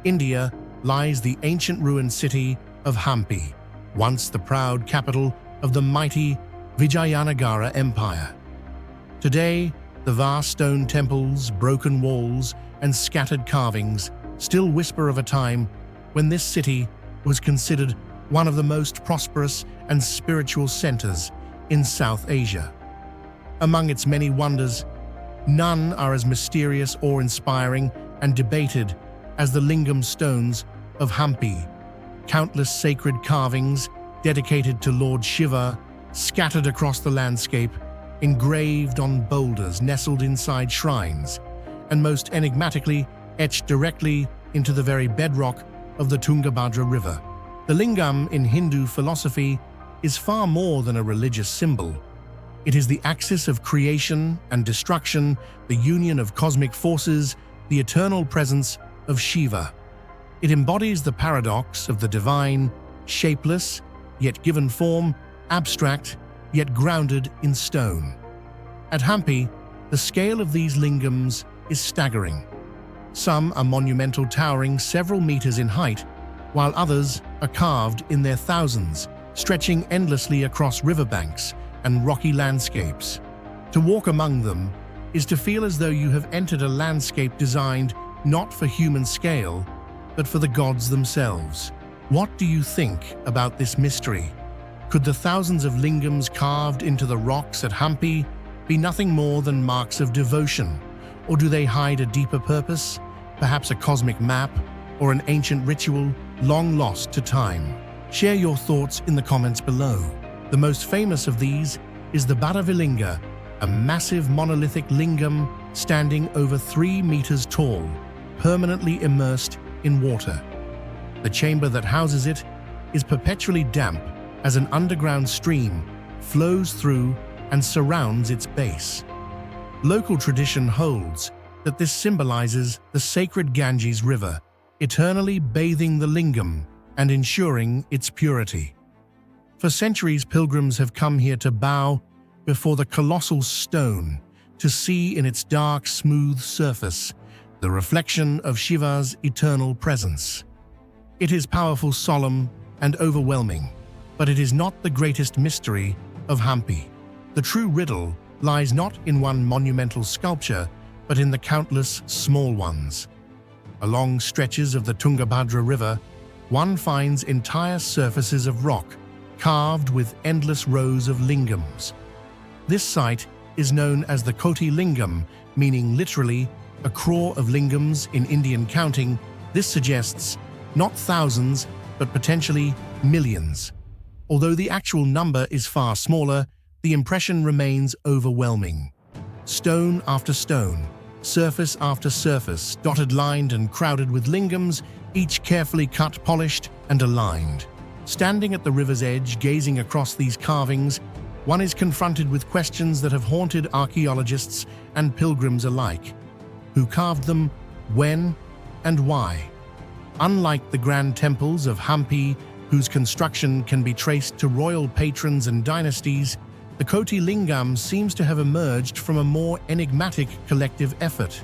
India, lies the ancient ruined city of Hampi, once the proud capital of the mighty Vijayanagara Empire. Today, the vast stone temples, broken walls, and scattered carvings still whisper of a time when this city was considered one of the most prosperous and spiritual centers in South Asia. Among its many wonders, none are as mysterious or inspiring and debated as the lingam stones of Hampi. Countless sacred carvings dedicated to Lord Shiva, scattered across the landscape, engraved on boulders nestled inside shrines, and most enigmatically etched directly into the very bedrock of the Tungabhadra River. The lingam in Hindu philosophy is far more than a religious symbol. It is the axis of creation and destruction, the union of cosmic forces, the eternal presence of Shiva. It embodies the paradox of the divine, shapeless, yet given form, abstract, yet grounded in stone. At Hampi, the scale of these lingams is staggering. Some are monumental, towering several meters in height, while others are carved in their thousands, stretching endlessly across riverbanks and rocky landscapes. To walk among them is to feel as though you have entered a landscape designed not for human scale, but for the gods themselves. What do you think about this mystery? Could the thousands of lingams carved into the rocks at Hampi be nothing more than marks of devotion? Or do they hide a deeper purpose, perhaps a cosmic map or an ancient ritual long lost to time? Share your thoughts in the comments below. The most famous of these is the Bhadavilinga, a massive monolithic lingam standing over 3 meters tall, permanently immersed in water. The chamber that houses it is perpetually damp as an underground stream flows through and surrounds its base. Local tradition holds that this symbolizes the sacred Ganges River, eternally bathing the lingam and ensuring its purity. For centuries, pilgrims have come here to bow before the colossal stone, to see in its dark, smooth surface the reflection of Shiva's eternal presence. It is powerful, solemn, and overwhelming, but it is not the greatest mystery of Hampi. The true riddle lies not in one monumental sculpture, but in the countless small ones. Along stretches of the Tungabhadra River, one finds entire surfaces of rock carved with endless rows of lingams. This site is known as the Koti Lingam, meaning literally a crore of lingams in Indian counting. This suggests not thousands, but potentially millions. Although the actual number is far smaller, the impression remains overwhelming. Stone after stone, surface after surface, dotted, lined and crowded with lingams, each carefully cut, polished and aligned. Standing at the river's edge, gazing across these carvings, one is confronted with questions that have haunted archaeologists and pilgrims alike. Who carved them, when, and why? Unlike the grand temples of Hampi, whose construction can be traced to royal patrons and dynasties, the Koti Lingam seems to have emerged from a more enigmatic collective effort.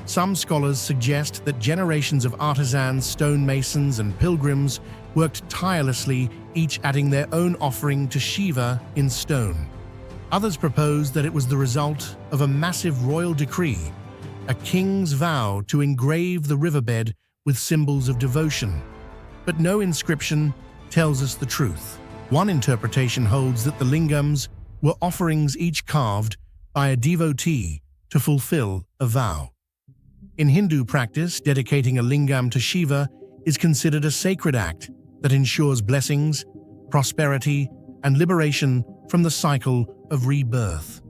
Some scholars suggest that generations of artisans, stonemasons, and pilgrims worked tirelessly, each adding their own offering to Shiva in stone. Others propose that it was the result of a massive royal decree, a king's vow to engrave the riverbed with symbols of devotion. But no inscription tells us the truth. One interpretation holds that the lingams were offerings each carved by a devotee to fulfill a vow. In Hindu practice, dedicating a lingam to Shiva is considered a sacred act that ensures blessings, prosperity, and liberation from the cycle of rebirth.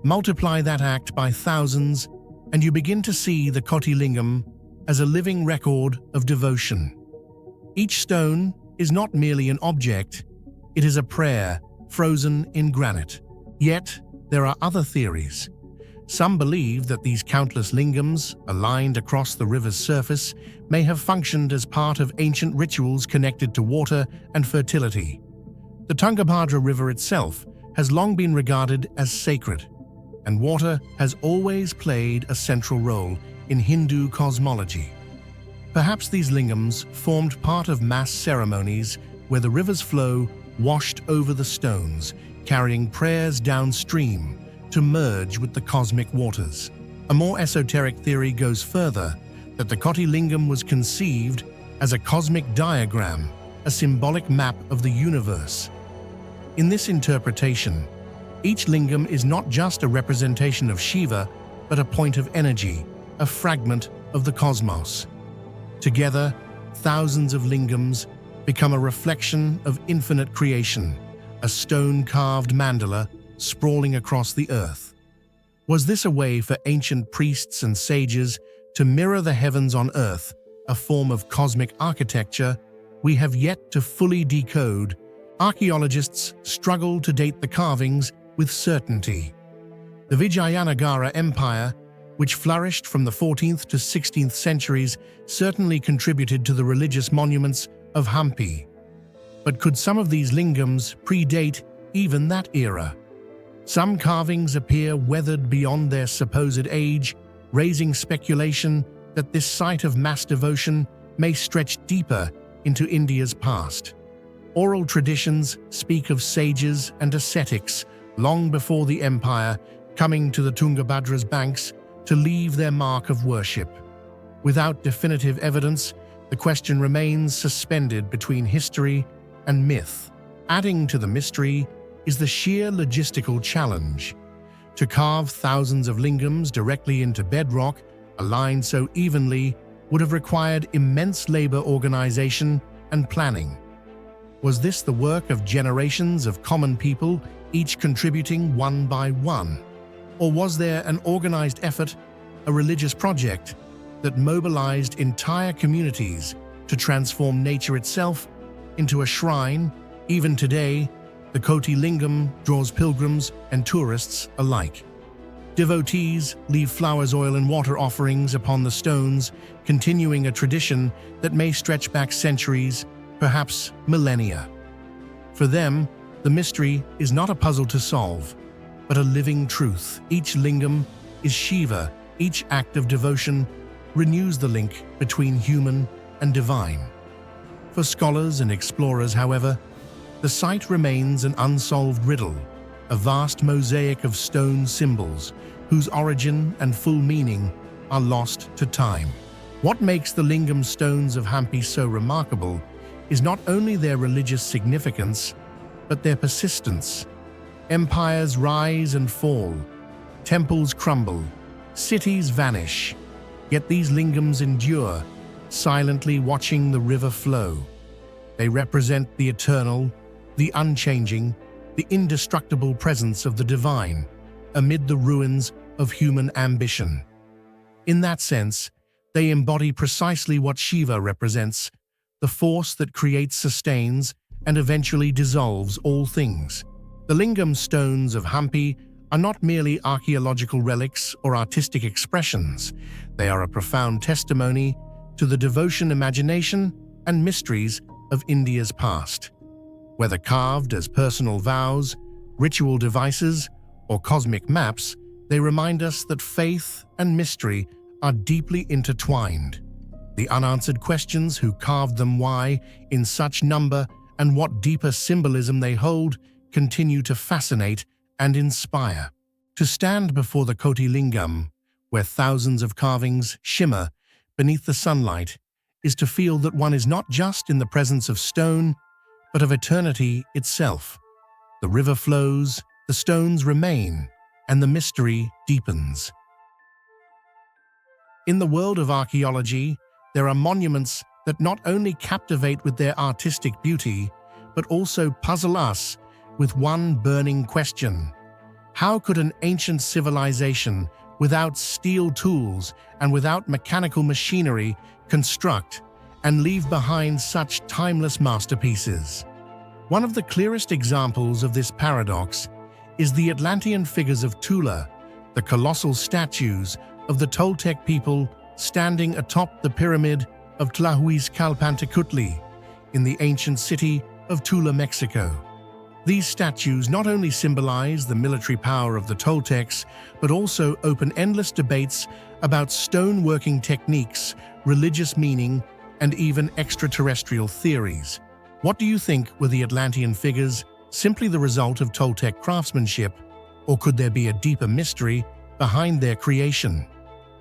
Multiply that act by thousands, and you begin to see the Koti Lingam as a living record of devotion. Each stone is not merely an object, it is a prayer frozen in granite. Yet, there are other theories. Some believe that these countless lingams, aligned across the river's surface, may have functioned as part of ancient rituals connected to water and fertility. The Tungabhadra River itself has long been regarded as sacred, and water has always played a central role in Hindu cosmology. Perhaps these lingams formed part of mass ceremonies where the river's flow washed over the stones, carrying prayers downstream to merge with the cosmic waters. A more esoteric theory goes further, that the Koti Lingam was conceived as a cosmic diagram, a symbolic map of the universe. In this interpretation, each lingam is not just a representation of Shiva, but a point of energy, a fragment of the cosmos. Together, thousands of lingams become a reflection of infinite creation, a stone-carved mandala sprawling across the earth. Was this a way for ancient priests and sages to mirror the heavens on earth, a form of cosmic architecture we have yet to fully decode? Archaeologists struggle to date the carvings with certainty. The Vijayanagara Empire, which flourished from the 14th to 16th centuries, certainly contributed to the religious monuments of Hampi. But could some of these lingams predate even that era? Some carvings appear weathered beyond their supposed age, raising speculation that this site of mass devotion may stretch deeper into India's past. Oral traditions speak of sages and ascetics long before the empire coming to the Tungabhadra's banks to leave their mark of worship. Without definitive evidence, the question remains suspended between history and myth. Adding to the mystery is the sheer logistical challenge. To carve thousands of lingams directly into bedrock, aligned so evenly, would have required immense labor, organization, and planning. Was this the work of generations of common people, each contributing one by one? Or was there an organized effort, a religious project, that mobilized entire communities to transform nature itself into a shrine? Even today, the Koti Lingam draws pilgrims and tourists alike. Devotees leave flowers, oil, and water offerings upon the stones, continuing a tradition that may stretch back centuries, perhaps millennia. For them, the mystery is not a puzzle to solve, but a living truth. Each lingam is Shiva. Each act of devotion renews the link between human and divine. For scholars and explorers, however, the site remains an unsolved riddle, a vast mosaic of stone symbols, whose origin and full meaning are lost to time. What makes the lingam stones of Hampi so remarkable is not only their religious significance, but their persistence. Empires rise and fall, temples crumble, cities vanish, yet these lingams endure, silently watching the river flow. They represent the eternal, the unchanging, the indestructible presence of the divine amid the ruins of human ambition. In that sense, they embody precisely what Shiva represents, the force that creates, sustains, and eventually dissolves all things. The lingam stones of Hampi are not merely archaeological relics or artistic expressions. They are a profound testimony to the devotion, imagination, and mysteries of India's past. Whether carved as personal vows, ritual devices, or cosmic maps, they remind us that faith and mystery are deeply intertwined. The unanswered questions: who carved them, why, in such number, and what deeper symbolism they hold, continue to fascinate and inspire. To stand before the Koti Lingam, where thousands of carvings shimmer beneath the sunlight, is to feel that one is not just in the presence of stone, but of eternity itself. The river flows, the stones remain, and the mystery deepens. In the world of archaeology, there are monuments that not only captivate with their artistic beauty, but also puzzle us with one burning question. How could an ancient civilization, without steel tools and without mechanical machinery, construct and leave behind such timeless masterpieces? One of the clearest examples of this paradox is the Atlantean figures of Tula, the colossal statues of the Toltec people standing atop the pyramid of Tlahuizcalpantecutli in the ancient city of Tula, Mexico. These statues not only symbolize the military power of the Toltecs, but also open endless debates about stoneworking techniques, religious meaning, and even extraterrestrial theories. What do you think? Were the Atlantean figures simply the result of Toltec craftsmanship, or could there be a deeper mystery behind their creation?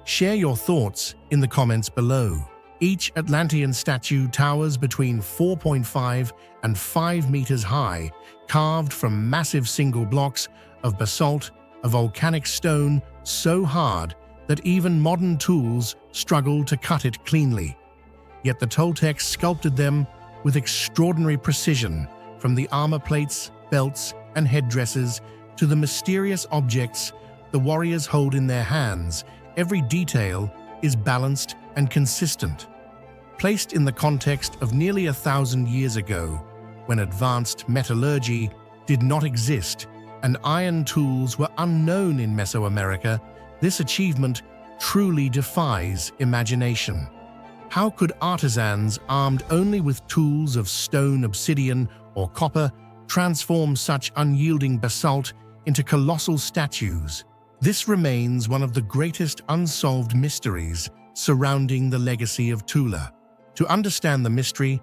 Share your thoughts in the comments below. Each Atlantean statue towers between 4.5 and 5 meters high, carved from massive single blocks of basalt, a volcanic stone so hard that even modern tools struggle to cut it cleanly. Yet the Toltecs sculpted them with extraordinary precision, from the armor plates, belts, and headdresses to the mysterious objects the warriors hold in their hands. Every detail is balanced and consistent. Placed in the context of nearly 1,000 years ago, when advanced metallurgy did not exist and iron tools were unknown in Mesoamerica, this achievement truly defies imagination. How could artisans armed only with tools of stone, obsidian, or copper transform such unyielding basalt into colossal statues? This remains one of the greatest unsolved mysteries surrounding the legacy of Tula. To understand the mystery,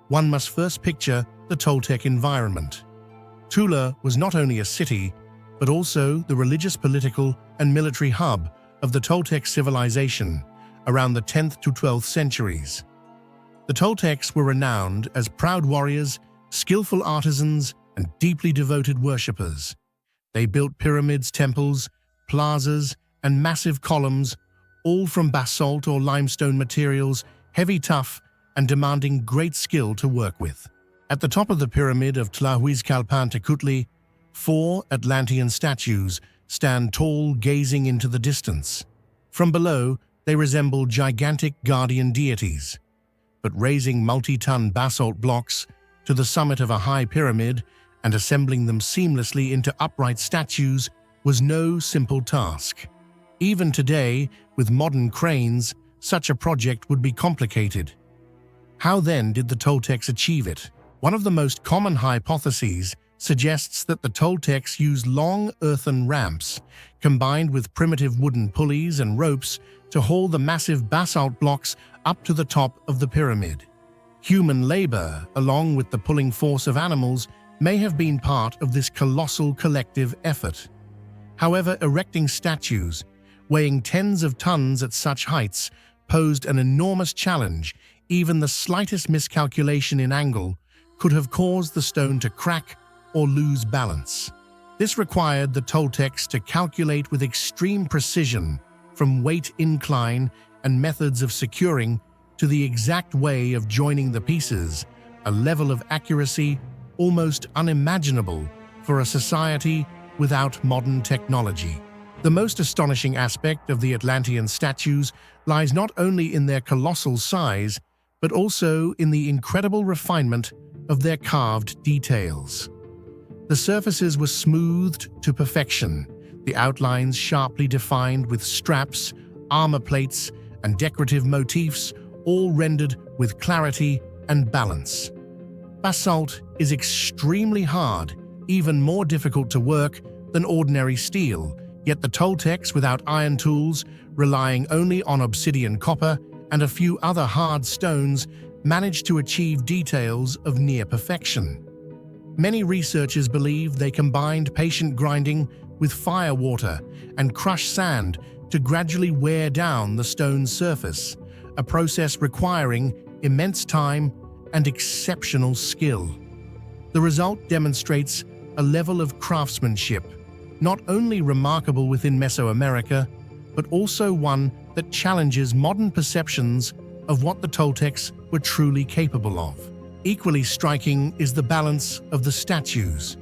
one must first picture the Toltec environment. Tula was not only a city, but also the religious, political, and military hub of the Toltec civilization around the 10th to 12th centuries. The Toltecs were renowned as proud warriors, skillful artisans, and deeply devoted worshippers. They built pyramids, temples, plazas, and massive columns, all from basalt or limestone materials, heavy, tough, and demanding great skill to work with. At the top of the pyramid of Tlahuizcalpantecutli, 4 Atlantean statues stand tall, gazing into the distance. From below, they resemble gigantic guardian deities. But raising multi-ton basalt blocks to the summit of a high pyramid and assembling them seamlessly into upright statues was no simple task. Even today, with modern cranes, such a project would be complicated. How then did the Toltecs achieve it? One of the most common hypotheses suggests that the Toltecs used long earthen ramps, combined with primitive wooden pulleys and ropes, to haul the massive basalt blocks up to the top of the pyramid. Human labor, along with the pulling force of animals, may have been part of this colossal collective effort. However, erecting statues, weighing tens of tons at such heights, posed an enormous challenge. Even the slightest miscalculation in angle could have caused the stone to crack or lose balance. This required the Toltecs to calculate with extreme precision, from weight incline and methods of securing to the exact way of joining the pieces, a level of accuracy almost unimaginable for a society without modern technology. The most astonishing aspect of the Atlantean statues lies not only in their colossal size, but also in the incredible refinement of their carved details. The surfaces were smoothed to perfection, the outlines sharply defined with straps, armor plates, and decorative motifs, all rendered with clarity and balance. Basalt is extremely hard, even more difficult to work than ordinary steel, yet the Toltecs, without iron tools, relying only on obsidian, copper, and a few other hard stones, managed to achieve details of near perfection. Many researchers believe they combined patient grinding with fire water and crushed sand to gradually wear down the stone's surface, a process requiring immense time and exceptional skill. The result demonstrates a level of craftsmanship not only remarkable within Mesoamerica, but also one that challenges modern perceptions of what the Toltecs were truly capable of. Equally striking is the balance of the statues.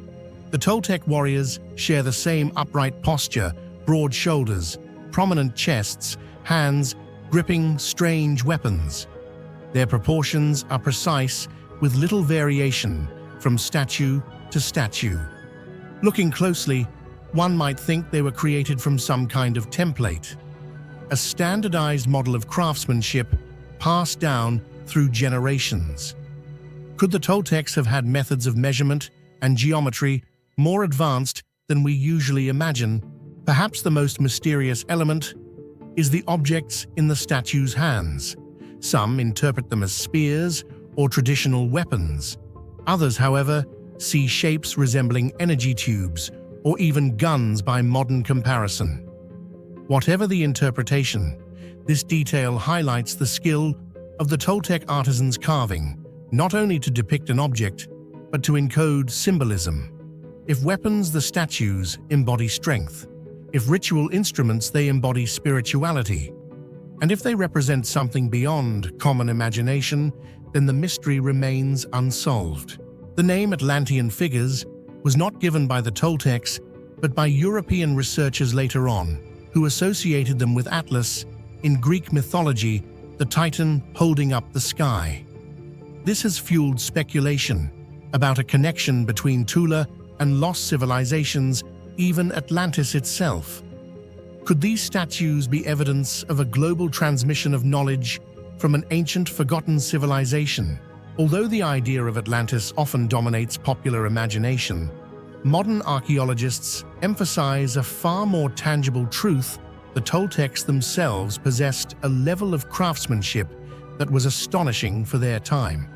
The Toltec warriors share the same upright posture, broad shoulders, prominent chests, hands gripping strange weapons. Their proportions are precise, with little variation from statue to statue. Looking closely, one might think they were created from some kind of template, a standardized model of craftsmanship passed down through generations. Could the Toltecs have had methods of measurement and geometry more advanced than we usually imagine? Perhaps the most mysterious element is the objects in the statues' hands. Some interpret them as spears or traditional weapons. Others, however, see shapes resembling energy tubes or even guns by modern comparison. Whatever the interpretation, this detail highlights the skill of the Toltec artisans' carving, not only to depict an object, but to encode symbolism. If weapons, the statues embody strength. If ritual instruments, they embody spirituality. And if they represent something beyond common imagination, then the mystery remains unsolved. The name Atlantean figures was not given by the Toltecs, but by European researchers later on, who associated them with Atlas, in Greek mythology, the Titan holding up the sky. This has fueled speculation about a connection between Tula and lost civilizations, even Atlantis itself. Could these statues be evidence of a global transmission of knowledge from an ancient, forgotten civilization? Although the idea of Atlantis often dominates popular imagination, modern archaeologists emphasize a far more tangible truth. The Toltecs themselves possessed a level of craftsmanship that was astonishing for their time.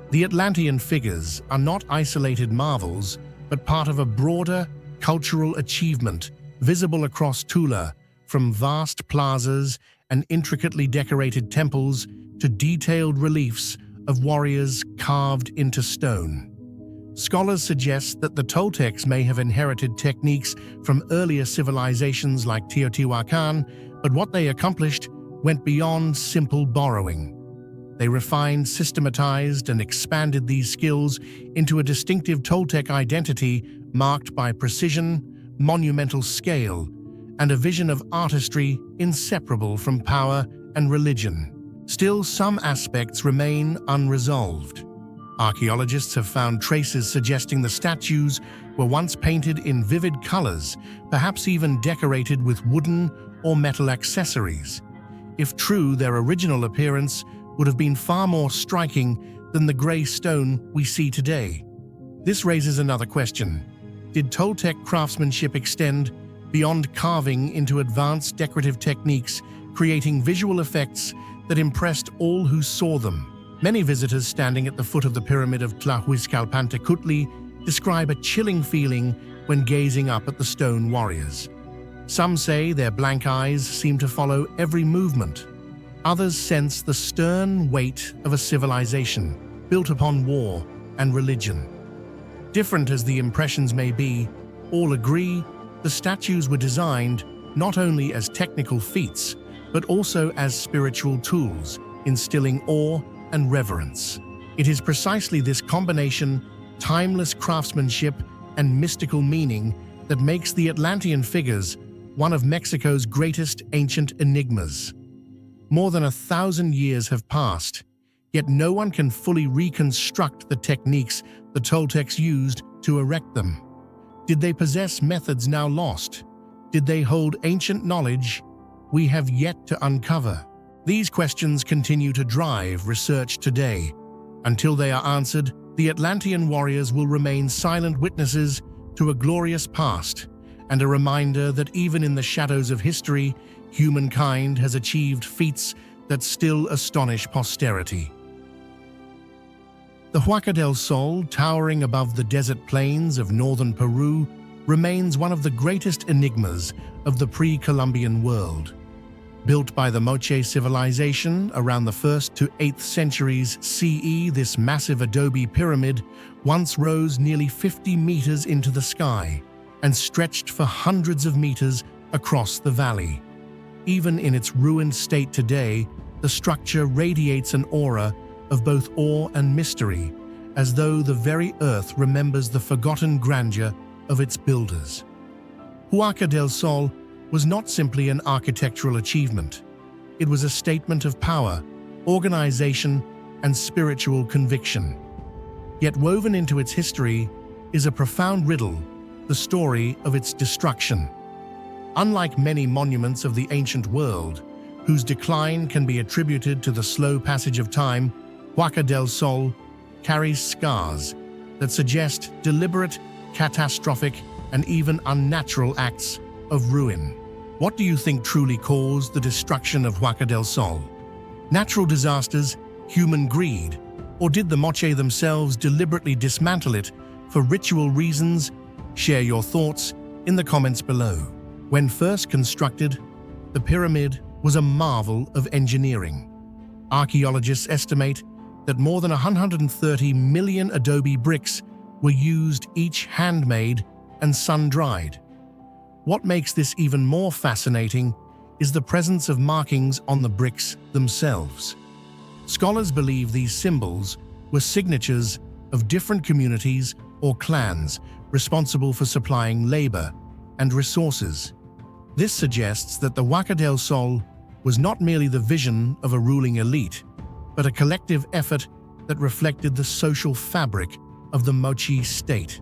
The Atlantean figures are not isolated marvels, but part of a broader cultural achievement visible across Tula, from vast plazas and intricately decorated temples to detailed reliefs of warriors carved into stone. Scholars suggest that the Toltecs may have inherited techniques from earlier civilizations like Teotihuacan, but what they accomplished went beyond simple borrowing. They refined, systematized, and expanded these skills into a distinctive Toltec identity marked by precision, monumental scale, and a vision of artistry inseparable from power and religion. Still, some aspects remain unresolved. Archaeologists have found traces suggesting the statues were once painted in vivid colors, perhaps even decorated with wooden or metal accessories. If true, their original appearance would have been far more striking than the gray stone we see today. This raises another question. Did Toltec craftsmanship extend beyond carving into advanced decorative techniques, creating visual effects that impressed all who saw them? Many visitors standing at the foot of the pyramid of Tlahuizcalpantecutli describe a chilling feeling when gazing up at the stone warriors. Some say their blank eyes seem to follow every movement. Others sense the stern weight of a civilization built upon war and religion. Different as the impressions may be, all agree the statues were designed not only as technical feats, but also as spiritual tools, instilling awe and reverence. It is precisely this combination, timeless craftsmanship and mystical meaning, that makes the Atlantean figures one of Mexico's greatest ancient enigmas. More than 1,000 years have passed, yet no one can fully reconstruct the techniques the Toltecs used to erect them. Did they possess methods now lost? Did they hold ancient knowledge we have yet to uncover? These questions continue to drive research today. Until they are answered, the Atlantean warriors will remain silent witnesses to a glorious past and a reminder that even in the shadows of history, humankind has achieved feats that still astonish posterity. The Huaca del Sol, towering above the desert plains of northern Peru, remains one of the greatest enigmas of the pre-Columbian world. Built by the Moche civilization around the 1st to 8th centuries CE, this massive adobe pyramid once rose nearly 50 meters into the sky and stretched for hundreds of meters across the valley. Even in its ruined state today, the structure radiates an aura of both awe and mystery, as though the very earth remembers the forgotten grandeur of its builders. Huaca del Sol was not simply an architectural achievement. It was a statement of power, organization, and spiritual conviction. Yet woven into its history is a profound riddle, the story of its destruction. Unlike many monuments of the ancient world, whose decline can be attributed to the slow passage of time, Huaca del Sol carries scars that suggest deliberate, catastrophic, and even unnatural acts of ruin. What do you think truly caused the destruction of Huaca del Sol? Natural disasters, human greed, or did the Moche themselves deliberately dismantle it for ritual reasons? Share your thoughts in the comments below. When first constructed, the pyramid was a marvel of engineering. Archaeologists estimate that more than 130 million adobe bricks were used, each handmade and sun-dried. What makes this even more fascinating is the presence of markings on the bricks themselves. Scholars believe these symbols were signatures of different communities or clans responsible for supplying labor and resources. This suggests that the Huaca del Sol was not merely the vision of a ruling elite, but a collective effort that reflected the social fabric of the Moche state.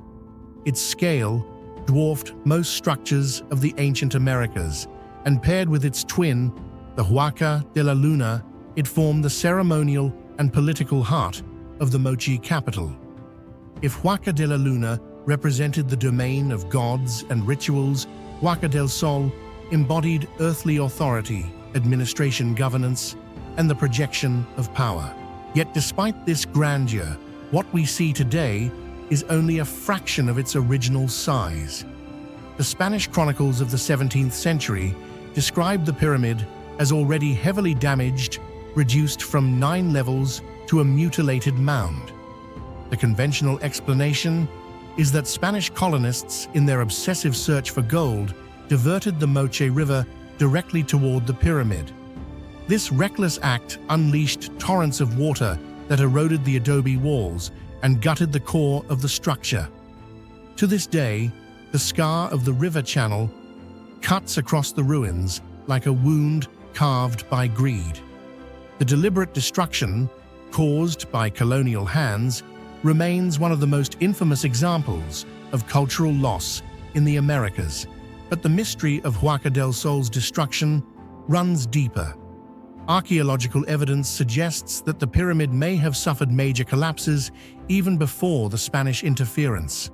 Its scale dwarfed most structures of the ancient Americas, and paired with its twin, the Huaca de la Luna, it formed the ceremonial and political heart of the Moche capital. If Huaca de la Luna represented the domain of gods and rituals, Huaca del Sol embodied earthly authority, administration, governance, and the projection of power. Yet despite this grandeur, what we see today is only a fraction of its original size. The Spanish chronicles of the 17th century described the pyramid as already heavily damaged, reduced from 9 levels to a mutilated mound. The conventional explanation is that Spanish colonists, in their obsessive search for gold, diverted the Moche River directly toward the pyramid. This reckless act unleashed torrents of water that eroded the adobe walls and gutted the core of the structure. To this day, the scar of the river channel cuts across the ruins like a wound carved by greed. The deliberate destruction, caused by colonial hands, remains one of the most infamous examples of cultural loss in the Americas. But the mystery of Huaca del Sol's destruction runs deeper. Archaeological evidence suggests that the pyramid may have suffered major collapses even before the Spanish interference.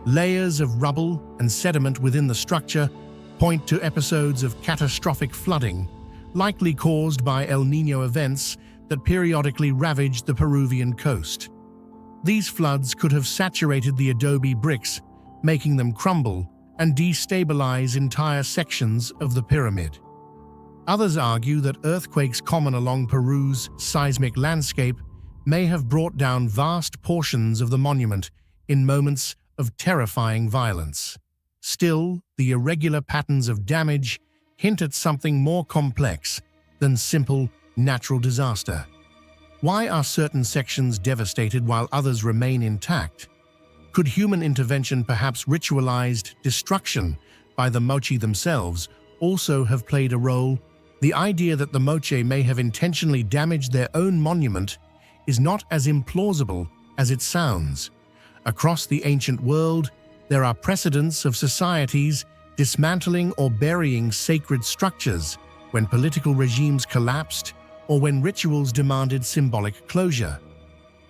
Layers of rubble and sediment within the structure point to episodes of catastrophic flooding, likely caused by El Niño events that periodically ravaged the Peruvian coast. These floods could have saturated the adobe bricks, making them crumble and destabilize entire sections of the pyramid. Others argue that earthquakes common along Peru's seismic landscape may have brought down vast portions of the monument in moments of terrifying violence. Still, the irregular patterns of damage hint at something more complex than simple natural disaster. Why are certain sections devastated while others remain intact? Could human intervention, perhaps ritualized destruction by the mochi themselves, also have played a role? The idea that the moche may have intentionally damaged their own monument is not as implausible as it sounds. Across the ancient world, there are precedents of societies dismantling or burying sacred structures when political regimes collapsed or when rituals demanded symbolic closure.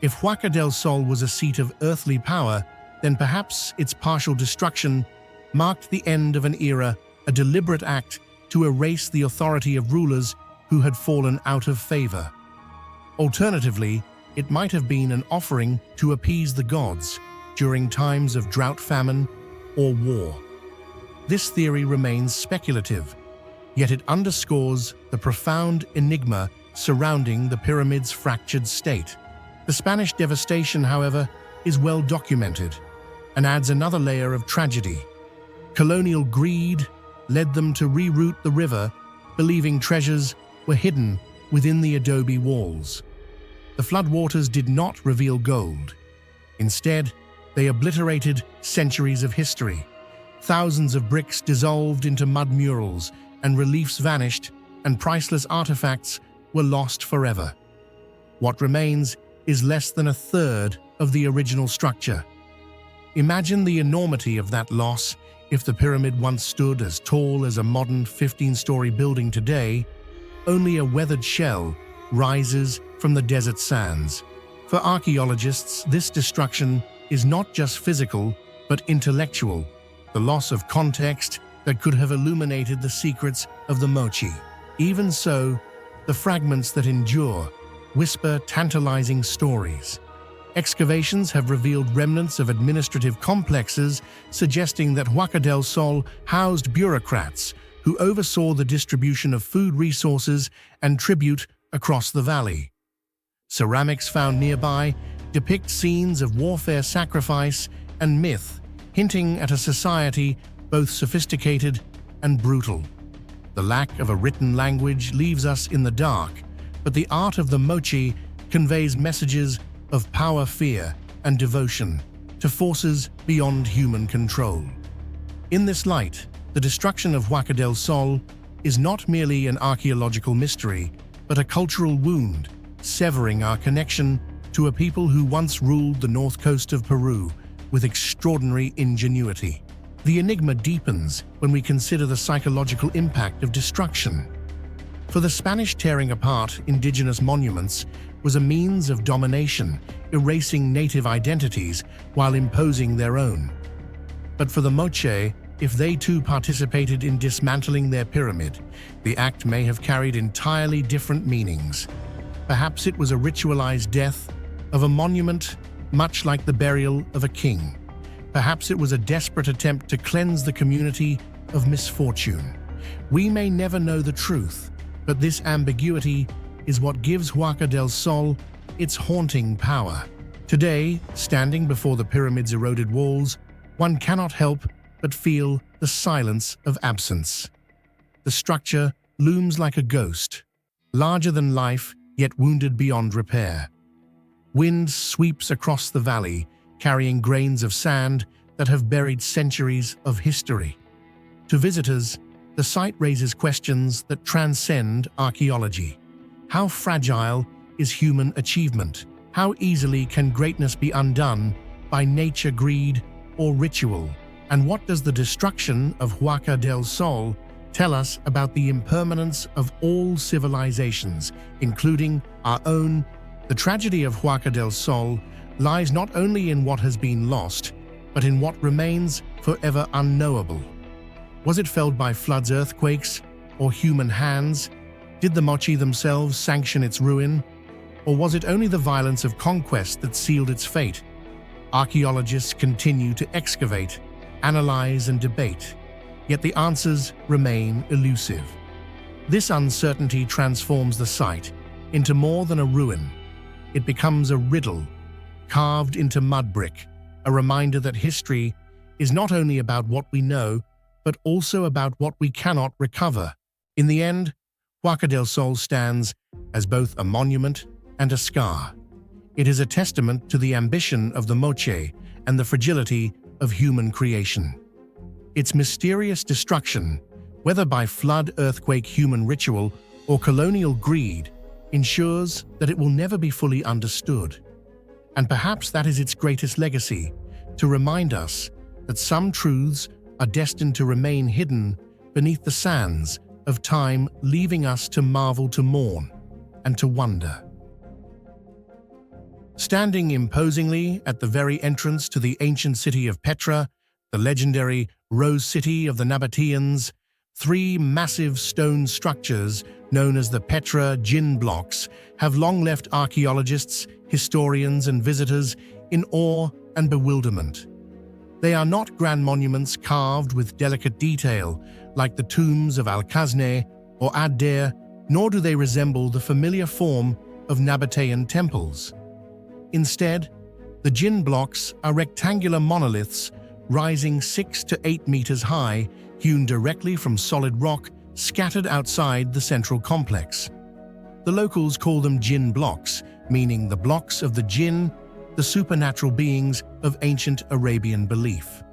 If Huaca del Sol was a seat of earthly power, then perhaps its partial destruction marked the end of an era, a deliberate act to erase the authority of rulers who had fallen out of favor. Alternatively, it might have been an offering to appease the gods during times of drought, famine, or war. This theory remains speculative, yet it underscores the profound enigma surrounding the pyramid's fractured state. The Spanish devastation, however, is well documented and adds another layer of tragedy. Colonial greed led them to reroute the river, believing treasures were hidden within the adobe walls. The floodwaters did not reveal gold. Instead, they obliterated centuries of history. Thousands of bricks dissolved into mud murals, and reliefs vanished, and priceless artifacts were lost forever. What remains is less than a third of the original structure. Imagine the enormity of that loss. If the pyramid once stood as tall as a modern 15-story building today, only a weathered shell rises from the desert sands. For archaeologists, this destruction is not just physical, but intellectual, the loss of context that could have illuminated the secrets of the mochi. Even so, the fragments that endure whisper tantalizing stories. Excavations have revealed remnants of administrative complexes, suggesting that Huaca del Sol housed bureaucrats who oversaw the distribution of food resources and tribute across the valley. Ceramics found nearby depict scenes of warfare, sacrifice, and myth, hinting at a society both sophisticated and brutal. The lack of a written language leaves us in the dark, but the art of the mochi conveys messages of power, fear, and devotion to forces beyond human control. In this light, the destruction of Huaca del Sol is not merely an archaeological mystery, but a cultural wound, severing our connection to a people who once ruled the north coast of Peru with extraordinary ingenuity. The enigma deepens when we consider the psychological impact of destruction. For the Spanish, tearing apart indigenous monuments was a means of domination, erasing native identities while imposing their own. But for the moche, if they too participated in dismantling their pyramid, the act may have carried entirely different meanings. Perhaps it was a ritualized death of a monument, much like the burial of a king. Perhaps it was a desperate attempt to cleanse the community of misfortune. We may never know the truth, but this ambiguity is what gives Huaca del Sol its haunting power. Today, standing before the pyramid's eroded walls, one cannot help but feel the silence of absence. The structure looms like a ghost, larger than life, yet wounded beyond repair. Wind sweeps across the valley, carrying grains of sand that have buried centuries of history. To visitors, the site raises questions that transcend archaeology. How fragile is human achievement? How easily can greatness be undone by nature, greed, or ritual? And what does the destruction of Huaca del Sol tell us about the impermanence of all civilizations, including our own? The tragedy of Huaca del Sol lies not only in what has been lost, but in what remains forever unknowable. Was it felled by floods, earthquakes, or human hands? Did the mochi themselves sanction its ruin? Or was it only the violence of conquest that sealed its fate? Archaeologists continue to excavate, analyze, and debate, yet the answers remain elusive. This uncertainty transforms the site into more than a ruin. It becomes a riddle, carved into mud brick, a reminder that history is not only about what we know, but also about what we cannot recover. In the end, Huaca del Sol stands as both a monument and a scar. It is a testament to the ambition of the Moche and the fragility of human creation. Its mysterious destruction, whether by flood, earthquake, human ritual, or colonial greed, ensures that it will never be fully understood. And perhaps that is its greatest legacy, to remind us that some truths are destined to remain hidden beneath the sands of time, leaving us to marvel, to mourn, and to wonder. Standing imposingly at the very entrance to the ancient city of Petra, the legendary Rose City of the Nabateans, three massive stone structures known as the Petra Djinn blocks have long left archaeologists, historians, and visitors in awe and bewilderment. They are not grand monuments carved with delicate detail like the tombs of Al-Khazneh or Ad-Dir, nor do they resemble the familiar form of Nabatean temples. Instead, the Djinn blocks are rectangular monoliths rising 6 to 8 meters high, hewn directly from solid rock scattered outside the central complex. The locals call them Djinn blocks, meaning the blocks of the Djinn, the supernatural beings of ancient Arabian belief.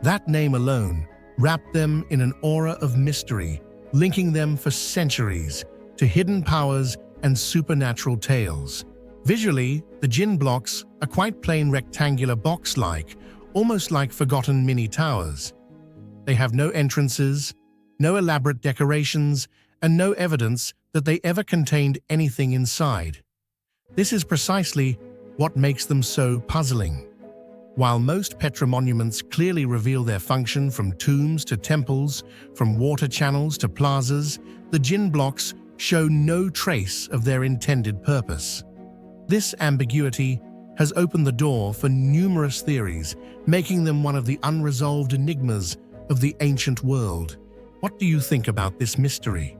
That name alone wrapped them in an aura of mystery, linking them for centuries to hidden powers and supernatural tales. Visually, the Djinn blocks are quite plain rectangular box-like, almost like forgotten mini towers. They have no entrances, no elaborate decorations, and no evidence that they ever contained anything inside. This is precisely what makes them so puzzling. While most Petra monuments clearly reveal their function, from tombs to temples, from water channels to plazas, the Djinn blocks show no trace of their intended purpose. This ambiguity has opened the door for numerous theories, making them one of the unresolved enigmas of the ancient world. What do you think about this mystery?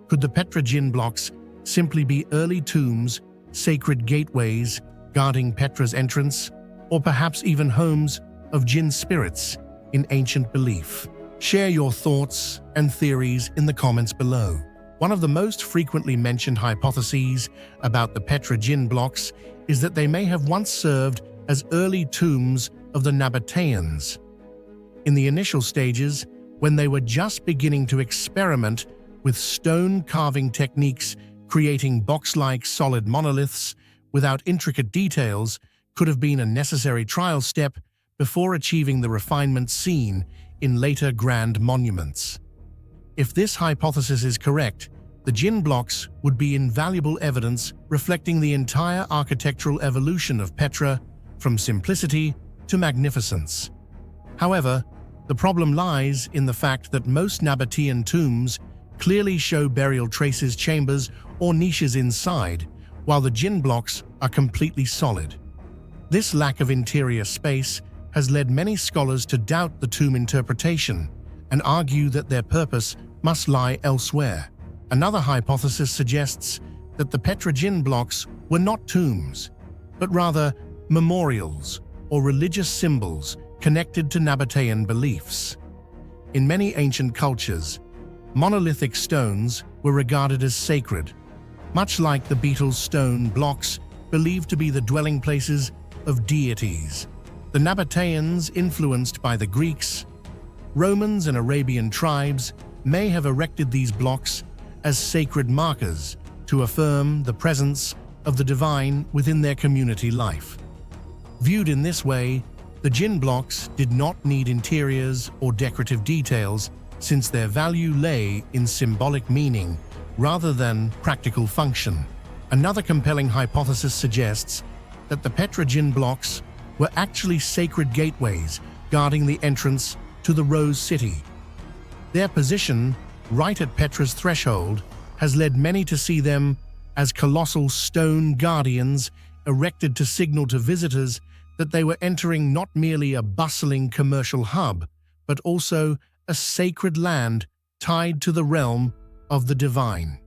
Could the Petra Djinn blocks simply be early tombs, sacred gateways guarding Petra's entrance, or perhaps even homes of Djinn spirits in ancient belief? Share your thoughts and theories in the comments below. One of the most frequently mentioned hypotheses about the Petra Djinn blocks is that they may have once served as early tombs of the Nabateans. In the initial stages, when they were just beginning to experiment with stone carving techniques, creating box-like solid monoliths without intricate details could have been a necessary trial step before achieving the refinement seen in later grand monuments. If this hypothesis is correct, the Djinn blocks would be invaluable evidence reflecting the entire architectural evolution of Petra, from simplicity to magnificence. However, the problem lies in the fact that most Nabatean tombs clearly show burial traces, chambers, or niches inside, while the Djinn blocks are completely solid. This lack of interior space has led many scholars to doubt the tomb interpretation and argue that their purpose must lie elsewhere. Another hypothesis suggests that the Petra Djinn blocks were not tombs, but rather memorials or religious symbols connected to Nabatean beliefs. In many ancient cultures, monolithic stones were regarded as sacred, much like the Beatles' stone blocks believed to be the dwelling places of deities. The Nabateans, influenced by the Greeks, Romans, and Arabian tribes, may have erected these blocks as sacred markers to affirm the presence of the divine within their community life. Viewed in this way, the Djinn blocks did not need interiors or decorative details, since their value lay in symbolic meaning rather than practical function. Another compelling hypothesis suggests that the Petra Djinn blocks were actually sacred gateways guarding the entrance to the Rose City. Their position, right at Petra's threshold, has led many to see them as colossal stone guardians erected to signal to visitors that they were entering not merely a bustling commercial hub, but also a sacred land tied to the realm of the divine.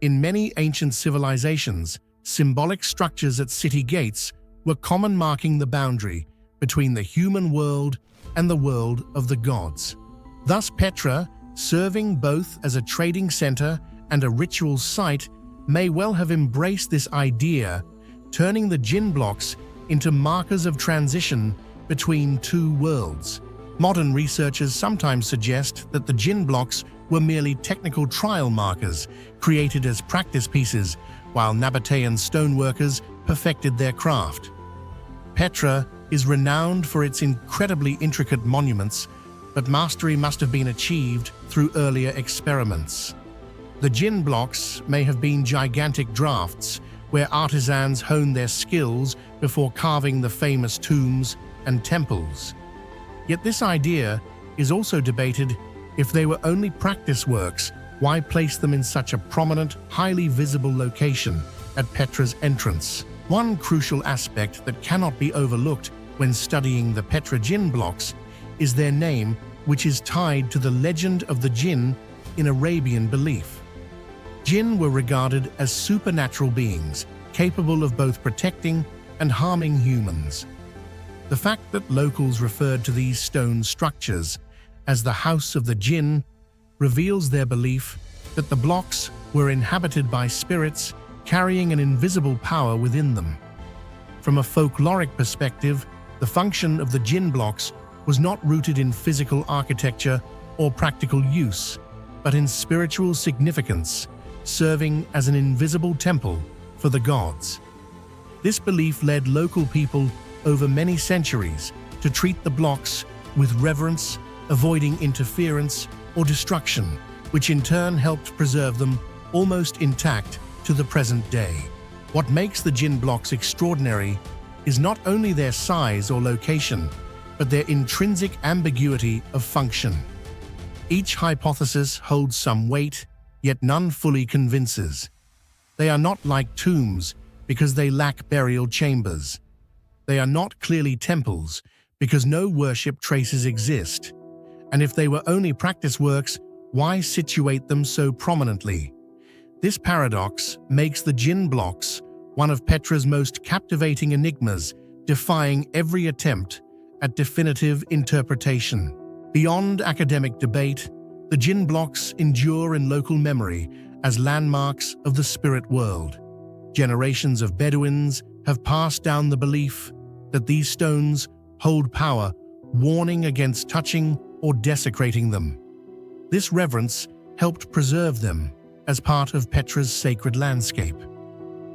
In many ancient civilizations, symbolic structures at city gates were common, marking the boundary between the human world and the world of the gods. Thus, Petra, serving both as a trading center and a ritual site, may well have embraced this idea, turning the djinn blocks into markers of transition between two worlds. Modern researchers sometimes suggest that the djinn blocks were merely technical trial markers created as practice pieces, while Nabatean stoneworkers perfected their craft. Petra is renowned for its incredibly intricate monuments, but mastery must have been achieved through earlier experiments. The djinn blocks may have been gigantic drafts where artisans honed their skills before carving the famous tombs and temples. Yet this idea is also debated. If they were only practice works, why place them in such a prominent, highly visible location at Petra's entrance? One crucial aspect that cannot be overlooked when studying the Petra djinn blocks is their name, which is tied to the legend of the jinn in Arabian belief. Jinn were regarded as supernatural beings, capable of both protecting and harming humans. The fact that locals referred to these stone structures as the House of the Jinn reveals their belief that the blocks were inhabited by spirits carrying an invisible power within them. From a folkloric perspective, the function of the djinn blocks was not rooted in physical architecture or practical use, but in spiritual significance, serving as an invisible temple for the gods. This belief led local people over many centuries to treat the blocks with reverence, avoiding interference or destruction, which in turn helped preserve them almost intact to the present day. What makes the djinn blocks extraordinary is not only their size or location, but their intrinsic ambiguity of function. Each hypothesis holds some weight, yet none fully convinces. They are not like tombs because they lack burial chambers. They are not clearly temples because no worship traces exist. And if they were only practice works, why situate them so prominently? This paradox makes the djinn blocks one of Petra's most captivating enigmas, defying every attempt at definitive interpretation. Beyond academic debate, the djinn blocks endure in local memory as landmarks of the spirit world. Generations of Bedouins have passed down the belief that these stones hold power, warning against touching or desecrating them. This reverence helped preserve them as part of Petra's sacred landscape.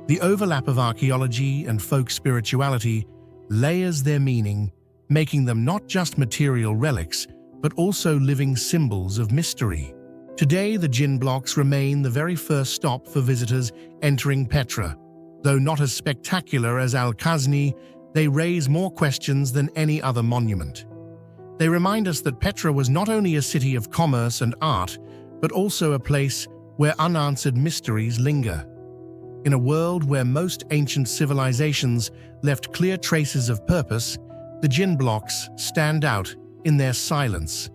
The overlap of archaeology and folk spirituality layers their meaning, making them not just material relics, but also living symbols of mystery. Today, the djinn blocks remain the very first stop for visitors entering Petra. Though not as spectacular as Al-Khazni, they raise more questions than any other monument. They remind us that Petra was not only a city of commerce and art, but also a place where unanswered mysteries linger. In a world where most ancient civilizations left clear traces of purpose, the djinn blocks stand out in their silence,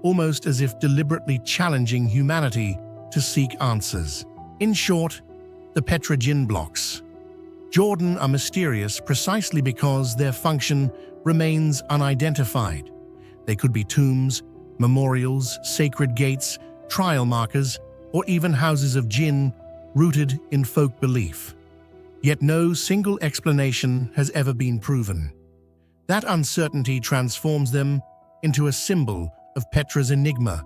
almost as if deliberately challenging humanity to seek answers. In short, the Petra djinn blocks Jordan are mysterious precisely because their function remains unidentified. They could be tombs, memorials, sacred gates, trial markers, or even houses of jinn rooted in folk belief. Yet no single explanation has ever been proven. That uncertainty transforms them into a symbol of Petra's enigma,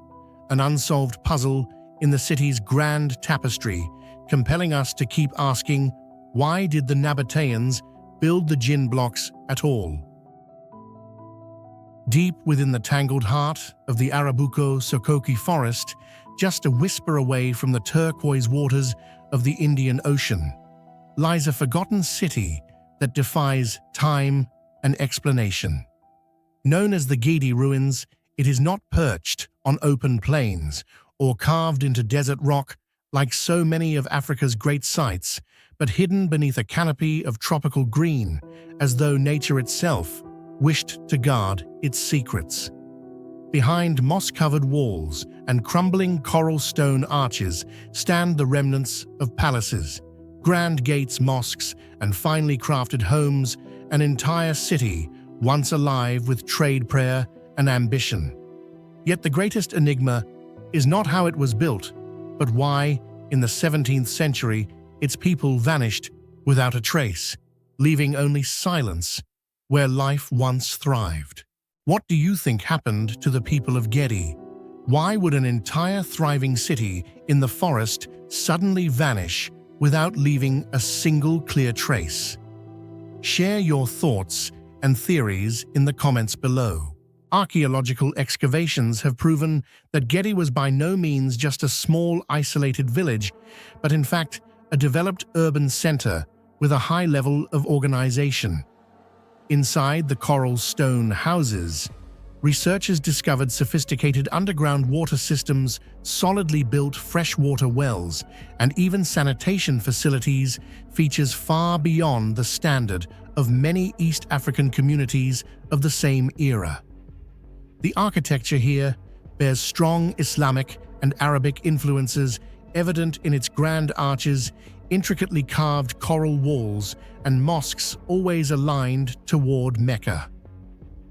an unsolved puzzle in the city's grand tapestry, compelling us to keep asking, why did the Nabateans build the djinn blocks at all? Deep within the tangled heart of the Arabuko-Sokoke forest, just a whisper away from the turquoise waters of the Indian Ocean, lies a forgotten city that defies time and explanation. Known as the Gedi ruins, it is not perched on open plains or carved into desert rock like so many of Africa's great sites, but hidden beneath a canopy of tropical green, as though nature itself wished to guard its secrets. Behind moss-covered walls and crumbling coral stone arches stand the remnants of palaces, grand gates, mosques, and finely crafted homes, an entire city once alive with trade, prayer, and ambition. Yet the greatest enigma is not how it was built, but why, in the 17th century, its people vanished without a trace, leaving only silence where life once thrived. What do you think happened to the people of Gedi? Why would an entire thriving city in the forest suddenly vanish without leaving a single clear trace? Share your thoughts and theories in the comments below. Archaeological excavations have proven that Gedi was by no means just a small, isolated village, but in fact a developed urban center with a high level of organization. Inside the coral stone houses, researchers discovered sophisticated underground water systems, solidly built freshwater wells, and even sanitation facilities, features far beyond the standard of many East African communities of the same era. The architecture here bears strong Islamic and Arabic influences, evident in its grand arches, intricately carved coral walls, and mosques always aligned toward Mecca.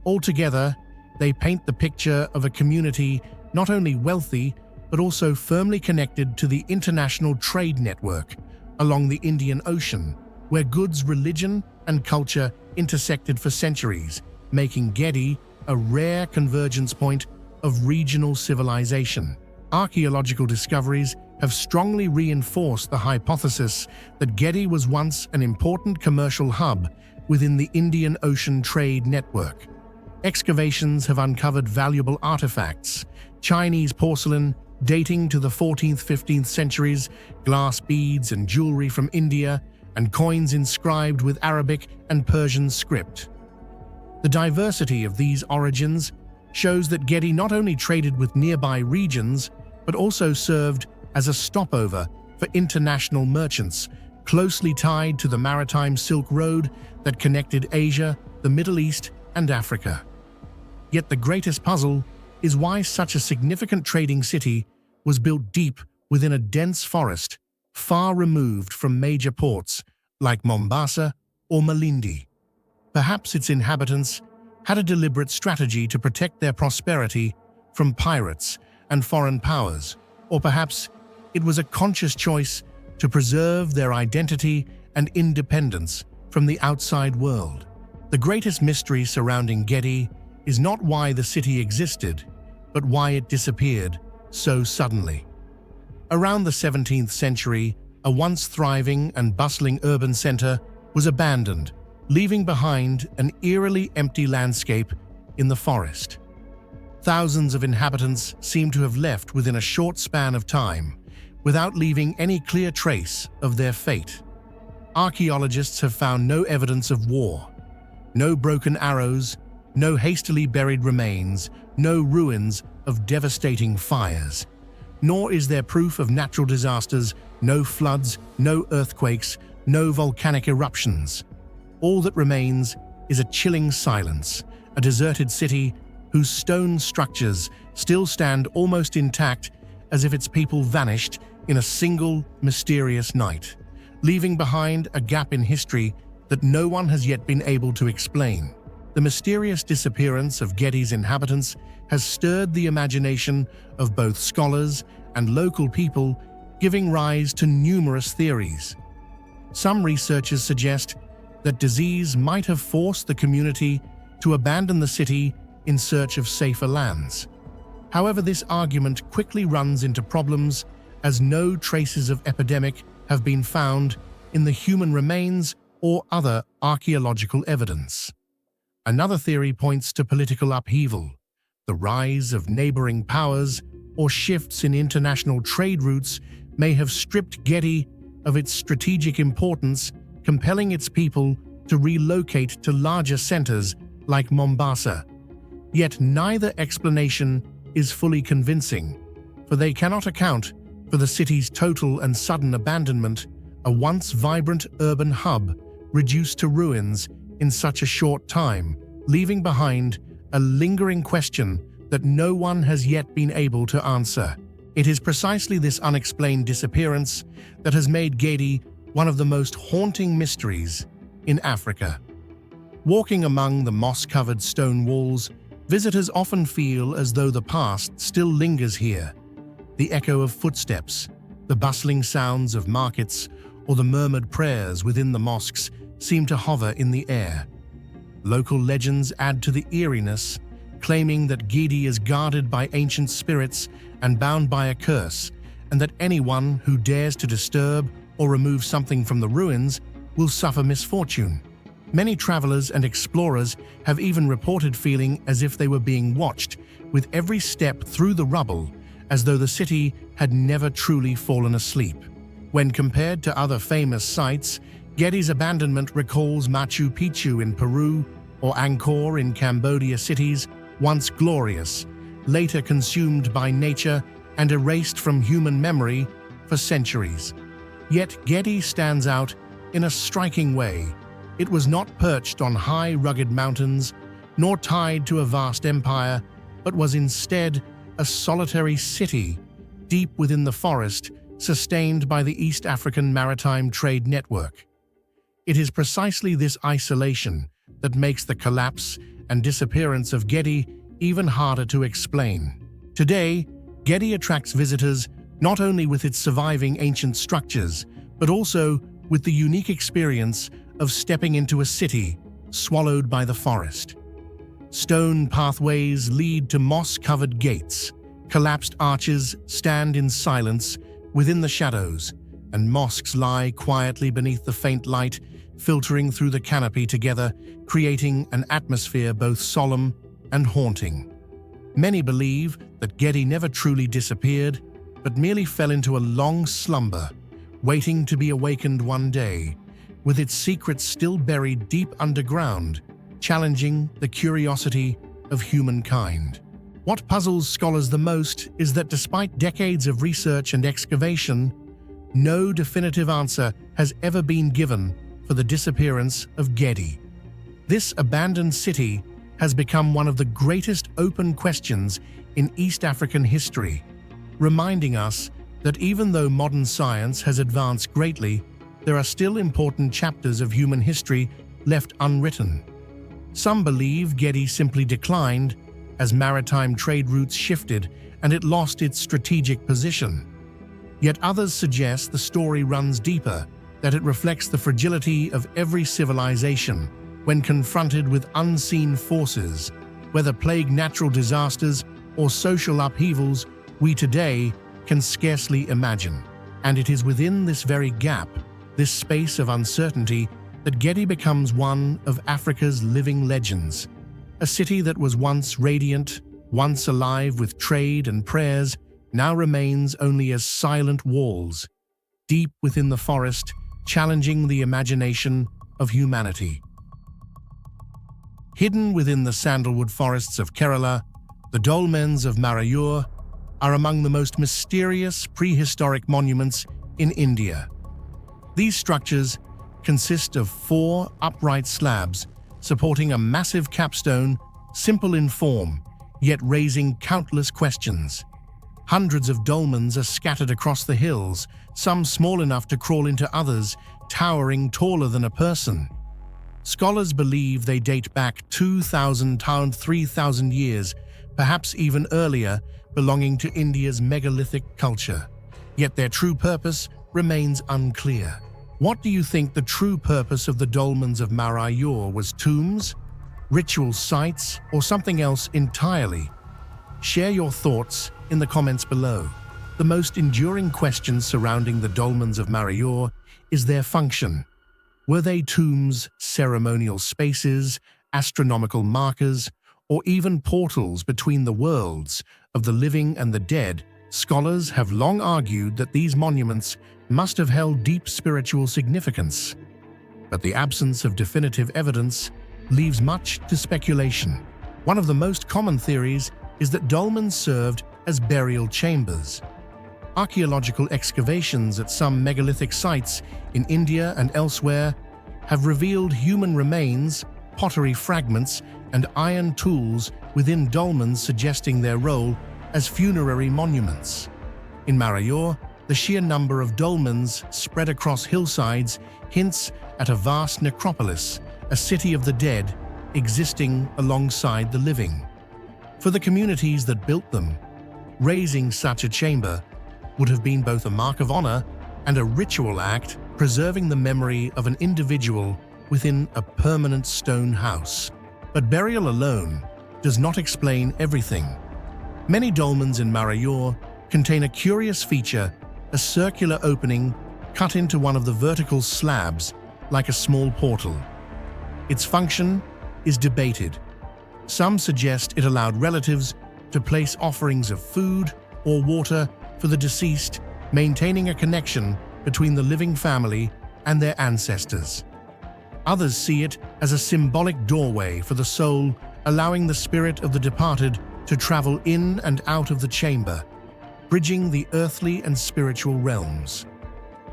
Altogether, they paint the picture of a community not only wealthy, but also firmly connected to the international trade network along the Indian Ocean, where goods, religion, and culture intersected for centuries, making Gedi a rare convergence point of regional civilization. Archaeological discoveries have strongly reinforced the hypothesis that Gedi was once an important commercial hub within the Indian Ocean trade network. Excavations have uncovered valuable artifacts, Chinese porcelain dating to the 14th–15th centuries, glass beads and jewelry from India, and coins inscribed with Arabic and Persian script. The diversity of these origins shows that Gedi not only traded with nearby regions, but also served as a stopover for international merchants, closely tied to the maritime Silk Road that connected Asia, the Middle East, and Africa. Yet the greatest puzzle is why such a significant trading city was built deep within a dense forest, far removed from major ports like Mombasa or Malindi. Perhaps its inhabitants had a deliberate strategy to protect their prosperity from pirates and foreign powers, or perhaps it was a conscious choice to preserve their identity and independence from the outside world. The greatest mystery surrounding Gedi is not why the city existed, but why it disappeared so suddenly. Around the 17th century, a once thriving and bustling urban center was abandoned, leaving behind an eerily empty landscape in the forest. Thousands of inhabitants seem to have left within a short span of time, without leaving any clear trace of their fate. Archaeologists have found no evidence of war, no broken arrows, no hastily buried remains, no ruins of devastating fires. Nor is there proof of natural disasters, no floods, no earthquakes, no volcanic eruptions. All that remains is a chilling silence, a deserted city whose stone structures still stand almost intact, as if its people vanished in a single mysterious night, leaving behind a gap in history that no one has yet been able to explain. The mysterious disappearance of Gedi's inhabitants has stirred the imagination of both scholars and local people, giving rise to numerous theories. Some researchers suggest that disease might have forced the community to abandon the city in search of safer lands. However, this argument quickly runs into problems, as no traces of epidemic have been found in the human remains or other archaeological evidence. Another theory points to political upheaval. The rise of neighboring powers or shifts in international trade routes may have stripped Gedi of its strategic importance, compelling its people to relocate to larger centers like Mombasa. Yet neither explanation is fully convincing, for they cannot account for the city's total and sudden abandonment, a once vibrant urban hub reduced to ruins in such a short time, leaving behind a lingering question that no one has yet been able to answer. It is precisely this unexplained disappearance that has made Gedi one of the most haunting mysteries in Africa. Walking among the moss-covered stone walls, visitors often feel as though the past still lingers here. The echo of footsteps, the bustling sounds of markets, or the murmured prayers within the mosques seem to hover in the air. Local legends add to the eeriness, claiming that Gedi is guarded by ancient spirits and bound by a curse, and that anyone who dares to disturb or remove something from the ruins will suffer misfortune. Many travelers and explorers have even reported feeling as if they were being watched with every step through the rubble, as though the city had never truly fallen asleep. When compared to other famous sites, Gedi's abandonment recalls Machu Picchu in Peru or Angkor in Cambodia, cities once glorious, later consumed by nature and erased from human memory for centuries. Yet Gedi stands out in a striking way. It was not perched on high, rugged mountains, nor tied to a vast empire, but was instead a solitary city deep within the forest, sustained by the East African Maritime Trade Network. It is precisely this isolation that makes the collapse and disappearance of Gedi even harder to explain. Today, Gedi attracts visitors not only with its surviving ancient structures, but also with the unique experience of stepping into a city swallowed by the forest. Stone pathways lead to moss-covered gates, collapsed arches stand in silence within the shadows, and mosques lie quietly beneath the faint light filtering through the canopy together, creating an atmosphere both solemn and haunting. Many believe that Gedi never truly disappeared, but merely fell into a long slumber, waiting to be awakened one day, with its secrets still buried deep underground, challenging the curiosity of humankind. What puzzles scholars the most is that despite decades of research and excavation, no definitive answer has ever been given for the disappearance of Gedi. This abandoned city has become one of the greatest open questions in East African history, reminding us that even though modern science has advanced greatly, there are still important chapters of human history left unwritten. Some believe Gedi simply declined as maritime trade routes shifted and it lost its strategic position. Yet others suggest the story runs deeper, that it reflects the fragility of every civilization when confronted with unseen forces, whether plague, natural disasters, or social upheavals we today can scarcely imagine. And it is within this very gap, this space of uncertainty, that Gedi becomes one of Africa's living legends. A city that was once radiant, once alive with trade and prayers, now remains only as silent walls, deep within the forest, challenging the imagination of humanity. Hidden within the sandalwood forests of Kerala, the dolmens of Marayur are among the most mysterious prehistoric monuments in India. These structures consist of 4 upright slabs supporting a massive capstone, simple in form, yet raising countless questions. Hundreds of dolmens are scattered across the hills, some small enough to crawl into others, towering taller than a person. Scholars believe they date back 2,000 to 3,000 years, perhaps even earlier, belonging to India's megalithic culture. Yet their true purpose remains unclear. What do you think the true purpose of the dolmens of Marayur was? Tombs, ritual sites, or something else entirely? Share your thoughts in the comments below. The most enduring question surrounding the dolmens of Marayur is their function. Were they tombs, ceremonial spaces, astronomical markers, or even portals between the worlds of the living and the dead? Scholars have long argued that these monuments must have held deep spiritual significance, but the absence of definitive evidence leaves much to speculation. One of the most common theories is that dolmens served as burial chambers. Archaeological excavations at some megalithic sites in India and elsewhere have revealed human remains, pottery fragments, and iron tools within dolmens, suggesting their role as funerary monuments. In Marayor, the sheer number of dolmens spread across hillsides hints at a vast necropolis, a city of the dead existing alongside the living. For the communities that built them, raising such a chamber would have been both a mark of honor and a ritual act, preserving the memory of an individual within a permanent stone house. But burial alone does not explain everything. Many dolmens in Marayor contain a curious feature, a circular opening cut into one of the vertical slabs like a small portal. Its function is debated. Some suggest it allowed relatives to place offerings of food or water for the deceased, maintaining a connection between the living family and their ancestors. Others see it as a symbolic doorway for the soul, allowing the spirit of the departed to travel in and out of the chamber, bridging the earthly and spiritual realms.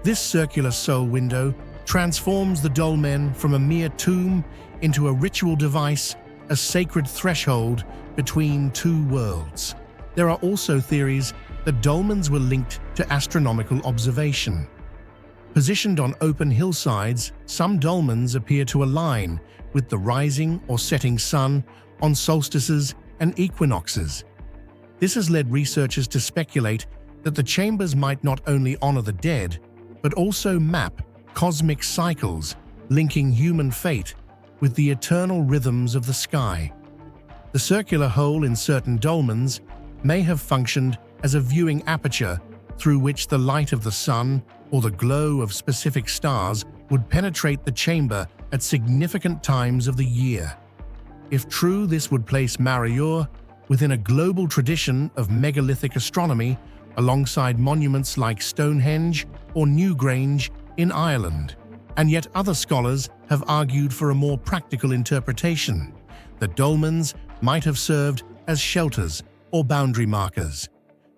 This circular soul window transforms the dolmen from a mere tomb into a ritual device, a sacred threshold between two worlds. There are also theories that dolmens were linked to astronomical observation. Positioned on open hillsides, some dolmens appear to align with the rising or setting sun on solstices and equinoxes. This has led researchers to speculate that the chambers might not only honor the dead, but also map cosmic cycles, linking human fate with the eternal rhythms of the sky. The circular hole in certain dolmens may have functioned as a viewing aperture through which the light of the sun or the glow of specific stars would penetrate the chamber at significant times of the year. If true, this would place Marayor within a global tradition of megalithic astronomy, alongside monuments like Stonehenge or Newgrange in Ireland. And yet other scholars have argued for a more practical interpretation, that dolmens might have served as shelters or boundary markers.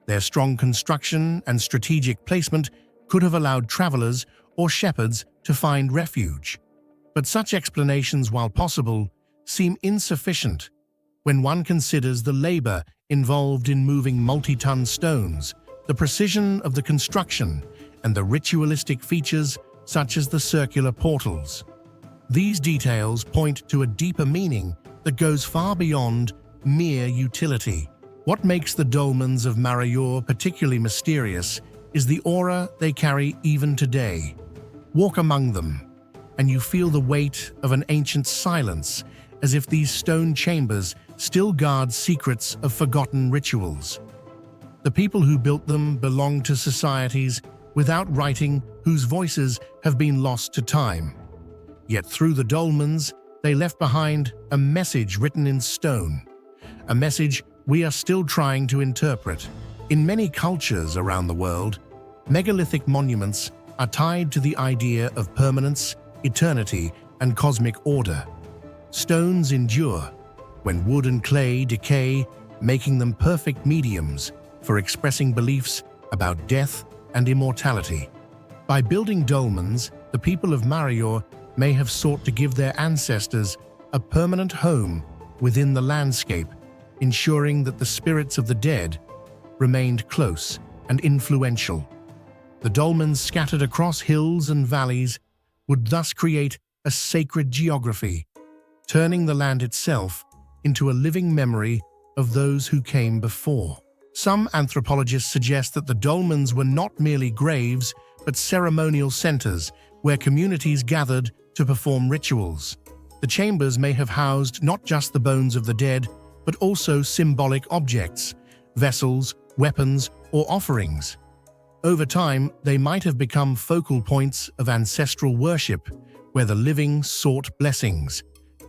Their strong construction and strategic placement could have allowed travelers or shepherds to find refuge. But such explanations, while possible, seem insufficient when one considers the labor involved in moving multi-ton stones, the precision of the construction, and the ritualistic features such as the circular portals. These details point to a deeper meaning that goes far beyond mere utility. What makes the dolmens of Marayor particularly mysterious is the aura they carry even today. Walk among them, and you feel the weight of an ancient silence, as if these stone chambers still guard secrets of forgotten rituals. The people who built them belong to societies without writing, whose voices have been lost to time. Yet through the dolmens, they left behind a message written in stone, a message we are still trying to interpret. In many cultures around the world, megalithic monuments are tied to the idea of permanence, eternity, and cosmic order. Stones endure when wood and clay decay, making them perfect mediums for expressing beliefs about death and immortality. By building dolmens, the people of Marayor may have sought to give their ancestors a permanent home within the landscape, ensuring that the spirits of the dead remained close and influential. The dolmens scattered across hills and valleys would thus create a sacred geography, turning the land itself into a living memory of those who came before. Some anthropologists suggest that the dolmens were not merely graves, but ceremonial centers where communities gathered to perform rituals. The chambers may have housed not just the bones of the dead, but also symbolic objects, vessels, weapons, or offerings. Over time, they might have become focal points of ancestral worship, where the living sought blessings,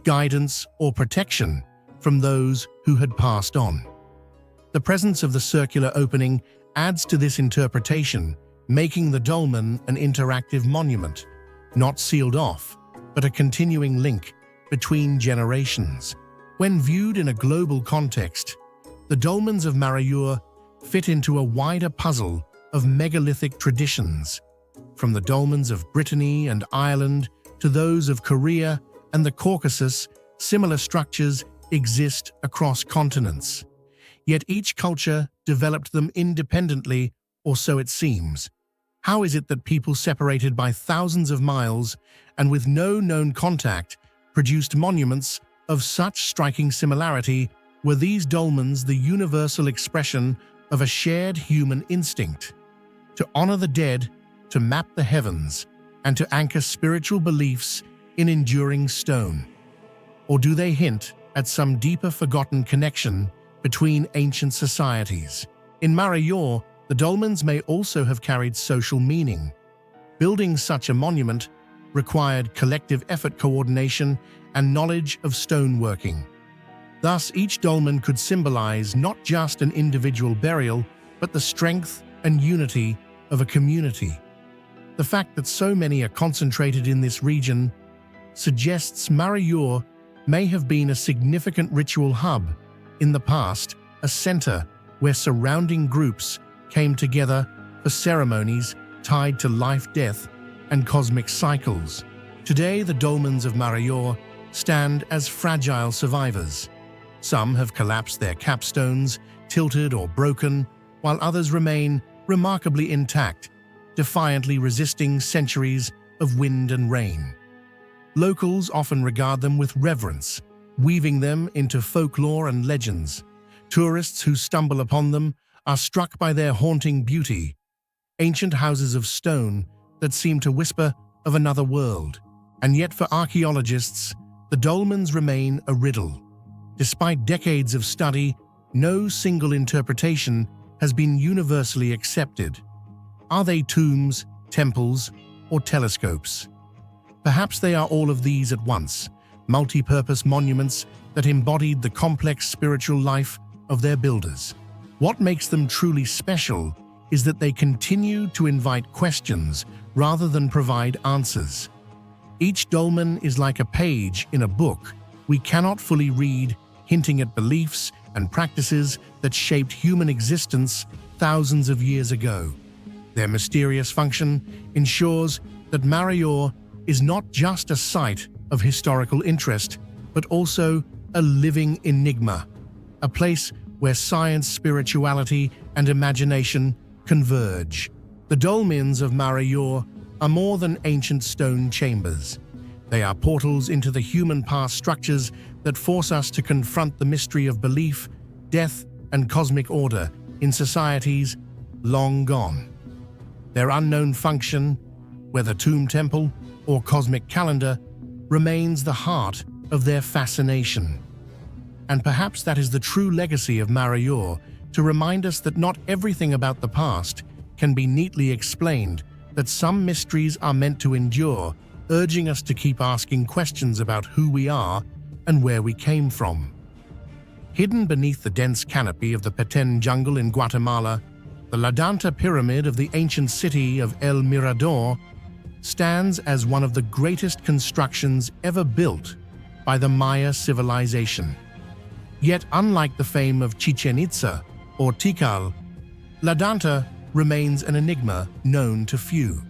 guidance, or protection from those who had passed on. The presence of the circular opening adds to this interpretation, making the dolmen an interactive monument, not sealed off, but a continuing link between generations. When viewed in a global context, the dolmens of Marayor fit into a wider puzzle of megalithic traditions. From the dolmens of Brittany and Ireland to those of Korea and the Caucasus, similar structures exist across continents. Yet each culture developed them independently, or so it seems. How is it that people separated by thousands of miles and with no known contact produced monuments of such striking similarity? Were these dolmens the universal expression of a shared human instinct? To honor the dead, to map the heavens, and to anchor spiritual beliefs in enduring stone? Or do they hint at some deeper forgotten connection between ancient societies? In Marayor, the dolmens may also have carried social meaning. Building such a monument required collective effort, coordination, and knowledge of stoneworking. Thus, each dolmen could symbolize not just an individual burial, but the strength and unity of a community. The fact that so many are concentrated in this region suggests Marayor may have been a significant ritual hub in the past, a center where surrounding groups came together for ceremonies tied to life, death, and cosmic cycles. Today, the dolmens of Marayor stand as fragile survivors. Some have collapsed, their capstones tilted or broken, while others remain remarkably intact, defiantly resisting centuries of wind and rain. Locals often regard them with reverence, weaving them into folklore and legends. Tourists who stumble upon them are struck by their haunting beauty, ancient houses of stone that seem to whisper of another world. And yet for archaeologists, the dolmens remain a riddle. Despite decades of study, no single interpretation has been universally accepted. Are they tombs, temples, or telescopes? Perhaps they are all of these at once, multi-purpose monuments that embodied the complex spiritual life of their builders. What makes them truly special is that they continue to invite questions rather than provide answers. Each dolmen is like a page in a book we cannot fully read, hinting at beliefs and practices that shaped human existence thousands of years ago. Their mysterious function ensures that Marayor is not just a site of historical interest, but also a living enigma, a place where science, spirituality, and imagination converge. The dolmens of Marayor are more than ancient stone chambers. They are portals into the human past, structures that force us to confront the mystery of belief, death, and cosmic order in societies long gone. Their unknown function, whether tomb, temple, or cosmic calendar, remains the heart of their fascination. And perhaps that is the true legacy of Marayor, to remind us that not everything about the past can be neatly explained, that some mysteries are meant to endure, urging us to keep asking questions about who we are and where we came from. Hidden beneath the dense canopy of the Petén jungle in Guatemala, the La Danta Pyramid of the ancient city of El Mirador stands as one of the greatest constructions ever built by the Maya civilization. Yet, unlike the fame of Chichen Itza or Tikal, La Danta remains an enigma known to few.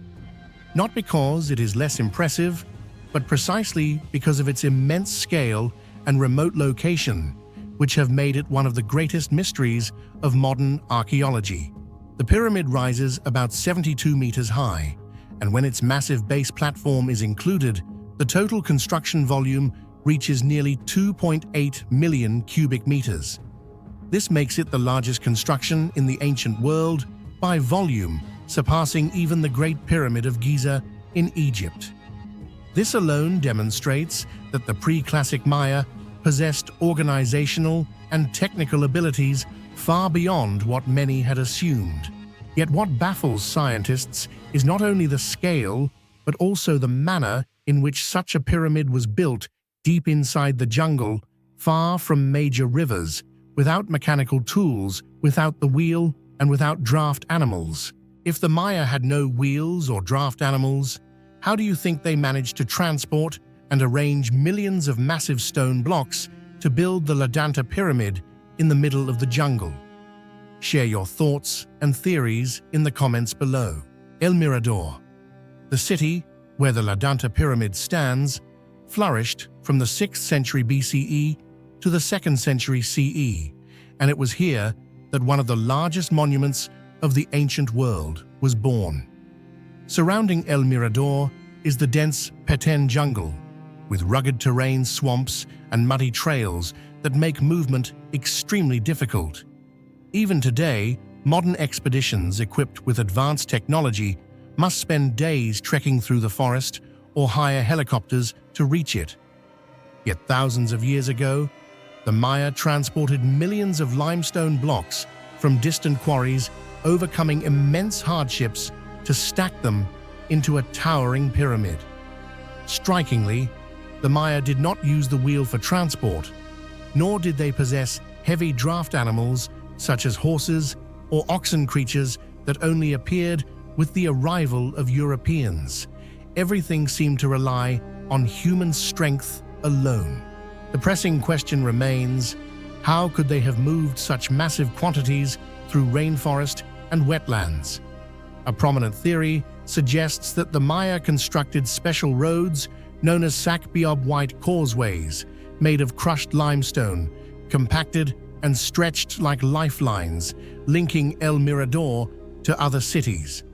Not because it is less impressive, but precisely because of its immense scale and remote location, which have made it one of the greatest mysteries of modern archaeology. The pyramid rises about 72 meters high, and when its massive base platform is included, the total construction volume reaches nearly 2.8 million cubic meters. This makes it the largest construction in the ancient world by volume, surpassing even the Great Pyramid of Giza in Egypt. This alone demonstrates that the pre-classic Maya possessed organizational and technical abilities far beyond what many had assumed. Yet what baffles scientists is not only the scale, but also the manner in which such a pyramid was built deep inside the jungle, far from major rivers, without mechanical tools, without the wheel, and without draft animals. If the Maya had no wheels or draft animals, how do you think they managed to transport and arrange millions of massive stone blocks to build the La Danta Pyramid in the middle of the jungle? Share your thoughts and theories in the comments below. El Mirador. The city, where the Ladanta Pyramid stands, flourished from the 6th century BCE to the 2nd century CE, and it was here that one of the largest monuments of the ancient world was born. Surrounding El Mirador is the dense Petén jungle, with rugged terrain, swamps, and muddy trails that make movement extremely difficult. Even today, modern expeditions equipped with advanced technology must spend days trekking through the forest or hire helicopters to reach it. Yet thousands of years ago, the Maya transported millions of limestone blocks from distant quarries, overcoming immense hardships to stack them into a towering pyramid. Strikingly, the Maya did not use the wheel for transport, nor did they possess heavy draft animals such as horses or oxen, creatures that only appeared with the arrival of Europeans. Everything seemed to rely on human strength alone. The pressing question remains, how could they have moved such massive quantities through rainforest and wetlands? A prominent theory suggests that the Maya constructed special roads known as Sac-Biob White Causeways, made of crushed limestone, compacted and stretched like lifelines, linking El Mirador to other cities.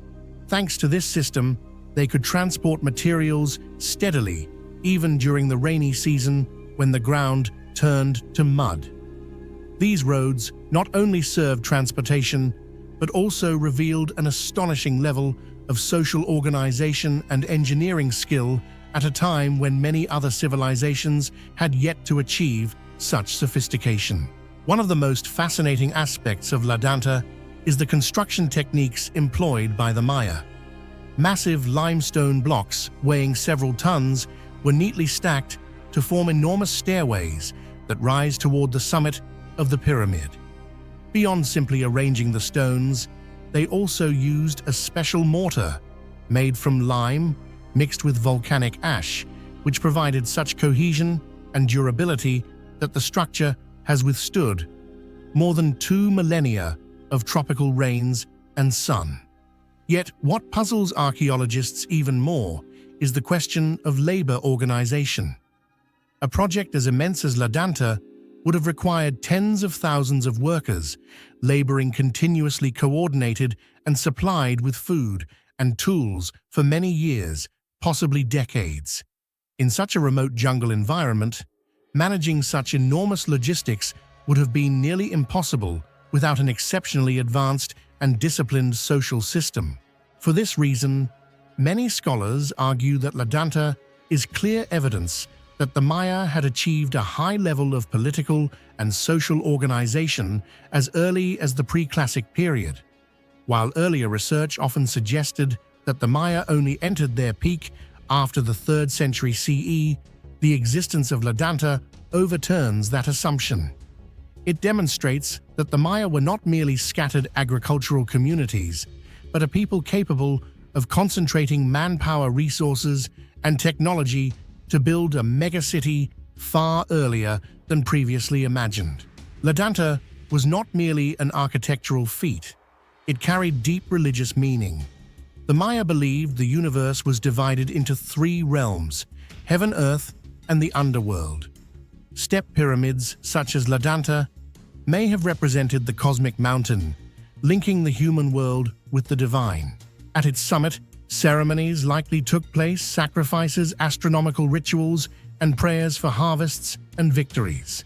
Thanks to this system, they could transport materials steadily, even during the rainy season when the ground turned to mud. These roads not only served transportation, but also revealed an astonishing level of social organization and engineering skill at a time when many other civilizations had yet to achieve such sophistication. One of the most fascinating aspects of Ladanta is the construction techniques employed by the Maya. Massive limestone blocks weighing several tons were neatly stacked to form enormous stairways that rise toward the summit of the pyramid. Beyond simply arranging the stones, they also used a special mortar made from lime mixed with volcanic ash, which provided such cohesion and durability that the structure has withstood more than 2 millennia of tropical rains and sun. Yet what puzzles archaeologists even more is the question of labor organization. A project as immense as Ladanta would have required tens of thousands of workers, laboring continuously, coordinated and supplied with food and tools for many years, possibly decades. In such a remote jungle environment, managing such enormous logistics would have been nearly impossible without an exceptionally advanced and disciplined social system. For this reason, many scholars argue that Ladanta is clear evidence that the Maya had achieved a high level of political and social organization as early as the pre-classic period. While earlier research often suggested that the Maya only entered their peak after the 3rd century CE, the existence of Ladanta overturns that assumption. It demonstrates that the Maya were not merely scattered agricultural communities, but a people capable of concentrating manpower, resources, and technology to build a megacity far earlier than previously imagined. Ladanta was not merely an architectural feat. It carried deep religious meaning. The Maya believed the universe was divided into 3 realms: heaven, earth, and the underworld. Step pyramids, such as Ladanta, may have represented the cosmic mountain, linking the human world with the divine. At its summit, ceremonies likely took place, sacrifices, astronomical rituals, and prayers for harvests and victories.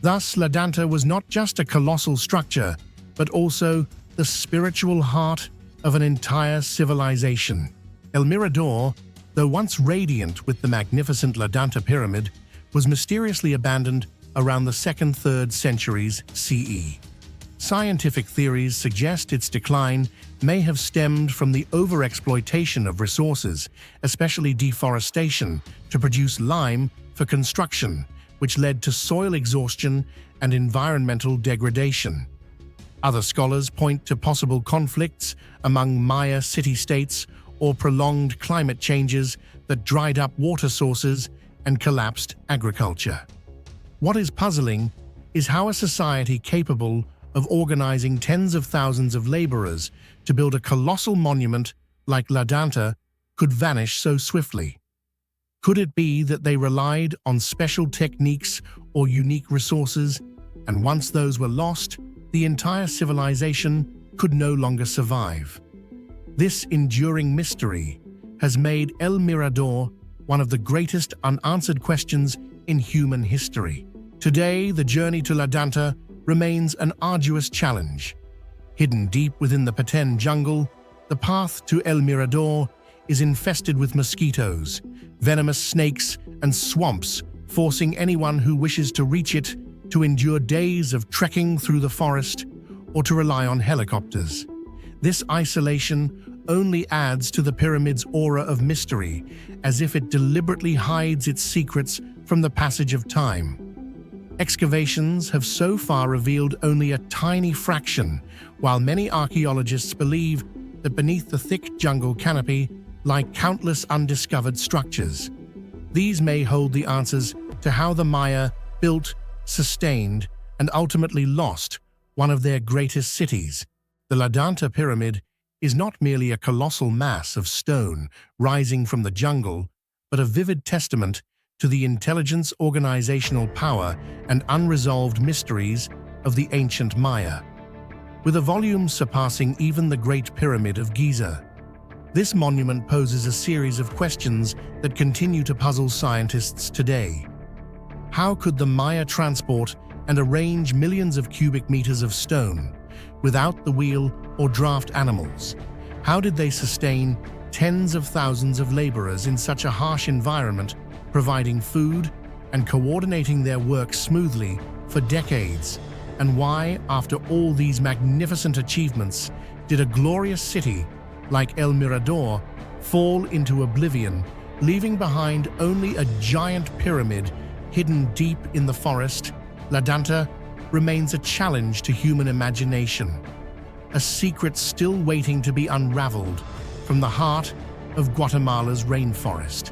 Thus, Ladanta was not just a colossal structure, but also the spiritual heart of an entire civilization. El Mirador, though once radiant with the magnificent Ladanta pyramid, was mysteriously abandoned around the 2nd–3rd centuries CE. Scientific theories suggest its decline may have stemmed from the overexploitation of resources, especially deforestation, to produce lime for construction, which led to soil exhaustion and environmental degradation. Other scholars point to possible conflicts among Maya city-states or prolonged climate changes that dried up water sources and collapsed agriculture. What is puzzling is how a society capable of organizing tens of thousands of laborers to build a colossal monument like La Danta could vanish so swiftly? Could it be that they relied on special techniques or unique resources, and once those were lost, the entire civilization could no longer survive? This enduring mystery has made El Mirador one of the greatest unanswered questions in human history. Today, the journey to La Danta remains an arduous challenge. Hidden deep within the Petén jungle, the path to El Mirador is infested with mosquitoes, venomous snakes, and swamps, forcing anyone who wishes to reach it to endure days of trekking through the forest or to rely on helicopters. This isolation only adds to the pyramid's aura of mystery, as if it deliberately hides its secrets from the passage of time. Excavations have so far revealed only a tiny fraction, while many archaeologists believe that beneath the thick jungle canopy lie countless undiscovered structures. These may hold the answers to how the Maya built, sustained, and ultimately lost one of their greatest cities. The La Danta pyramid is not merely a colossal mass of stone rising from the jungle, but a vivid testament to the intelligence, organizational power, and unresolved mysteries of the ancient Maya. With a volume surpassing even the Great Pyramid of Giza, this monument poses a series of questions that continue to puzzle scientists today. How could the Maya transport and arrange millions of cubic meters of stone without the wheel or draft animals? How did they sustain tens of thousands of laborers in such a harsh environment, providing food and coordinating their work smoothly for decades? And why, after all these magnificent achievements, did a glorious city like El Mirador fall into oblivion, leaving behind only a giant pyramid hidden deep in the forest? La Danta remains a challenge to human imagination, a secret still waiting to be unraveled from the heart of Guatemala's rainforest.